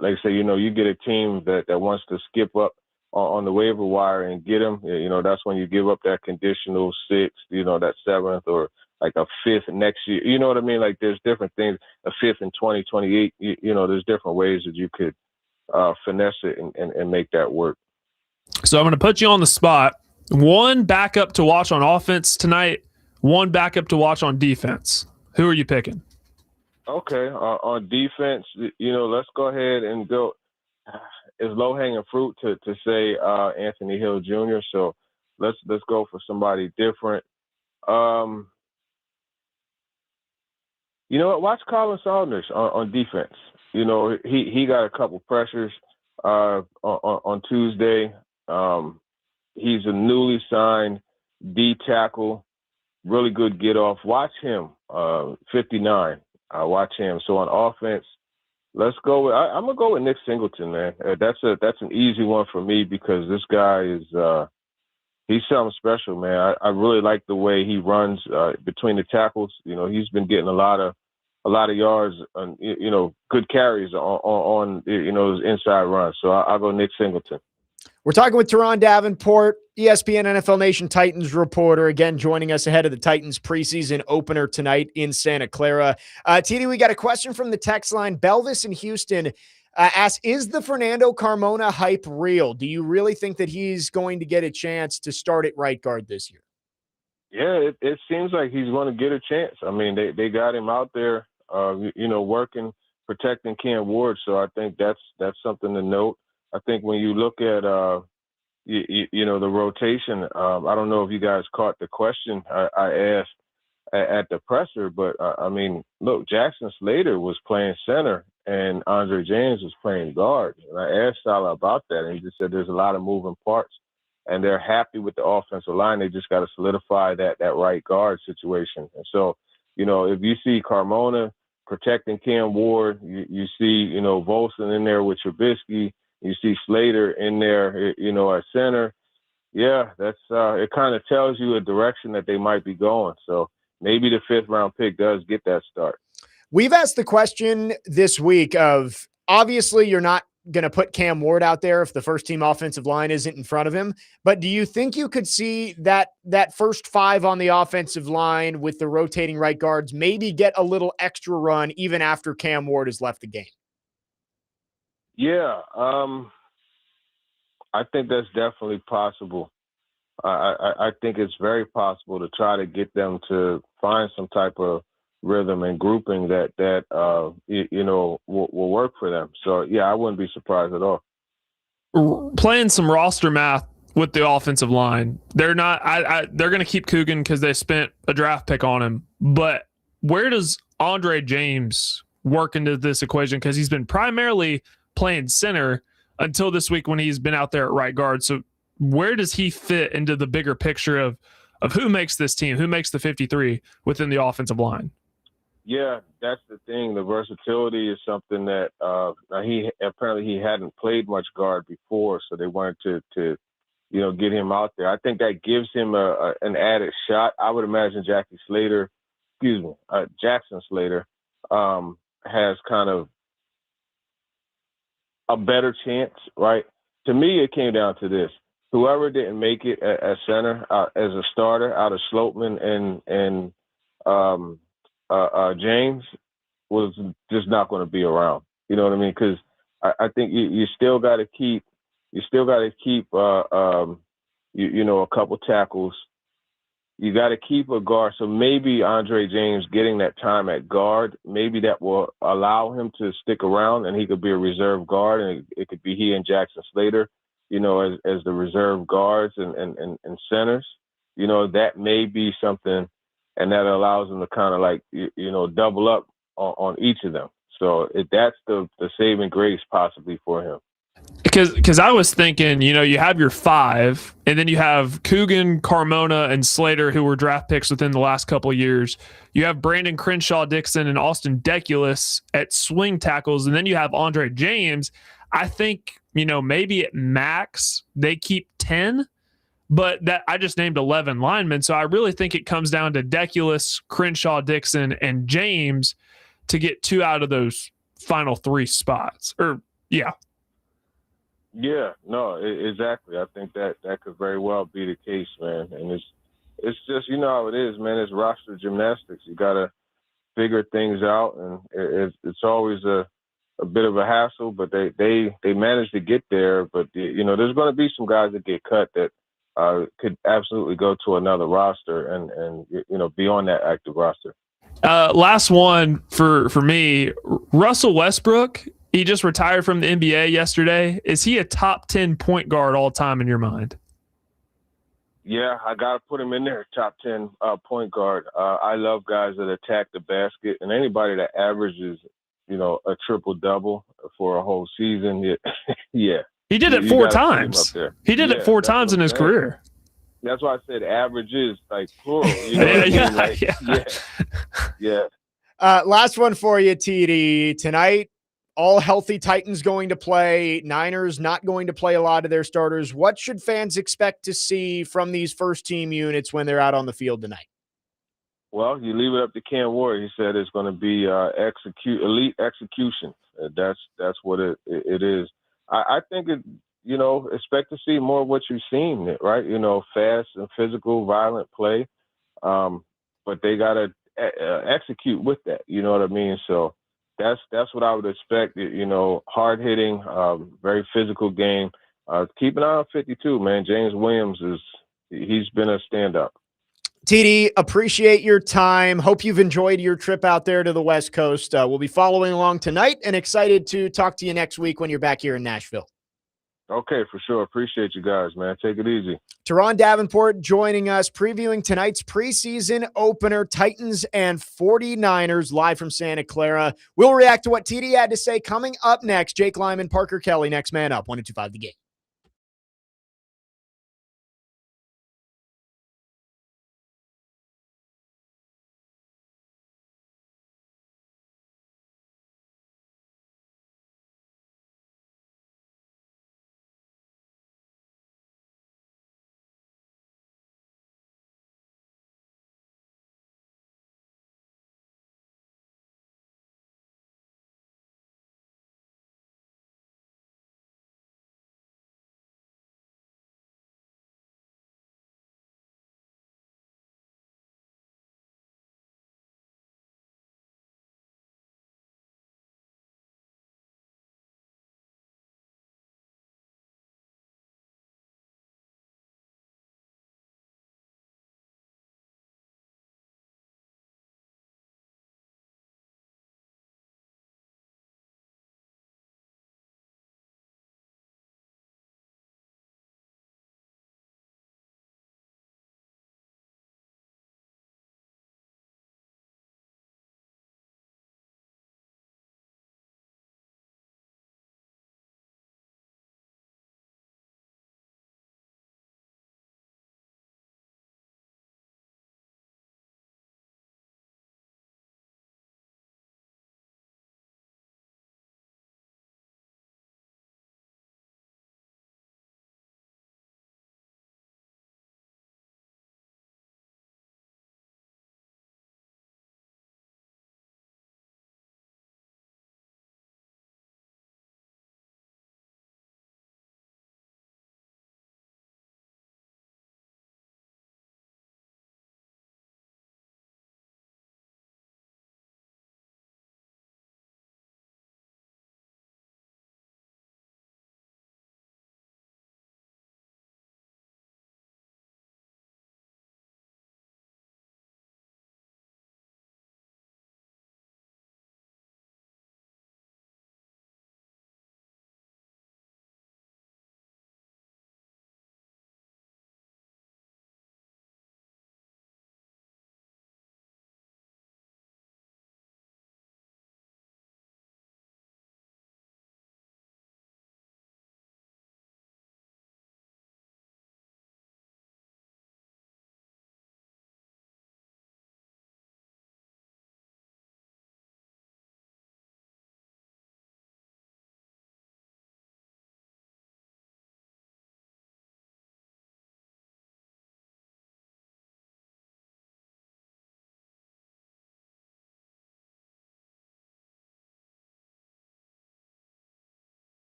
Like I say, you get a team that wants to skip up on the waiver wire and get him. That's when you give up that conditional sixth, that seventh, or like a fifth next year. You know what I mean? Like there's different things, a fifth in 2028. There's different ways that you could finesse it and make that work. So I'm going to put you on the spot. One backup to watch on offense tonight, one backup to watch on defense. Who are you picking? Okay, on defense, let's go ahead and go. It's low-hanging fruit to say Anthony Hill Jr., so let's go for somebody different. You know what? Watch Colin Saunders on defense. He got a couple pressures on Tuesday. He's a newly signed D tackle, really good get off. Watch him, 59. Watch him. So on offense, let's go with, I'm gonna go with Nick Singleton, man. That's an easy one for me because this guy is he's something special, man. I really like the way he runs between the tackles. You know, he's been getting a lot of yards, you know, good carries on you know, his inside runs. So I'll go Nick Singleton. We're talking with Turron Davenport, ESPN NFL Nation Titans reporter, again joining us ahead of the Titans preseason opener tonight in Santa Clara. TD, we got a question from the text line. Belvis in Houston asks, is the Fernando Carmona hype real? Do you really think that he's going to get a chance to start at right guard this year? Yeah, it seems like he's going to get a chance. I mean, they got him out there, you know, working, protecting Cam Ward. So I think that's something to note. I think when you look at, you know, the rotation, I don't know if you guys caught the question I asked at the presser, but I mean, look, Jackson Slater was playing center and Andre James was playing guard. And I asked Salah about that, and he just said there's a lot of moving parts, and they're happy with the offensive line. They just got to solidify that right guard situation. And so, you know, if you see Carmona protecting Cam Ward, you see, you know, Volson in there with Trubisky, you see Slater in there, you know, at center. Yeah, that's it kind of tells you a direction that they might be going. So maybe the 5th round pick does get that start. We've asked the question this week of, obviously you're not going to put Cam Ward out there if the first team offensive line isn't in front of him, but do you think you could see that first 5 on the offensive line with the rotating right guards maybe get a little extra run even after Cam Ward has left the game? Yeah, I think that's definitely possible. I think it's very possible to try to get them to find some type of rhythm and grouping that you know, will work for them. So yeah, I wouldn't be surprised at all. Playing some roster math with the offensive line, they're not. They're going to keep Coogan because they spent a draft pick on him. But where does Andre James work into this equation? Because he's been primarily playing center until this week when he's been out there at right guard. So where does he fit into the bigger picture of who makes this team, who makes the 53 within the offensive line? Yeah, that's the thing. The versatility is something that he hadn't played much guard before, so they wanted to you know, get him out there. I think that gives him an added shot. I would imagine Jackson Slater has kind of a better chance, right? To me, it came down to this. Whoever didn't make it at center as a starter out of Sloatman and James was just not going to be around. You know what I mean? Because I think you still got to keep you know, a couple tackles. You got to keep a guard. So maybe Andre James getting that time at guard, maybe that will allow him to stick around and he could be a reserve guard, and it could be he and Jackson Slater, you know, as the reserve guards and centers. You know, that may be something, and that allows them to kind of like, you know, double up on each of them. So that's the saving grace possibly for him. Because I was thinking, you know, you have your 5, and then you have Coogan, Carmona, and Slater, who were draft picks within the last couple of years. You have Brandon Crenshaw Dixon and Austin Deculus at swing tackles, and then you have Andre James. I think, you know, maybe at max they keep 10, but that I just named 11 linemen. So I really think it comes down to Deculus, Crenshaw Dixon, and James to get 2 out of those final 3 spots. Yeah, no, exactly. I think that could very well be the case, man. And it's just, you know how it is, man. It's roster gymnastics. You got to figure things out, and it's always a bit of a hassle, but they managed to get there. But, you know, there's going to be some guys that get cut that could absolutely go to another roster and you know, be on that active roster. Last one for me, Russell Westbrook. He just retired from the NBA yesterday. Is he a top 10 point guard all time in your mind? Yeah, I got to put him in there, top 10 point guard. I love guys that attack the basket, and anybody that averages, you know, a triple-double for a whole season, yeah, He did it You 4 gotta put him up times. there. He did it 4 that's what times in I'm his saying. career. That's why I said averages, like plural. You know what I mean? Like, yeah. Last one for you, TD. Tonight, all healthy Titans going to play. Niners not going to play a lot of their starters. What should fans expect to see from these first team units when they're out on the field tonight? Well, you leave it up to Ken Ward. He said it's going to be elite execution. That's what it is. I think it. Expect to see more of what you've seen, right? Fast and physical, violent play. But they got to execute with that. You know what I mean? So that's what I would expect. Hard hitting, very physical game. Keep an eye on 52, man. James Williams he's been a stand-up. TD, appreciate your time. Hope you've enjoyed your trip out there to the West Coast. We'll be following along tonight and excited to talk to you next week when you're back here in Nashville. Okay, for sure. Appreciate you guys, man. Take it easy. Turron Davenport joining us, previewing tonight's preseason opener, Titans and 49ers, live from Santa Clara. We'll react to what TD had to say coming up next. Jake Lyman, Parker Kelley, next man up, 102.5 The Game.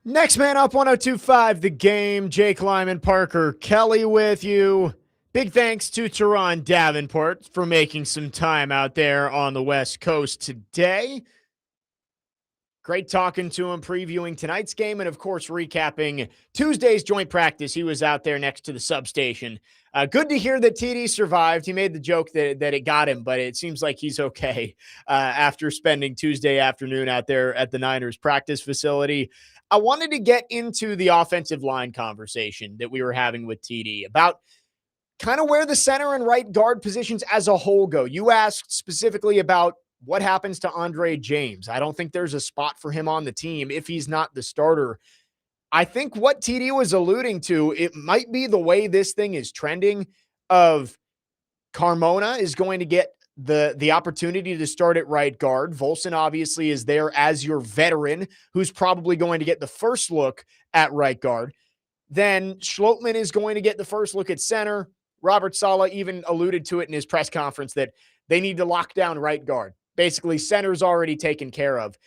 Next man up, 102.5 The Game. Jake, Lyman, Parker Kelley with you. Big thanks to Turron Davenport for making some time out there on the West Coast today. Great talking to him, previewing tonight's game, and of course, recapping Tuesday's joint practice. He was out there next to the substation. Good to hear that TD survived. He made the joke that it got him, but it seems like he's okay after spending Tuesday afternoon out there at the Niners practice facility. I wanted to get into the offensive line conversation that we were having with TD about kind of where the center and right guard positions as a whole go. You asked specifically about what happens to Andre James. I don't think there's a spot for him on the team if he's not the starter. I think what TD was alluding to, it might be the way this thing is trending of Carmona is going to get the opportunity to start at right guard. Volson obviously is there as your veteran who's probably going to get the first look at right guard. Then Schlotman is going to get the first look at center. Robert Saleh even alluded to it in his press conference that they need to lock down right guard. Basically, center's already taken care of.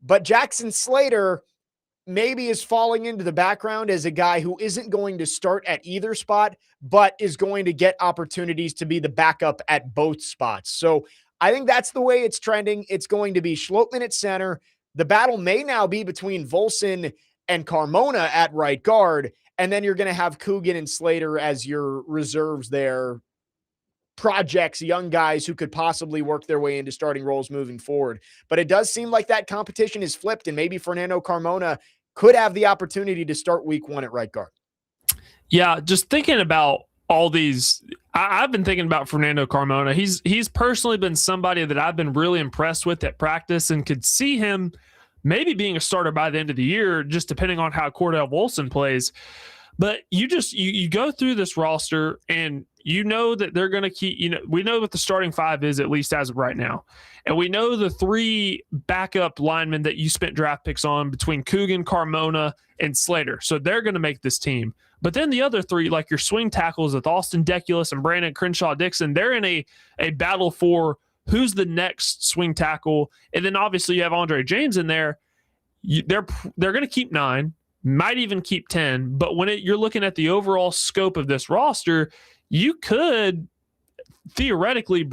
But Jackson Slater maybe is falling into the background as a guy who isn't going to start at either spot, but is going to get opportunities to be the backup at both spots. So I think that's the way it's trending. It's going to be Schlotman at center. The battle may now be between Volson and Carmona at right guard, and then you're going to have Coogan and Slater as your reserves there. Projects, young guys who could possibly work their way into starting roles moving forward. But it does seem like that competition is flipped, and maybe Fernando Carmona could have the opportunity to start week one at right guard. Yeah, just thinking about all these, I've been thinking about Fernando Carmona. He's personally been somebody that I've been really impressed with at practice and could see him maybe being a starter by the end of the year, just depending on how Cordell Volson plays. But you go through this roster and you know that they're going to keep, we know what the starting five is, at least as of right now. And we know the three backup linemen that you spent draft picks on between Coogan, Carmona, and Slater. So they're going to make this team. But then the other three, like your swing tackles with Austin Deculus and Brandon Crenshaw-Dixon, they're in a battle for who's the next swing tackle. And then obviously you have Andre James in there. They're going to keep 9. Might even keep 10, but when you're looking at the overall scope of this roster, you could theoretically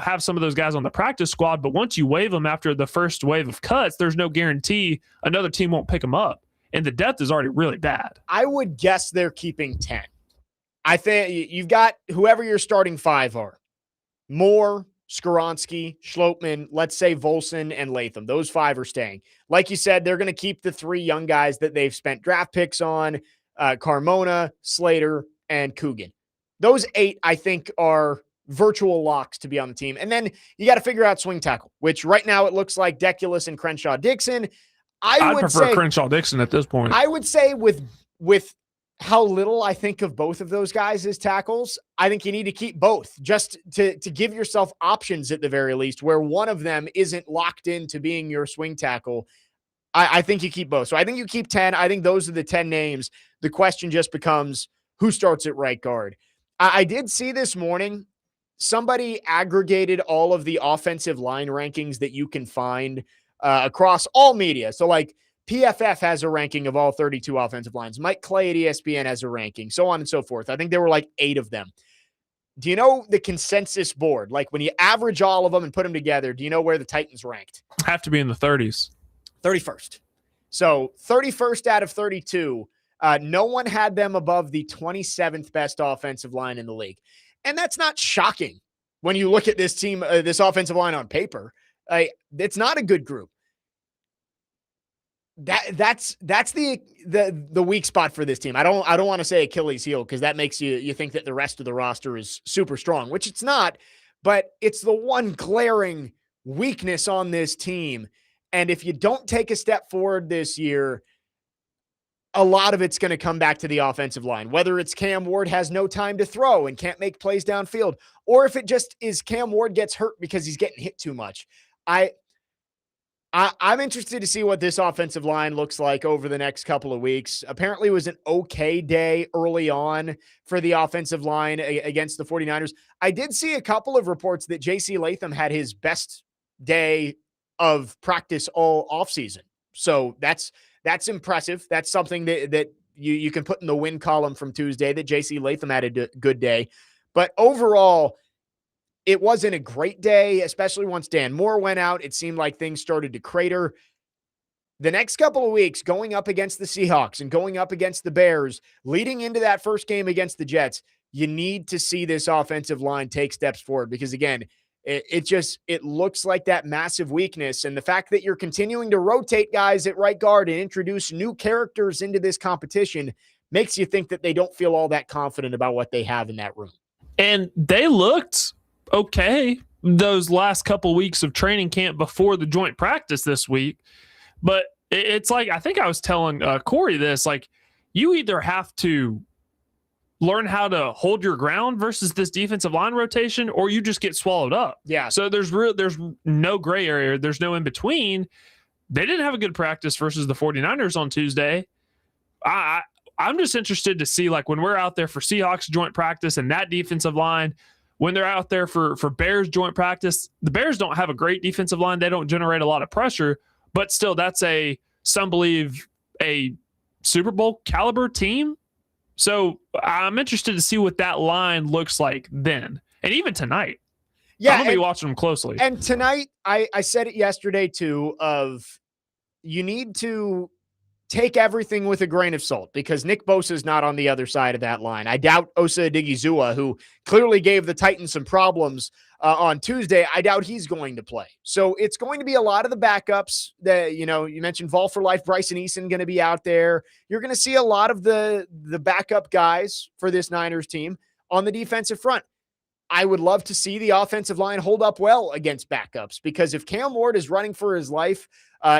have some of those guys on the practice squad, but once you waive them after the first wave of cuts, there's no guarantee another team won't pick them up, and the depth is already really bad. I would guess they're keeping 10. I think you've got whoever your starting 5 are. Moore, Skoronski, Schlotman, let's say Volson and Latham. Those 5 are staying. Like you said, they're going to keep the 3 young guys that they've spent draft picks on, Carmona, Slater, and Coogan. Those 8, I think, are virtual locks to be on the team. And then you got to figure out swing tackle, which right now it looks like Deculus and Crenshaw-Dixon. I'd prefer Crenshaw-Dixon at this point. I would say with how little I think of both of those guys as tackles, I think you need to keep both just to give yourself options at the very least, where one of them isn't locked into being your swing tackle. I think you keep both. So I think you keep 10. I think those are the 10 names. The question just becomes who starts at right guard. I did see this morning, somebody aggregated all of the offensive line rankings that you can find across all media. So like PFF has a ranking of all 32 offensive lines. Mike Clay at ESPN has a ranking, so on and so forth. I think there were like 8 of them. Do you know the consensus board? Like when you average all of them and put them together, do you know where the Titans ranked? Have to be in the 30s. 31st. So 31st out of 32. No one had them above the 27th best offensive line in the league. And that's not shocking when you look at this team, this offensive line on paper. It's not a good group. That's the weak spot for this team. I don't want to say Achilles heel because that makes you think that the rest of the roster is super strong, which it's not, but it's the one glaring weakness on this team. And if you don't take a step forward this year, a lot of it's going to come back to the offensive line, whether it's Cam Ward has no time to throw and can't make plays downfield, or if it just is Cam Ward gets hurt because he's getting hit too much. I'm interested to see what this offensive line looks like over the next couple of weeks. Apparently it was an okay day early on for the offensive line against the 49ers. I did see a couple of reports that J.C. Latham had his best day of practice all offseason. So that's That's impressive. That's something that you can put in the win column from Tuesday, that J.C. Latham had a good day. But overall, it wasn't a great day, especially once Dan Moore went out. It seemed like things started to crater. The next couple of weeks, going up against the Seahawks and going up against the Bears, leading into that first game against the Jets, you need to see this offensive line take steps forward because, again, it looks like that massive weakness. And the fact that you're continuing to rotate guys at right guard and introduce new characters into this competition makes you think that they don't feel all that confident about what they have in that room. And they looked okay those last couple weeks of training camp before the joint practice this week. But it's like, I think I was telling Corey this, like, you either have to learn how to hold your ground versus this defensive line rotation, or you just get swallowed up. Yeah. So there's no gray area. There's no in between. They didn't have a good practice versus the 49ers on Tuesday. I'm just interested to see, like, when we're out there for Seahawks joint practice and that defensive line, when they're out there for Bears joint practice, the Bears don't have a great defensive line. They don't generate a lot of pressure, but still that's some believe a Super Bowl caliber team. So I'm interested to see what that line looks like then. And even tonight. Yeah, I'm going to be watching them closely. And tonight, I said it yesterday too, of you need to take everything with a grain of salt because Nick Bosa is not on the other side of that line. I doubt Osa Odigizua, who clearly gave the Titans some problems on Tuesday, I doubt he's going to play. So it's going to be a lot of the backups that, you mentioned Vol for Life, Bryson Eason going to be out there. You're going to see a lot of the backup guys for this Niners team on the defensive front. I would love to see the offensive line hold up well against backups because if Cam Ward is running for his life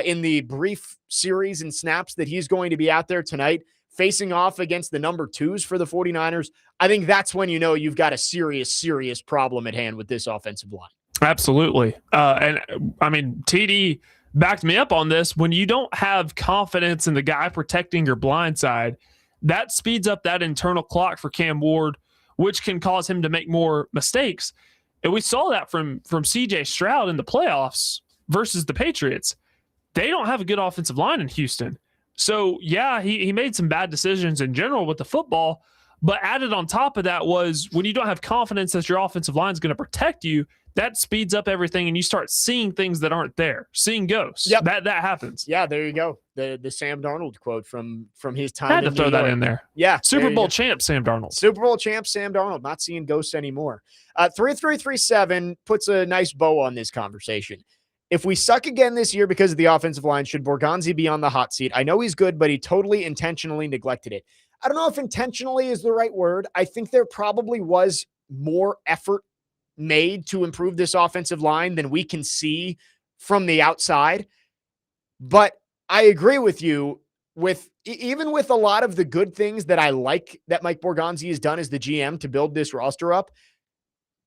in the brief series and snaps that he's going to be out there tonight, facing off against the number 2s for the 49ers, I think that's when you've got a serious problem at hand with this offensive line. Absolutely. And I mean, TD backed me up on this. When you don't have confidence in the guy protecting your blind side, that speeds up that internal clock for Cam Ward, which can cause him to make more mistakes. And we saw that from CJ Stroud in the playoffs versus the Patriots. They don't have a good offensive line in Houston. So, yeah, he made some bad decisions in general with the football, but added on top of that was when you don't have confidence that your offensive line is going to protect you, that speeds up everything and you start seeing things that aren't there, seeing ghosts. Yep. That happens. Yeah, there you go. The Sam Darnold quote from his time. I had to throw that in there. Yeah. Super Bowl champ Sam Darnold. Super Bowl champ Sam Darnold. Not seeing ghosts anymore. 3337 puts a nice bow on this conversation. If we suck again this year because of the offensive line, should Borgonzi be on the hot seat? I know he's good, but he totally intentionally neglected it. I don't know if intentionally is the right word. I think there probably was more effort made to improve this offensive line than we can see from the outside. But I agree with you even with a lot of the good things that I like that Mike Borgonzi has done as the GM to build this roster up.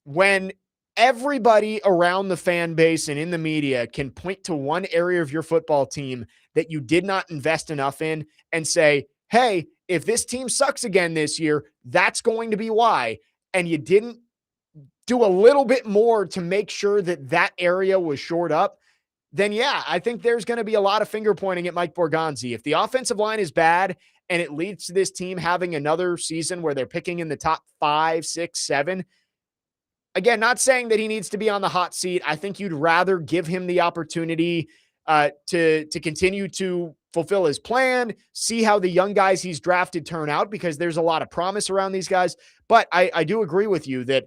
When everybody around the fan base and in the media can point to one area of your football team that you did not invest enough in and say, hey, if this team sucks again this year, that's going to be why. And you didn't do a little bit more to make sure that area was shored up, then yeah, I think there's going to be a lot of finger pointing at Mike Borgonzi. If the offensive line is bad and it leads to this team having another season where they're picking in the top 5, 6, 7, again, not saying that he needs to be on the hot seat. I think you'd rather give him the opportunity to continue to fulfill his plan, see how the young guys he's drafted turn out, because there's a lot of promise around these guys. But I do agree with you that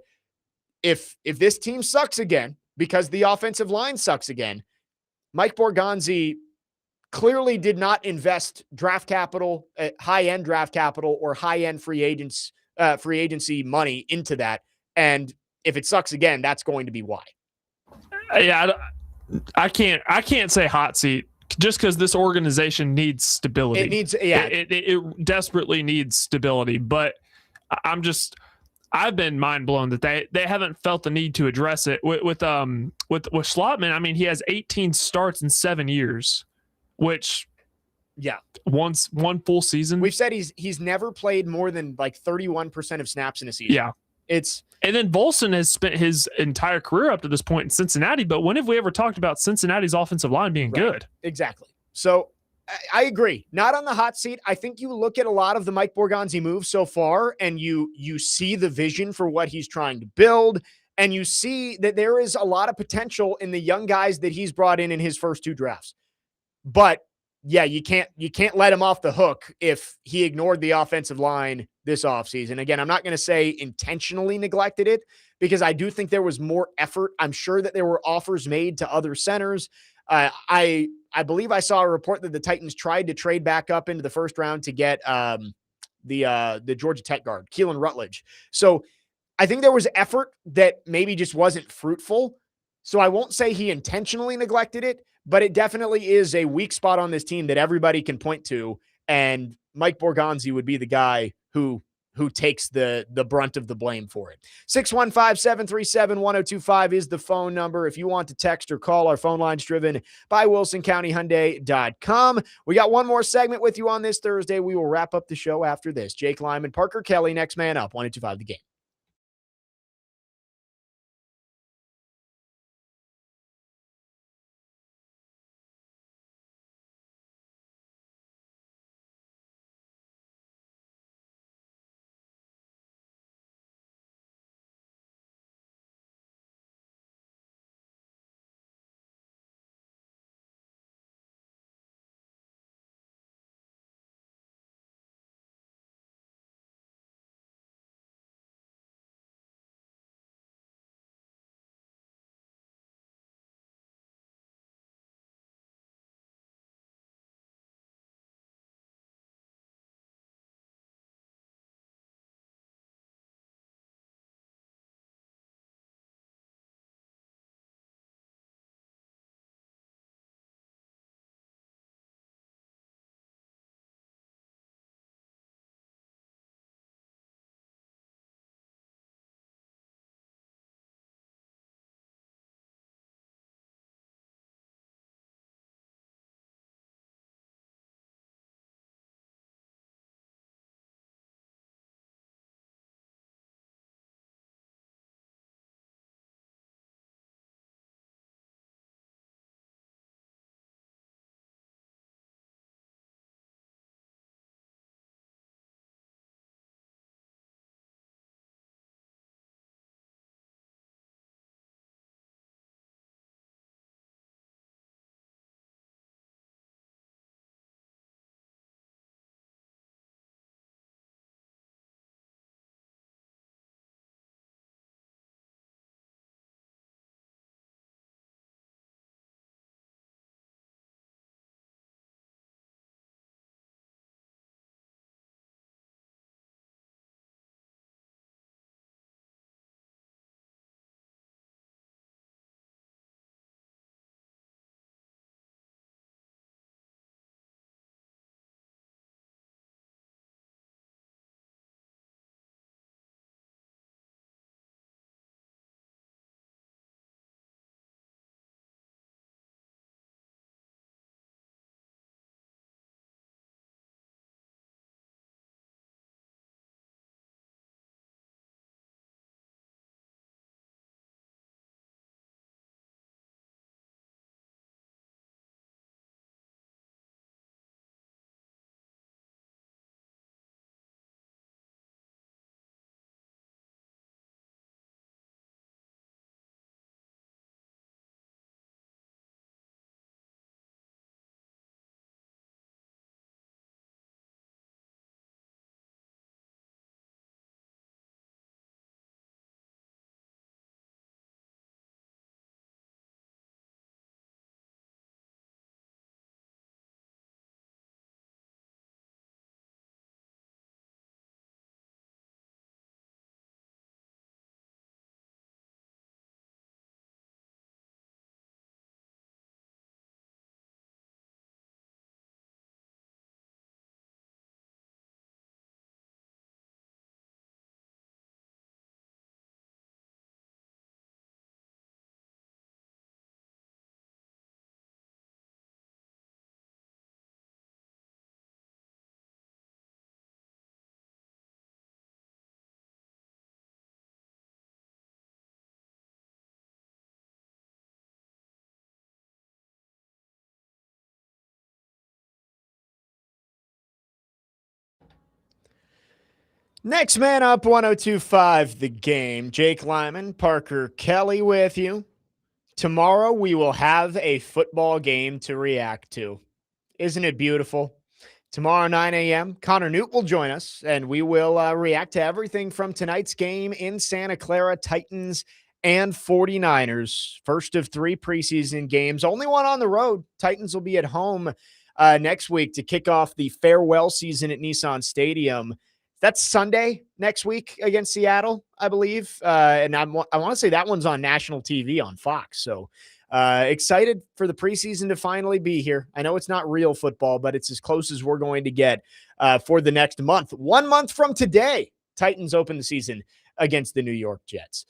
if this team sucks again because the offensive line sucks again, Mike Borgonzi clearly did not invest draft capital, high-end draft capital, or high-end free agency money into that. And if it sucks again, that's going to be why. Yeah, I can't say hot seat just because this organization needs stability. It needs, yeah, it desperately needs stability. But I've been mind blown that they haven't felt the need to address it with Schlotman. I mean, he has 18 starts in 7 years, which, yeah, one full season. We've said he's never played more than like 31% of snaps in a season. Yeah. And then Volson has spent his entire career up to this point in Cincinnati, but when have we ever talked about Cincinnati's offensive line being good? Exactly. So I agree. Not on the hot seat. I think you look at a lot of the Mike Borgonzi moves so far, and you see the vision for what he's trying to build, and you see that there is a lot of potential in the young guys that he's brought in his first 2 drafts. But yeah, you can't let him off the hook if he ignored the offensive line this offseason. Again, I'm not going to say intentionally neglected it because I do think there was more effort. I'm sure that there were offers made to other centers. I believe I saw a report that the Titans tried to trade back up into the first round to get the Georgia Tech guard, Keelan Rutledge. So I think there was effort that maybe just wasn't fruitful. So I won't say he intentionally neglected it, but it definitely is a weak spot on this team that everybody can point to. And Mike Borgonzi would be the guy who takes the brunt of the blame for it. 615-737-1025 is the phone number. If you want to text or call, our phone line's driven by WilsonCountyHyundai.com. We got one more segment with you on this Thursday. We will wrap up the show after this. Jake Lyman, Parker Kelley, next man up, 125 The Game. Next man up, 102.5 The Game. Jake Lyman, Parker Kelley with you. Tomorrow we will have a football game to react to. Isn't it beautiful? Tomorrow, 9 a.m., Connor Newt will join us, and we will react to everything from tonight's game in Santa Clara, Titans and 49ers. First of 3 preseason games, only one on the road. Titans will be at home next week to kick off the farewell season at Nissan Stadium. That's Sunday next week against Seattle, I believe. And I want to say that one's on national TV on Fox. So excited for the preseason to finally be here. I know it's not real football, but it's as close as we're going to get for the next month. 1 month from today, Titans open the season against the New York Jets.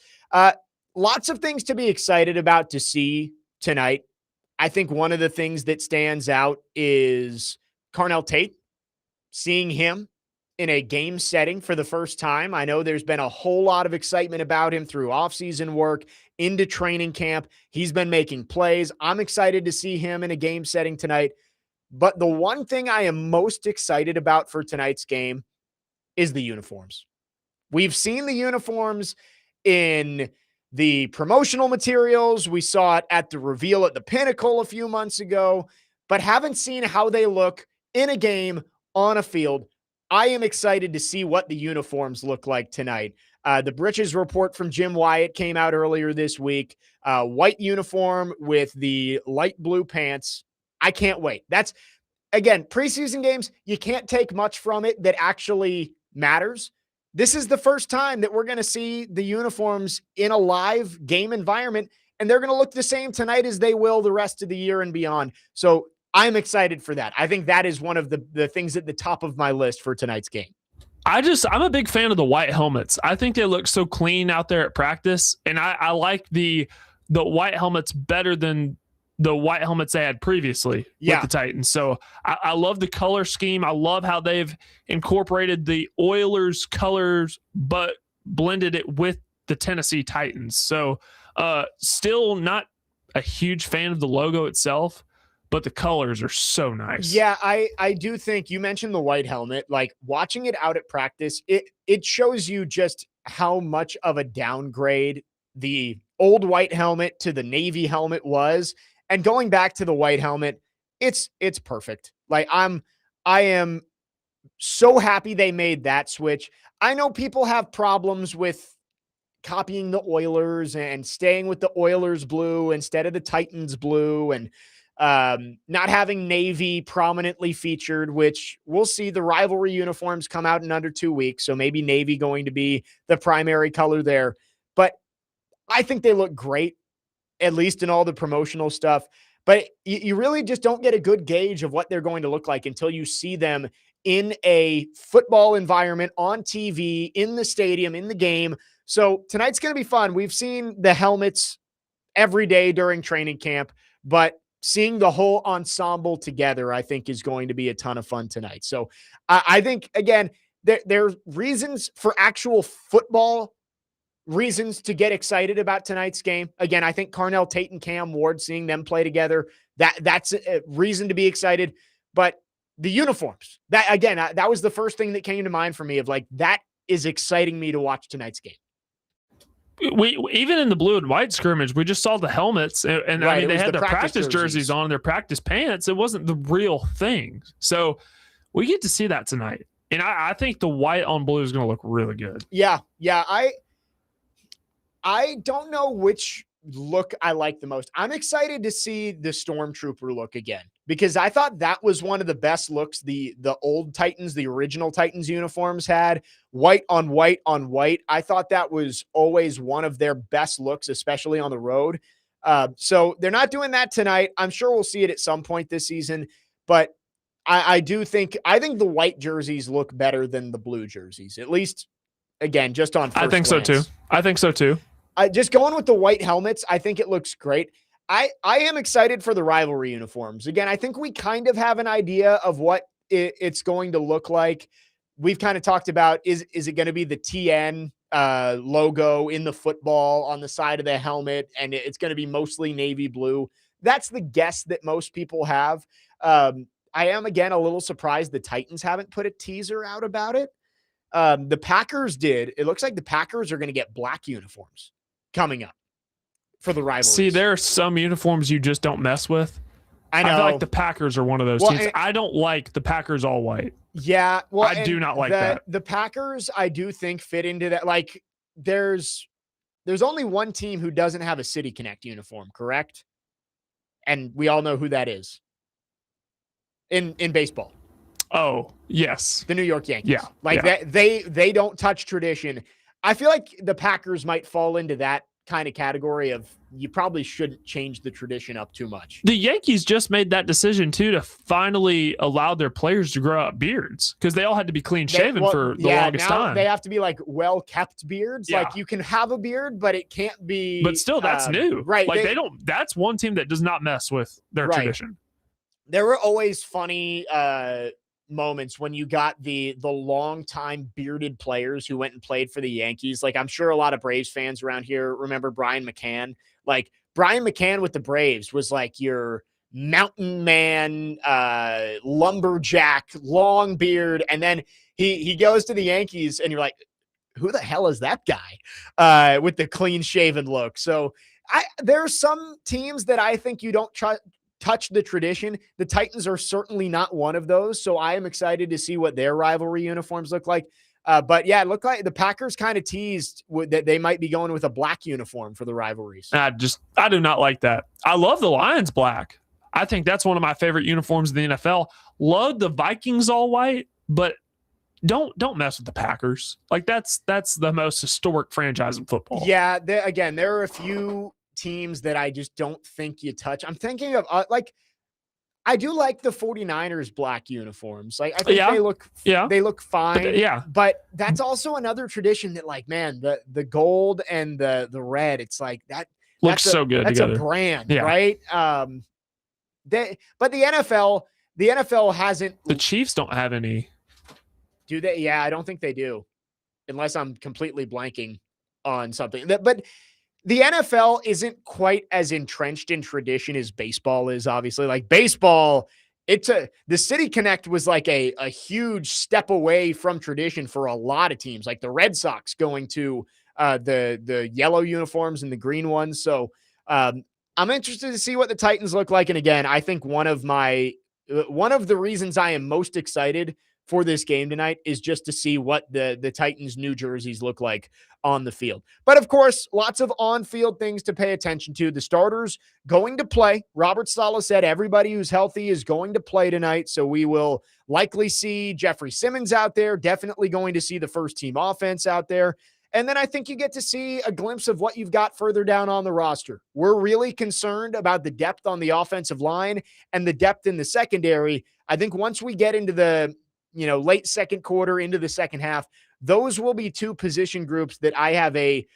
Lots of things to be excited about to see tonight. I think one of the things that stands out is Carnell Tate, seeing him in a game setting for the first time. I know there's been a whole lot of excitement about him through offseason work into training camp. He's been making plays. I'm excited to see him in a game setting tonight. But the one thing I am most excited about for tonight's game is the uniforms. We've seen the uniforms in the promotional materials. We saw it at the reveal at the Pinnacle a few months ago, but haven't seen how they look in a game on a field. I am excited to see what the uniforms look like tonight. The Britches report from Jim Wyatt came out earlier this week. White uniform with the light blue pants. I can't wait. That's, again, preseason games, you can't take much from it that actually matters. This is the first time that we're going to see the uniforms in a live game environment, and they're going to look the same tonight as they will the rest of the year and beyond. So I'm excited for that. I think that is one of the things at the top of my list for tonight's game. I'm a big fan of the white helmets. I think they look so clean out there at practice, and I like the white helmets better than the white helmets they had previously with the Titans. So I love the color scheme. I love how they've incorporated the Oilers colors, but blended it with the Tennessee Titans. So still not a huge fan of the logo itself, but the colors are so nice. Yeah, I do think you mentioned the white helmet. Like, watching it out at practice, it shows you just how much of a downgrade the old white helmet to the navy helmet was. And going back to the white helmet, it's perfect. Like, I am so happy they made that switch. I know people have problems with copying the Oilers and staying with the Oilers blue instead of the Titans blue, and not having navy prominently featured, which we'll see. The rivalry uniforms come out in under 2 weeks, so maybe navy going to be the primary color there. But I think they look great, at least in all the promotional stuff. But you really just don't get a good gauge of what they're going to look like until you see them in a football environment, on TV, in the stadium, in the game. So tonight's going to be fun. We've seen the helmets every day during training camp, but seeing the whole ensemble together, I think, is going to be a ton of fun tonight. So I think, again, there's reasons for actual football reasons to get excited about tonight's game. Again, I think Carnell Tate and Cam Ward, seeing them play together, that's a reason to be excited. But the uniforms, that was the first thing that came to mind for me, of like, that is exciting me to watch tonight's game. We even in the blue and white scrimmage, we just saw the helmets, and Right, I mean, they had the their practice jerseys on, their practice pants. It wasn't the real thing. So we get to see that tonight. And I think the white on blue is going to look really good. Yeah. I don't know which look I like the most. I'm excited to see the Stormtrooper look again, because I thought that was one of the best looks the old Titans, the original Titans uniforms had. White on white on white. I thought that was always one of their best looks, especially on the road. So they're not doing that tonight. I'm sure we'll see it at some point this season, but I think the white jerseys look better than the blue jerseys, at least, again, just on first glance. I think so too. Just going with the white helmets, I think it looks great. I am excited for the rivalry uniforms. Again, I think we kind of have an idea of what it's going to look like. We've kind of talked about, is it going to be the TN logo in the football on the side of the helmet, and it's going to be mostly navy blue? That's the guess that most people have. I am, again, a little surprised the Titans haven't put a teaser out about it. the Packers did. It looks like the Packers are going to get black uniforms coming up for the rivalry. See, there are some uniforms you just don't mess with. I know. I feel like the Packers are one of those teams. I don't like the Packers all white. Yeah. Well, I do not like that. The Packers, I do think, fit into that. Like, there's only one team who doesn't have a City Connect uniform, correct? And we all know who that is in baseball. Oh, yes. The New York Yankees. Yeah. Like that they don't touch tradition. I feel like the Packers might fall into that kind of category of you probably shouldn't change the tradition up too much. The Yankees just made that decision too to finally allow their players to grow out beards because they all had to be clean shaven for the longest time. They have to be like well kept beards. Yeah. Like you can have a beard, but it can't be. But still, that's new, right? Like they don't. That's one team that does not mess with their tradition. There were always funny moments when you got the longtime bearded players who went and played for the Yankees. Like I'm sure a lot of Braves fans around here remember Brian McCann. Like Brian McCann with the Braves was like your mountain man, lumberjack, long beard. And then he goes to the Yankees and you're like, who the hell is that guy with the clean shaven look? So there are some teams that I think you don't touch the tradition. The Titans are certainly not one of those. So I am excited to see what their rivalry uniforms look like. But yeah, it looked like the Packers kind of teased that they might be going with a black uniform for the rivalries. I do not like that. I love the Lions black. I think that's one of my favorite uniforms in the NFL. Love the Vikings all white, but don't mess with the Packers. Like that's the most historic franchise in football. Yeah. There are a few teams that I just don't think you touch. I'm thinking of I do like the 49ers black uniforms. Like I think they look fine. But that's also another tradition that like, man, the gold and the red, it's like that looks so good that's together. A brand, right? But the NFL hasn't. The Chiefs don't have any. Do they? Yeah, I don't think they do. Unless I'm completely blanking on something. But the NFL isn't quite as entrenched in tradition as baseball is, obviously. Like baseball, the City Connect was like a huge step away from tradition for a lot of teams, like the Red Sox going to the yellow uniforms and the green ones. So I'm interested to see what the Titans look like. And again, I think one of the reasons I am most excited for this game tonight is just to see what the Titans' new jerseys look like on the field. But of course, lots of on-field things to pay attention to. The starters going to play. Robert Saleh said everybody who's healthy is going to play tonight, so we will likely see Jeffrey Simmons out there, definitely going to see the first-team offense out there. And then I think you get to see a glimpse of what you've got further down on the roster. We're really concerned about the depth on the offensive line and the depth in the secondary. I think once we get into the late second quarter into the second half, those will be two position groups that I have a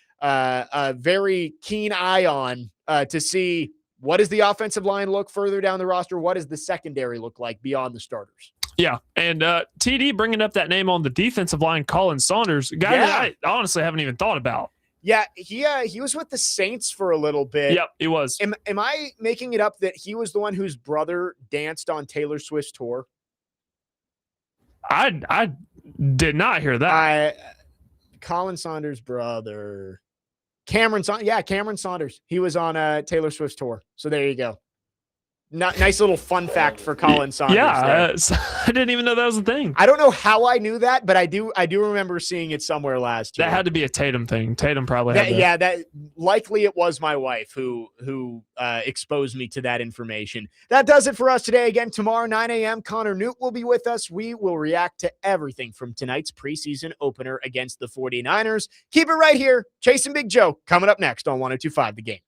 very keen eye on to see what does the offensive line look further down the roster? What does the secondary look like beyond the starters? Yeah. And TD bringing up that name on the defensive line, Colin Saunders, a guy that I honestly haven't even thought about. Yeah. He was with the Saints for a little bit. Yep, he was. Am I making it up that he was the one whose brother danced on Taylor Swift's tour? I did not hear that. Colin Saunders' brother, Cameron Saunders. He was on Taylor Swift's tour. So there you go. Nice little fun fact for Colin Saunders. Yeah, I didn't even know that was a thing. I don't know how I knew that, but I do remember seeing it somewhere last year. That had to be a Tatum thing. Tatum probably had that. Yeah, that likely it was my wife who exposed me to that information. That does it for us today. Again, tomorrow, 9 a.m., Connor Newt will be with us. We will react to everything from tonight's preseason opener against the 49ers. Keep it right here. Chasing Big Joe coming up next on 102.5 The Game.